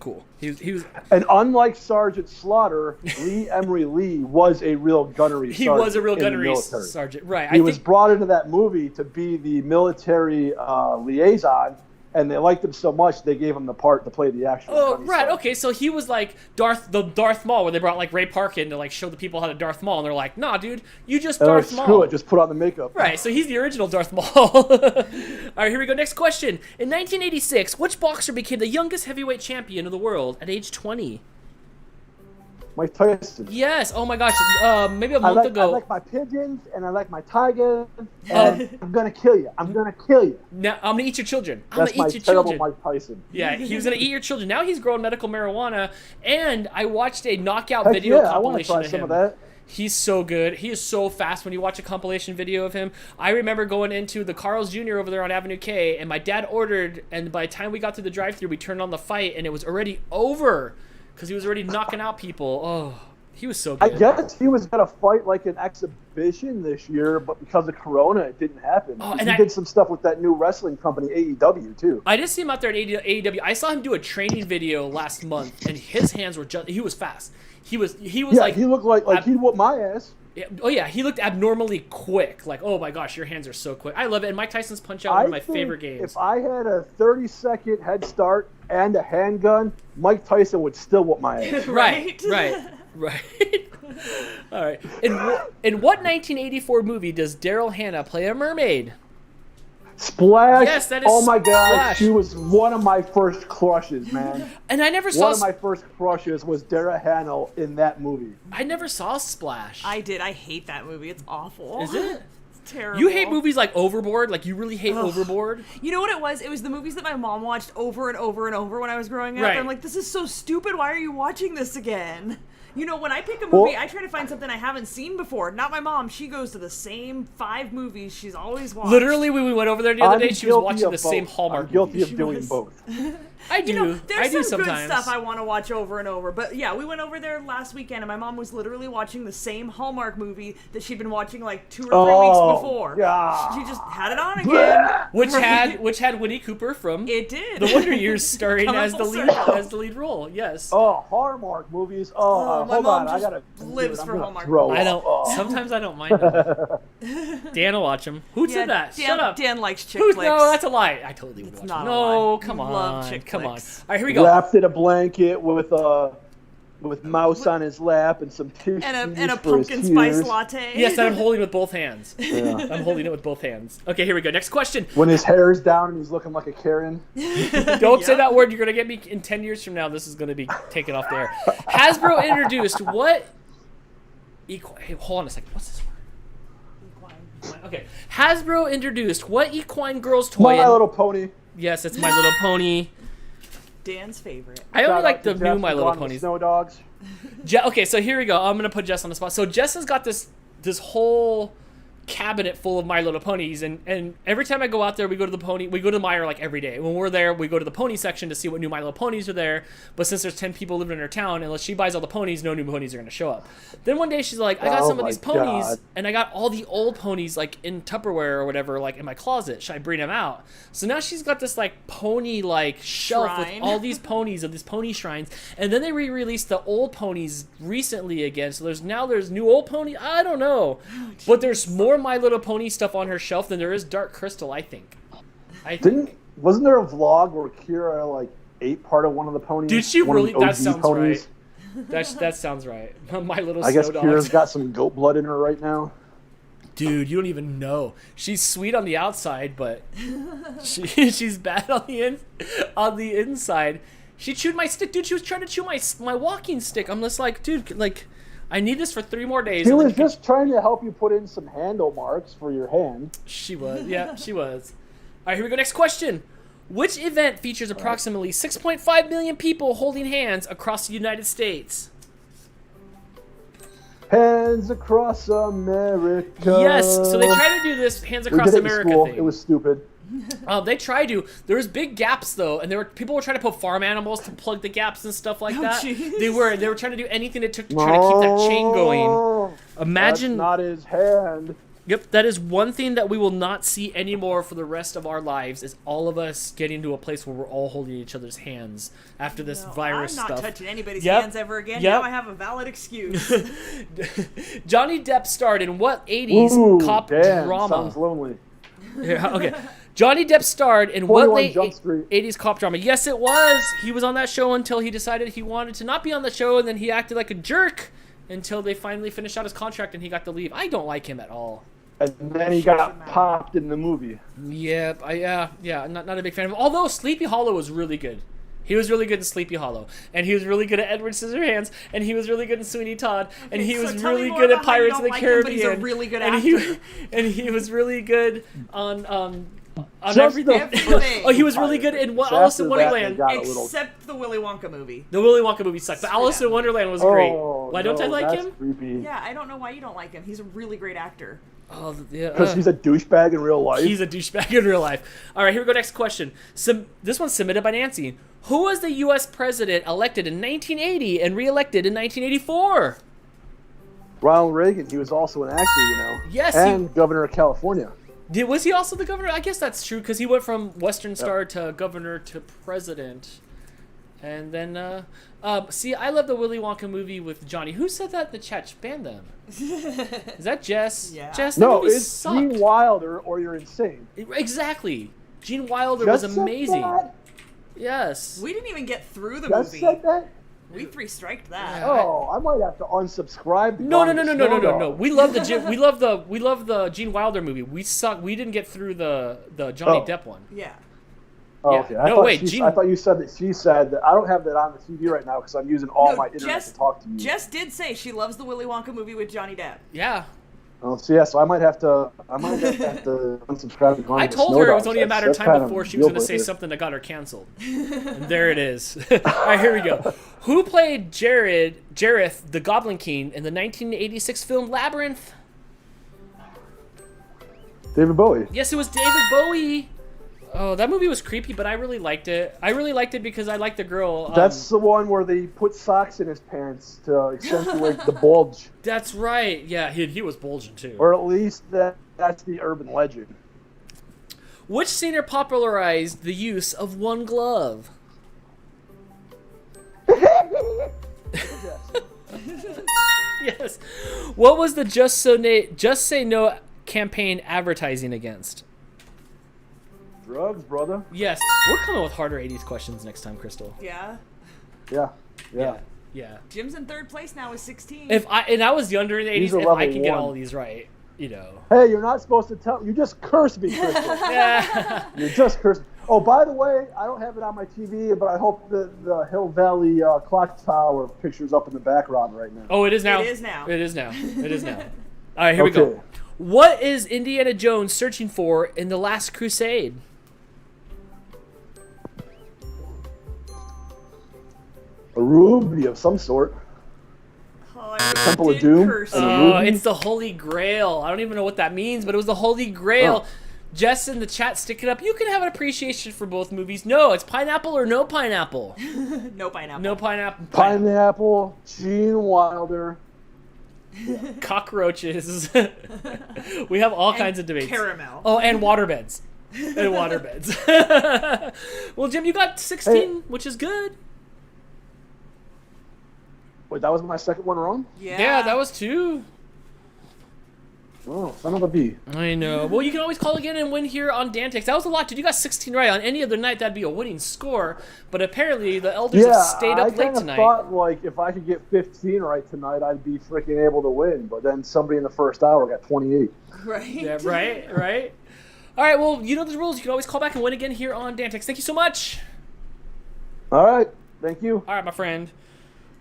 cool. He was.
And unlike Sergeant Slaughter, Lee Emery Lee was a real gunnery.
He was a real gunnery sergeant, right?
He was brought into that movie to be the military liaison. And they liked him so much, they gave him the part to play the actual.
Oh, right. Okay, so he was like Darth Maul, where they brought like Ray Park in to like show the people how to Darth Maul, and they're like, "Nah, dude, you just Darth Maul."
Screw it, just put on the makeup.
Right. So he's the original Darth Maul. All right, here we go. Next question. In 1986, which boxer became the youngest heavyweight champion of the world at age 20?
Mike Tyson.
Yes. Oh my gosh. Maybe a month ago.
I like my pigeons and I like my tigers. And I'm gonna kill you. I'm gonna kill you.
Now I'm gonna eat your children.
That's my terrible Mike Tyson.
Yeah, he was gonna eat your children. Now he's growing medical marijuana, and I watched a knockout video compilation
I want to try some of that.
He's so good. He is so fast when you watch a compilation video of him. I remember going into the Carl's Jr. over there on Avenue K, and my dad ordered, and by the time we got to the drive-thru, we turned on the fight, and it was already over. Because he was already knocking out people. Oh, He was so good.
I guess he was gonna fight like an exhibition this year, but because of Corona, it didn't happen.
Oh,
He did some stuff with that new wrestling company, AEW, too.
I did see him out there at AEW. I saw him do a training video last month, and his hands were just. He was fast. He was like.
He looked like he'd whoop my ass.
Oh yeah, he looked abnormally quick. Like, oh my gosh, your hands are so quick. I love it. And Mike Tyson's Punch Out, one of my favorite games.
If I had a 30-second head start and a handgun, Mike Tyson would still whoop my ass.
Right. All right. In what 1984 movie does Daryl Hannah play a mermaid?
Splash.
Yes, that is
Oh my God,
Splash.
she was one of my first crushes, man.
And I never saw.
One of my first crushes was Daryl Hannah in that movie.
I never saw Splash.
I did. I hate that movie. It's awful.
Is it?
It's terrible.
You hate movies like Overboard? Like you really hate Overboard?
You know what it was? It was the movies that my mom watched over and over and over when I was growing up.
Right.
I'm like, this is so stupid. Why are you watching this again? You know, when I pick a movie, I try to find something I haven't seen before. Not my mom. She goes to the same 5 movies she's always watched.
Literally, when we went over there the other day, she was watching the same Hallmark
I'm guilty
movie.
of doing both.
I do.
You know, there's some
sometimes.
good stuff I want to watch over and over. But yeah, we went over there last weekend, and my mom was literally watching the same Hallmark movie that she'd been watching like 2 or 3 weeks before.
God.
She just had it on again.
Which had Winnie Cooper from
It did.
The Wonder Years starring
Coming
as the
full
lead
circle.
role. Yes.
Oh, Hallmark movies.
my
Hold
mom
on. I
just
gotta
lives
I'm
for
gonna
Hallmark
throw
I
up.
don't. Sometimes I don't mind them. Dan will watch them. Who said that?
Dan,
Shut up.
Dan likes chick
Who's,
flicks.
no, that's a lie. I totally would watch
not
them.
a
No,
lie.
come
You
on.
love chick
Come on.
flicks.
All right, here we go.
Wrapped in a blanket with mouse on his lap and some tissues
and a
for his
pumpkin spice
tears.
latte.
Yes, that I'm holding with both hands.
Yeah.
I'm holding it with both hands. Okay, here we go. Next question.
When his hair's down and he's looking like a Karen.
Don't say that word. You're gonna get me in 10 years from now. This is gonna be taken off the air. Hasbro introduced what? Hey, hold on a second. What's this word? Equine. Okay. Hasbro introduced what equine girls toy?
My Little Pony.
Yes, it's My Little Pony.
Dan's favorite.
I only
Shout
like
out
the
to
new
Jeff
My
from
Little
Gone with
Ponies.
Snow Dogs.
Okay, so here we go. I'm gonna put Jess on the spot. So Jess has got this whole cabinet full of My Little Ponies, and every time I go out there, we go to the Meijer like every day. When we're there, we go to the pony section to see what new My Little Ponies are there. But since there's 10 people living in her town, unless she buys all the ponies, no new ponies are gonna show up. Then one day she's like, I got some of these ponies,
God.
and I got all the old ponies like in Tupperware or whatever, like in my closet. Should I bring them out? So now she's got this like pony like shelf
Shrine.
with all these ponies of these pony shrines, and then they re-released the old ponies recently again. So there's new old pony. I don't know, but there's more My Little Pony stuff on her shelf than there is Dark Crystal. I think.
Wasn't there a vlog where Kira like ate part of one of the ponies?
Did she
One of
really?
the
That
OG
sounds
ponies?
right. That sounds right. My Little
I guess
Snow
Kira's
Dogs.
got some goat blood in her right now.
Dude, you don't even know. She's sweet on the outside, but she's bad on the inside. She chewed my stick, dude. She was trying to chew my walking stick. I'm just like, dude, like, I need this for 3 more days.
She
and
was
then-
just trying to help you put in some handle marks for your hand.
She was, yeah, she was. All right, here we go. Next question. Which event features approximately 6.5 million people holding hands across the United States?
Hands across America.
Yes, so they try to do this Hands
We
Across
did it in
America
school.
thing.
It was stupid.
They tried to. There was big gaps though, and people were trying to put farm animals to plug the gaps and stuff like that.
jeez.
They were trying to do anything it took to try to keep that chain going.
No,
Imagine.
That's not his hand.
Yep, that is one thing that we will not see anymore for the rest of our lives. Is all of us getting to a place where we're all holding each other's hands after this virus
I'm not
stuff.
touching anybody's
Yep.
hands ever again.
Yep.
Now I have a valid excuse.
Johnny Depp starred in what 80s
Ooh,
cop
damn,
drama?
sounds lonely.
Yeah, okay. Johnny Depp starred in what
21
late
Jump Street.
80s cop drama? Yes, it was. He was on that show until he decided he wanted to not be on the show, and then he acted like a jerk until they finally finished out his contract and he got to leave. I don't like him at all.
And then he got popped in the movie.
Yep, not a big fan of him. Although Sleepy Hollow was really good. He was really good in Sleepy Hollow, and he was really good at Edward Scissorhands, and he was really good in Sweeney Todd, and he
so
was
tell me
really
more
good at
about how you
Pirates of
don't
the
like him, but
Caribbean.
he's a really good
and
actor.
he was really good on
Just
everything.
the first
Oh, he was really good in
After
Alice in
that, they
Wonderland.
got a little-
Except the Willy Wonka movie.
The Willy Wonka movie sucked, but Alice in Wonderland was great.
Oh,
Why don't I
no,
like
that's
him?
Creepy.
Yeah, I don't know why you don't like him. He's a really great actor.
Oh, yeah.
Because he's a douchebag in real life.
He's a douchebag in real life. All right, here we go. Next question. This one's submitted by Nancy. Who was the U.S. president elected in 1980 and re-elected in 1984?
Ronald Reagan, he was also an actor, you know.
Yes,
and governor of California.
Was he also the governor? I guess that's true, because he went from Western Star to governor to president. And then, see, I love the Willy Wonka movie with Johnny. Who said that in the chat? Ban them. Is that Jess?
Yeah.
Jess,
No, it's Gene Wilder or you're insane.
Exactly. Gene Wilder
Jess
was
said
amazing.
that?
Yes.
We didn't even get through the
Jess
movie.
said that?
We 3-striked that.
Yeah.
Oh, I might have to unsubscribe. To
No. We love the Gene Wilder movie. We didn't get through the Johnny Depp one.
Yeah.
Oh,
Yeah.
okay.
Gene...
I thought you said that she said that. I don't have that on the TV right now because I'm using all my internet to talk to you.
Jess did say she loves the Willy Wonka movie with Johnny Depp.
Yeah.
Oh, so yeah, so I might have to unsubscribe. To
I told her it was only a matter of time before she was going to say something that got her canceled. And there it is. All right, here we go. Who played Jareth, the Goblin King, in the 1986 film Labyrinth?
David Bowie.
Yes, it was David Bowie. Oh, that movie was creepy, but I really liked it. I really liked it because I liked the girl.
That's the one where they put socks in his pants to accentuate the bulge.
That's right. Yeah, he was bulging too.
Or at least that's the urban legend.
Which singer popularized the use of one glove? Yes. What was the Just Say No campaign advertising against?
Drugs, brother.
Yes. We're coming with harder 80s questions next time, Crystal.
Yeah.
Yeah.
Jim's in third place now with 16.
I was younger in the 80s, if I can get all of these right, you know.
Hey, you're not supposed to tell. You just cursed me, Crystal.
Yeah.
You just cursed me. Oh, by the way, I don't have it on my TV, but I hope the Hill Valley clock tower picture's up in the background right now.
Oh, it is now?
It is now.
It is now. It is now. All right, here we go. What is Indiana Jones searching for in The Last Crusade?
A ruby of some sort. Temple of Doom.
Oh, it's the Holy Grail. I don't even know what that means, but it was the Holy Grail. Oh. Jess in the chat, stick it up. You can have an appreciation for both movies. No, it's pineapple or no pineapple.
No pineapple.
No pineapple.
Pineapple. Gene Wilder.
Cockroaches. We have all kinds of debates.
Caramel.
Oh, and waterbeds. And waterbeds. Well, Jim, you got 16, which is good.
Wait, that was my second one wrong?
Yeah, that was 2.
Oh, son of a bee.
I know. Well, you can always call again and win here on DANtics. That was a lot, dude. You got 16 right. On any other night, that'd be a winning score. But apparently, the elders have stayed up late tonight.
I thought, like, if I could get 15 right tonight, I'd be freaking able to win. But then somebody in the first hour got 28.
Right.
Yeah, right. All right, well, you know the rules. You can always call back and win again here on DANtics. Thank you so much.
All right. Thank you.
All right, my friend.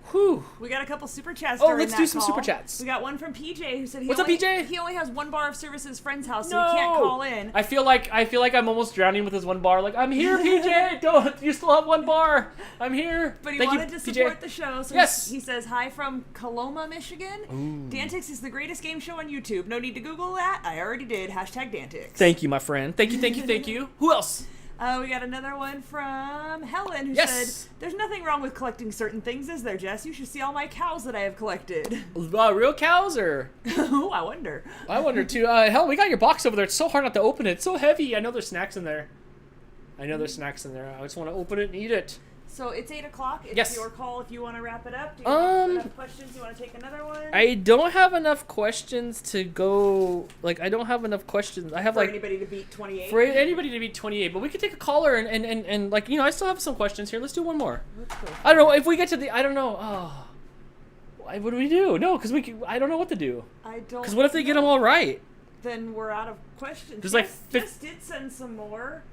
Whew.
We got a couple super chats.
Let's do some super chats.
We got one from PJ who said
What's up, PJ?
He only has 1 bar of service at his friend's house, so he can't call in.
I feel like I'm almost drowning with this 1 bar. Like, I'm here, PJ. Don't you still have 1 bar? I'm here.
But he
Thank
wanted
you,
to
PJ.
support the show, so
yes.
He says hi from Coloma, Michigan.
Ooh.
DANtics is the greatest game show on YouTube. No need to Google that. I already did. #DANtics.
Thank you, my friend. Thank you. Who else?
We got another one from Helen who said, "There's nothing wrong with collecting certain things, is there, Jess? You should see all my cows that I have collected."
Real cows or?
Oh, I wonder.
I wonder too. Hell, we got your box over there. It's so hard not to open it. It's so heavy. I know there's snacks in there. I just want to open it and eat it.
So it's 8 o'clock. It's your call if you want to wrap it up. Do you have enough questions? You want to take another one?
I don't have enough questions to go. Like, I don't have enough questions. I have
for anybody to beat 28.
For anybody to beat 28, but we could take a caller and like, you know, I still have some questions here. Let's do one more. I don't know if we get to the. I don't know. Oh, what do we do? No, because I don't know what to do.
I don't.
Because what if they get them all right?
Then we're out of questions.
There's like
Jess did send some more.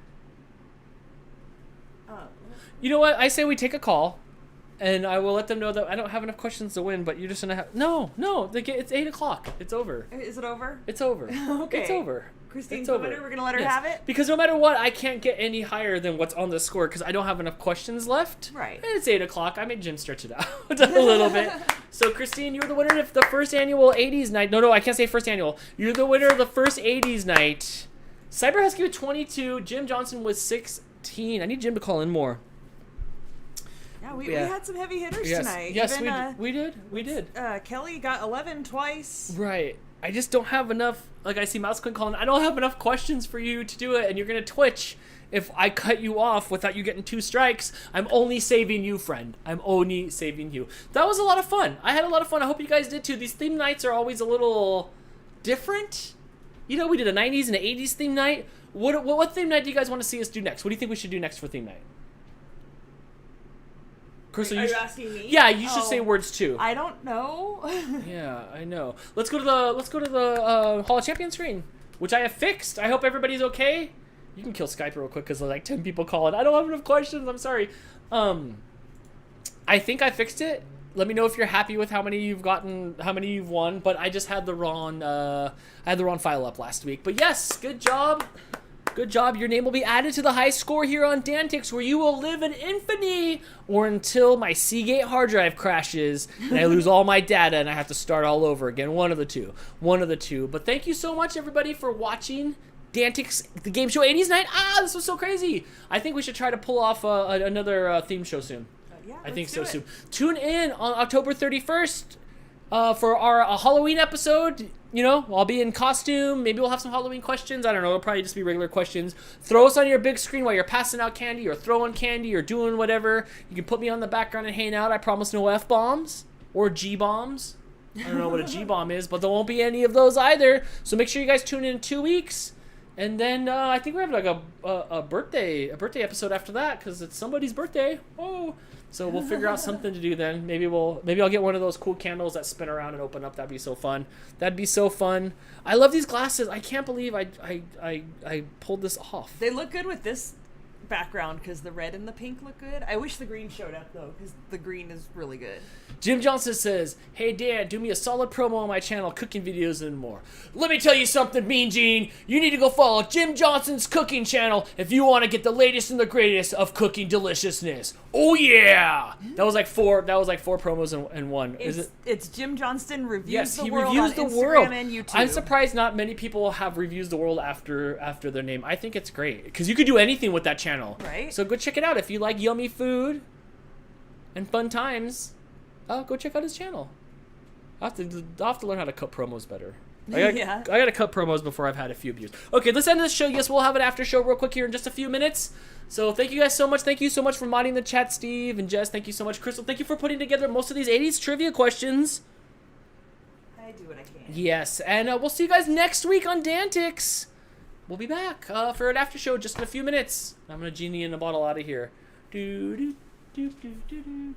You know what? I say we take a call, and I will let them know that I don't have enough questions to win, but you're just gonna have no. It's 8 o'clock. It's over.
Is it over?
It's over.
Okay.
It's over.
Christine's the winner. We're gonna let her have it.
Because no matter what, I can't get any higher than what's on the score because I don't have enough questions left.
Right.
And it's 8 o'clock. I made Jim stretch it out a little bit. So Christine, you're the winner of the first annual 80s night. No, I can't say first annual. You're the winner of the first 80s night. Cyber Husky with 22. Jim Johnson with 16. I need Jim to call in more.
Yeah, we had some heavy hitters tonight.
Yes,
Even,
we did.
Kelly got 11 twice.
Right. I just don't have enough, like I see Mouse Queen calling, I don't have enough questions for you to do it, and you're going to twitch if I cut you off without you getting 2 strikes. I'm only saving you, friend. I'm only saving you. That was a lot of fun. I had a lot of fun. I hope you guys did too. These theme nights are always a little different. You know, we did a 90s and an 80s theme night. What theme night do you guys want to see us do next? What do you think we should do next for theme night? Crystal,
are you asking me?
Yeah, you should say words too.
I don't know.
Yeah, I know. Let's go to the Hall of Champions screen, which I have fixed. I hope everybody's okay. You can kill Skype real quick because like 10 people calling. I don't have enough questions. I'm sorry. I think I fixed it. Let me know if you're happy with how many you've gotten, how many you've won. But I just had the wrong file up last week. But yes, good job. Good job. Your name will be added to the high score here on DANtics, where you will live in infamy or until my Seagate hard drive crashes and I lose all my data and I have to start all over again. One of the two. One of the two. But thank you so much, everybody, for watching DANtics, the game show 80s night. This was so crazy. I think we should try to pull off another theme show soon.
Yeah,
I think so soon. Tune in on October 31st for our Halloween episode. You know, I'll be in costume. Maybe we'll have some Halloween questions. I don't know. It'll probably just be regular questions. Throw us on your big screen while you're passing out candy or throwing candy or doing whatever. You can put me on the background and hang out. I promise no F-bombs or G-bombs. I don't know what a G-bomb is, but there won't be any of those either. So make sure you guys tune in 2 weeks. And then I think we have like a birthday episode after that because it's somebody's birthday. Oh. So we'll figure out something to do then. Maybe I'll get one of those cool candles that spin around and open up. That'd be so fun. That'd be so fun. I love these glasses. I can't believe I pulled this off.
They look good with this background because the red and the pink look good. I wish the green showed up though because the green is really good.
Jim Johnson says, "Hey Dan, do me a solid promo on my channel, cooking videos and more." Let me tell you something, Mean Gene. You need to go follow Jim Johnson's cooking channel if you want to get the latest and the greatest of cooking deliciousness. Oh yeah, that was like four promos in one.
It's Jim Johnston reviews
yes,
the
he
world
reviews
on
the
Instagram
world.
and YouTube.
I'm surprised not many people have reviews the world after their name. I think it's great because you could do anything with that channel.
Right.
So go check it out if you like yummy food and fun times. Go check out his channel. I'll have to learn how to cut promos better. I gotta cut promos before I've had a few views. Okay, let's end this show. Yes, we'll have an after show real quick here in just a few minutes. So thank you guys so much. Thank you so much for modding the chat, Steve and Jess. Thank you so much, Crystal. Thank you for putting together most of these 80s trivia questions.
I do what I can.
Yes, and we'll see you guys next week on DANtics. We'll be back for an after show just in a few minutes. I'm gonna genie in a bottle out of here. Do do do do do do.